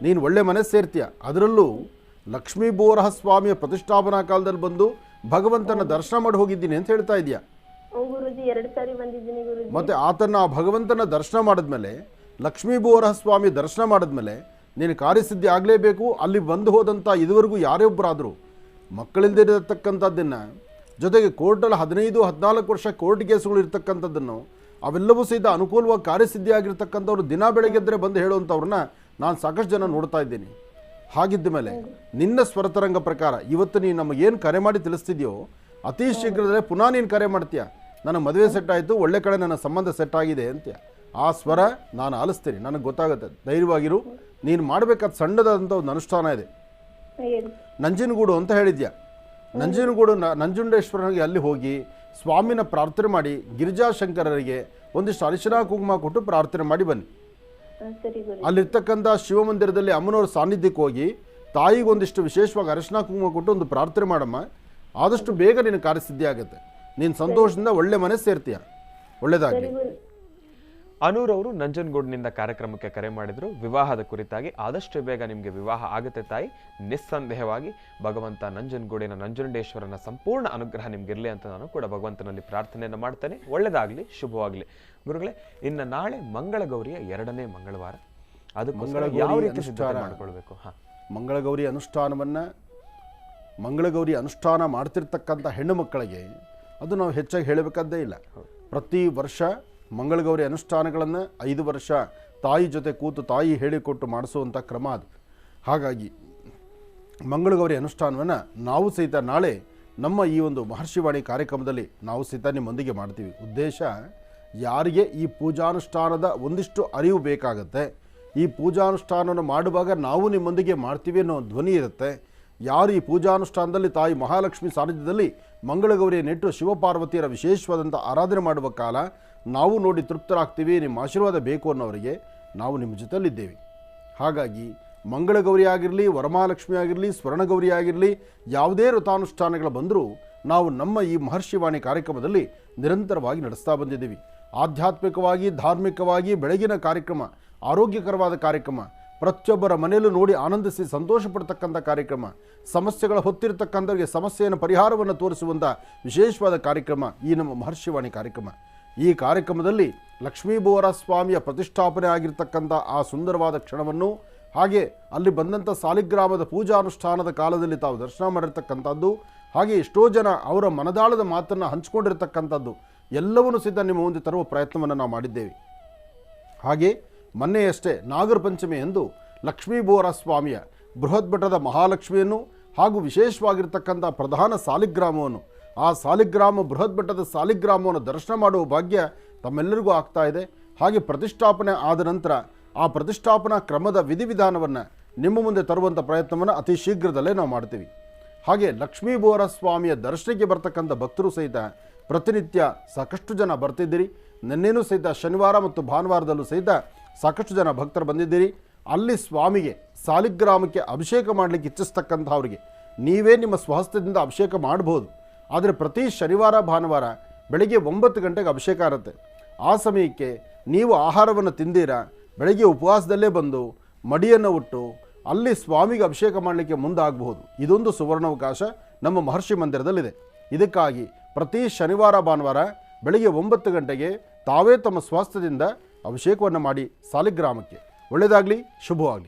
ನೀನು ಒಳ್ಳೆ ಮನೆ ಸೇರ್ತೀಯ. ಅದರಲ್ಲೂ ಲಕ್ಷ್ಮೀ ಬೋರಹ ಸ್ವಾಮಿಯ ಪ್ರತಿಷ್ಠಾಪನಾ ಕಾಲದಲ್ಲಿ ಬಂದು ಭಗವಂತನ ದರ್ಶನ ಮಾಡಿ ಹೋಗಿದ್ದೀನಿ ಅಂತ ಹೇಳ್ತಾ ಇದೆಯಾ? ಗುರುಜಿ 2 ಸಾರಿ ಬಂದಿದ್ದೀನಿ ಗುರುಜಿ. ಮತ್ತೆ ಆತನ ಆ ಭಗವಂತನ ದರ್ಶನ ಮಾಡಿದ್ಮೇಲೆ, ಲಕ್ಷ್ಮೀ ಬೋರಹ ಸ್ವಾಮಿ ದರ್ಶನ ಮಾಡಿದ್ಮೇಲೆ ನೀನು ಕಾರ್ಯಸಿದ್ಧಿ ಆಗಲೇಬೇಕು. ಅಲ್ಲಿ ಬಂದು ಹೋದಂಥ ಇದುವರೆಗೂ ಯಾರೇ ಒಬ್ಬರಾದರೂ ಮಕ್ಕಳಿಲ್ಲದಿರತಕ್ಕಂಥದ್ದನ್ನು, ಜೊತೆಗೆ ಕೋರ್ಟಲ್ಲಿ 15-14 ವರ್ಷ ಕೋರ್ಟ್ ಕೇಸುಗಳು ಇರ್ತಕ್ಕಂಥದ್ದನ್ನು, ಅವೆಲ್ಲವೂ ಸಹಿತ ಅನುಕೂಲವಾಗಿ ಕಾರ್ಯಸಿದ್ಧಿ ಆಗಿರ್ತಕ್ಕಂಥವ್ರು ದಿನ ಬೆಳಗ್ಗೆದ್ರೆ ಬಂದು ಹೇಳುವಂಥವ್ರನ್ನ ನಾನು ಸಾಕಷ್ಟು ಜನ ನೋಡ್ತಾ ಇದ್ದೀನಿ. ಹಾಗಿದ್ದ ಮೇಲೆ ನಿನ್ನ ಸ್ವರತರಂಗ ಪ್ರಕಾರ ಇವತ್ತು ನೀನು ನಮಗೇನು ಕರೆ ಮಾಡಿ ತಿಳಿಸ್ತಿದ್ಯೋ, ಅತಿ ಶೀಘ್ರದಲ್ಲೇ ಪುನಃ ನೀನು ಕರೆ ಮಾಡ್ತೀಯ. ನನ್ನ ಮದುವೆ ಸೆಟ್ ಆಯಿತು, ಒಳ್ಳೆ ಕಡೆ ನನ್ನ ಸಂಬಂಧ ಸೆಟ್ ಆಗಿದೆ ಅಂತೀಯ. ಆ ಸ್ವರ ನಾನು ಆಲಿಸ್ತೀನಿ, ನನಗೆ ಗೊತ್ತಾಗುತ್ತೆ. ಧೈರ್ಯವಾಗಿರು. ನೀನು ಮಾಡಬೇಕಾದ ಸಣ್ಣದಾದಂಥ ಒಂದು ಅನುಷ್ಠಾನ ಇದೆ. ನಂಜನಗೂಡು ಅಂತ ಹೇಳಿದ್ಯಾ? ನಂಜನಗೂಡು ನಂಜುಂಡೇಶ್ವರನಿಗೆ ಅಲ್ಲಿ ಹೋಗಿ ಸ್ವಾಮಿನ ಪ್ರಾರ್ಥನೆ ಮಾಡಿ, ಗಿರಿಜಾಶಂಕರರಿಗೆ ಒಂದಿಷ್ಟು ಅರಿಶಿನ ಕುಂಕುಮ ಕೊಟ್ಟು ಪ್ರಾರ್ಥನೆ ಮಾಡಿ ಬನ್ನಿ. ಅಲ್ಲಿರ್ತಕ್ಕಂಥ ಶಿವಮಂದಿರದಲ್ಲಿ ಅಮ್ಮನವ್ರ ಸಾನ್ನಿಧ್ಯಕ್ಕೆ ಹೋಗಿ ತಾಯಿಗೆ ಒಂದಿಷ್ಟು ವಿಶೇಷವಾಗಿ ಅರಿಶಿನ ಕುಂಕುಮ ಕೊಟ್ಟು ಒಂದು ಪ್ರಾರ್ಥನೆ ಮಾಡಮ್ಮ. ಆದಷ್ಟು ಬೇಗ ನಿನ್ನ ಕಾರ್ಯಸಿದ್ಧಿ ಆಗುತ್ತೆ. ನೀನು ಸಂತೋಷದಿಂದ ಒಳ್ಳೆ ಮನೆ ಸೇರ್ತೀಯ. ಒಳ್ಳೆಯದಾಗಲಿ. ಅನೂರವರು ನಂಜನಗೂಡಿನಿಂದ ಕಾರ್ಯಕ್ರಮಕ್ಕೆ ಕರೆ ಮಾಡಿದ್ರು. ವಿವಾಹದ ಕುರಿತಾಗಿ ಆದಷ್ಟು ಬೇಗ ನಿಮಗೆ ವಿವಾಹ ಆಗುತ್ತೆ ತಾಯಿ. ನಿಸ್ಸಂದೇಹವಾಗಿ ಭಗವಂತ ನಂಜನಗೂಡಿನ ನಂಜುಂಡೇಶ್ವರನ ಸಂಪೂರ್ಣ ಅನುಗ್ರಹ ನಿಮ್ಗಿರಲಿ ಅಂತ ನಾನು ಕೂಡ ಭಗವಂತನಲ್ಲಿ ಪ್ರಾರ್ಥನೆಯನ್ನು ಮಾಡ್ತೇನೆ. ಒಳ್ಳೆಯದಾಗಲಿ, ಶುಭವಾಗಲಿ. ಗುರುಗಳೇ, ಇನ್ನು ನಾಳೆ ಮಂಗಳಗೌರಿಯ 2ನೇ ಮಂಗಳವಾರ. ಅದಕ್ಕೋಸ್ಕರ ಯಾವ ರೀತಿ ಸಿದ್ಧತೆ ಮಾಡಿಕೊಳ್ಬೇಕು? ಮಂಗಳಗೌರಿ ಅನುಷ್ಠಾನ ಮಾಡ್ತಿರ್ತಕ್ಕಂಥ ಹೆಣ್ಣು ಮಕ್ಕಳಿಗೆ ಅದು ನಾವು ಹೆಚ್ಚಾಗಿ ಹೇಳಬೇಕಾದ್ದೇ ಇಲ್ಲ. ಪ್ರತಿ ವರ್ಷ ಮಂಗಳಗೌರಿ ಅನುಷ್ಠಾನಗಳನ್ನು 5 ವರ್ಷ ತಾಯಿ ಜೊತೆ ಕೂತು ತಾಯಿ ಹೇಳಿಕೊಟ್ಟು ಮಾಡಿಸುವಂಥ ಕ್ರಮ ಅದು. ಹಾಗಾಗಿ ಮಂಗಳಗೌರಿ ಅನುಷ್ಠಾನವನ್ನು ನಾವು ಸಹಿತ ನಾಳೆ ನಮ್ಮ ಈ ಒಂದು ಮಹರ್ಷಿವಾಣಿ ಕಾರ್ಯಕ್ರಮದಲ್ಲಿ ನಾವು ಸಹಿತ ನಿಮ್ಮೊಂದಿಗೆ ಮಾಡ್ತೀವಿ. ಉದ್ದೇಶ, ಯಾರಿಗೆ ಈ ಪೂಜಾನುಷ್ಠಾನದ ಒಂದಿಷ್ಟು ಅರಿವು ಬೇಕಾಗುತ್ತೆ, ಈ ಪೂಜಾನುಷ್ಠಾನವನ್ನು ಮಾಡುವಾಗ ನಾವು ನಿಮ್ಮೊಂದಿಗೆ ಮಾಡ್ತೀವಿ ಅನ್ನೋ ಧ್ವನಿ ಇರುತ್ತೆ. ಯಾರು ಈ ಪೂಜಾನುಷ್ಠಾನದಲ್ಲಿ ತಾಯಿ ಮಹಾಲಕ್ಷ್ಮಿ ಸಾನ್ನಿಧ್ಯದಲ್ಲಿ ಮಂಗಳಗೌರಿಯ ನೆಟ್ಟು ಶಿವಪಾರ್ವತಿಯರ ವಿಶೇಷವಾದಂಥ ಆರಾಧನೆ ಮಾಡುವ ಕಾಲ ನಾವು ನೋಡಿ ತೃಪ್ತರಾಗ್ತೀವಿ, ನಿಮ್ಮ ಆಶೀರ್ವಾದ ಬೇಕು ಅನ್ನೋರಿಗೆ ನಾವು ನಿಮ್ಮ ಜೊತೆಲಿದ್ದೇವೆ. ಹಾಗಾಗಿ ಮಂಗಳಗೌರಿ ಆಗಿರಲಿ, ವರಮಹಾಲಕ್ಷ್ಮಿ ಆಗಿರಲಿ, ಸ್ವರ್ಣಗೌರಿ ಆಗಿರಲಿ, ಯಾವುದೇ ವ್ರತಾನುಷ್ಠಾನಗಳು ಬಂದರೂ ನಾವು ನಮ್ಮ ಈ ಮಹರ್ಷಿವಾಣಿ ಕಾರ್ಯಕ್ರಮದಲ್ಲಿ ನಿರಂತರವಾಗಿ ನಡೆಸ್ತಾ ಬಂದಿದ್ದೀವಿ. ಆಧ್ಯಾತ್ಮಿಕವಾಗಿ, ಧಾರ್ಮಿಕವಾಗಿ ಬೆಳಗಿನ ಕಾರ್ಯಕ್ರಮ, ಆರೋಗ್ಯಕರವಾದ ಕಾರ್ಯಕ್ರಮ, ಪ್ರತಿಯೊಬ್ಬರ ಮನೆಯಲ್ಲೂ ನೋಡಿ ಆನಂದಿಸಿ ಸಂತೋಷ ಪಡ್ತಕ್ಕಂಥ ಕಾರ್ಯಕ್ರಮ, ಸಮಸ್ಯೆಗಳ ಹೊತ್ತಿರತಕ್ಕಂಥವರಿಗೆ ಸಮಸ್ಯೆಯನ್ನು ಪರಿಹಾರವನ್ನು ತೋರಿಸುವಂಥ ವಿಶೇಷವಾದ ಕಾರ್ಯಕ್ರಮ ಈ ನಮ್ಮ ಮಹರ್ಷಿವಾಣಿ ಕಾರ್ಯಕ್ರಮ. ಈ ಕಾರ್ಯಕ್ರಮದಲ್ಲಿ ಲಕ್ಷ್ಮೀಬೋರ ಸ್ವಾಮಿಯ ಪ್ರತಿಷ್ಠಾಪನೆ ಆಗಿರ್ತಕ್ಕಂಥ ಆ ಸುಂದರವಾದ ಕ್ಷಣವನ್ನು, ಹಾಗೆ ಅಲ್ಲಿ ಬಂದಂಥ ಸಾಲಿಗ್ರಾಮದ ಪೂಜಾನುಷ್ಠಾನದ ಕಾಲದಲ್ಲಿ ತಾವು ದರ್ಶನ ಮಾಡಿರ್ತಕ್ಕಂಥದ್ದು, ಹಾಗೆ ಎಷ್ಟೋ ಜನ ಅವರ ಮನದಾಳದ ಮಾತನ್ನು ಹಂಚಿಕೊಂಡಿರ್ತಕ್ಕಂಥದ್ದು ಎಲ್ಲವನ್ನೂ ಸಿದ್ಧ ನಿಮ್ಮ ಮುಂದೆ ತರುವ ಪ್ರಯತ್ನವನ್ನು ನಾವು ಮಾಡಿದ್ದೇವೆ. ಹಾಗೆ ಮೊನ್ನೆಯಷ್ಟೇ ನಾಗರ ಪಂಚಮಿ ಎಂದು ಲಕ್ಷ್ಮೀಬೋರ ಸ್ವಾಮಿಯ ಬೃಹತ್ ಮಠದ ಮಹಾಲಕ್ಷ್ಮಿಯನ್ನು ಹಾಗೂ ವಿಶೇಷವಾಗಿರ್ತಕ್ಕಂಥ ಪ್ರಧಾನ ಸಾಲಿಗ್ರಾಮವನ್ನು, ಆ ಸಾಲಿಗ್ರಾಮ ಬೃಹತ್ ಮಠದ ಸಾಲಿಗ್ರಾಮವನ್ನು ದರ್ಶನ ಮಾಡುವ ಭಾಗ್ಯ ತಮ್ಮೆಲ್ಲರಿಗೂ ಆಗ್ತಾ ಇದೆ. ಹಾಗೆ ಪ್ರತಿಷ್ಠಾಪನೆ ಆದ ನಂತರ ಆ ಪ್ರತಿಷ್ಠಾಪನಾ ಕ್ರಮದ ವಿಧಿವಿಧಾನವನ್ನು ನಿಮ್ಮ ಮುಂದೆ ತರುವಂಥ ಪ್ರಯತ್ನವನ್ನು ಅತಿ ಶೀಘ್ರದಲ್ಲೇ ನಾವು ಮಾಡ್ತೀವಿ. ಹಾಗೆ ಲಕ್ಷ್ಮೀಬೋರ ಸ್ವಾಮಿಯ ದರ್ಶನಕ್ಕೆ ಬರ್ತಕ್ಕಂಥ ಭಕ್ತರು ಸಹಿತ ಪ್ರತಿನಿತ್ಯ ಸಾಕಷ್ಟು ಜನ ಬರ್ತಿದ್ದೀರಿ. ನಿನ್ನೇನೂ ಸಹಿತ ಶನಿವಾರ ಮತ್ತು ಭಾನುವಾರದಲ್ಲೂ ಸಹಿತ ಸಾಕಷ್ಟು ಜನ ಭಕ್ತರು ಬಂದಿದ್ದೀರಿ. ಅಲ್ಲಿ ಸ್ವಾಮಿಗೆ ಸಾಲಿಗ್ರಾಮಕ್ಕೆ ಅಭಿಷೇಕ ಮಾಡಲಿಕ್ಕೆ ಇಚ್ಛಿಸ್ತಕ್ಕಂಥವ್ರಿಗೆ ನೀವೇ ನಿಮ್ಮ ಸ್ವಹಸ್ತದಿಂದ ಅಭಿಷೇಕ ಮಾಡ್ಬೋದು. ಆದರೆ ಪ್ರತಿ ಶನಿವಾರ ಭಾನುವಾರ ಬೆಳಗ್ಗೆ 9 ಗಂಟೆಗೆ ಅಭಿಷೇಕ ಇರುತ್ತೆ. ಆ ಸಮಯಕ್ಕೆ ನೀವು ಆಹಾರವನ್ನು ತಿಂದೀರಾ, ಬೆಳಗ್ಗೆ ಉಪವಾಸದಲ್ಲೇ ಬಂದು ಮಡಿಯನ್ನು ಉಟ್ಟು ಅಲ್ಲಿ ಸ್ವಾಮಿಗೆ ಅಭಿಷೇಕ ಮಾಡಲಿಕ್ಕೆ ಮುಂದಾಗಬಹುದು. ಇದೊಂದು ಸುವರ್ಣಾವಕಾಶ ನಮ್ಮ ಮಹರ್ಷಿ ಮಂದಿರದಲ್ಲಿದೆ. ಇದಕ್ಕಾಗಿ ಪ್ರತಿ ಶನಿವಾರ ಭಾನುವಾರ ಬೆಳಗ್ಗೆ 9 ಗಂಟೆಗೆ ತಾವೇ ತಮ್ಮ ಸ್ವಹಸ್ತದಿಂದ ಅಭಿಷೇಕವನ್ನು ಮಾಡಿ ಸಾಲಿಗ್ರಾಮಕ್ಕೆ. ಒಳ್ಳೆಯದಾಗಲಿ, ಶುಭವಾಗಲಿ.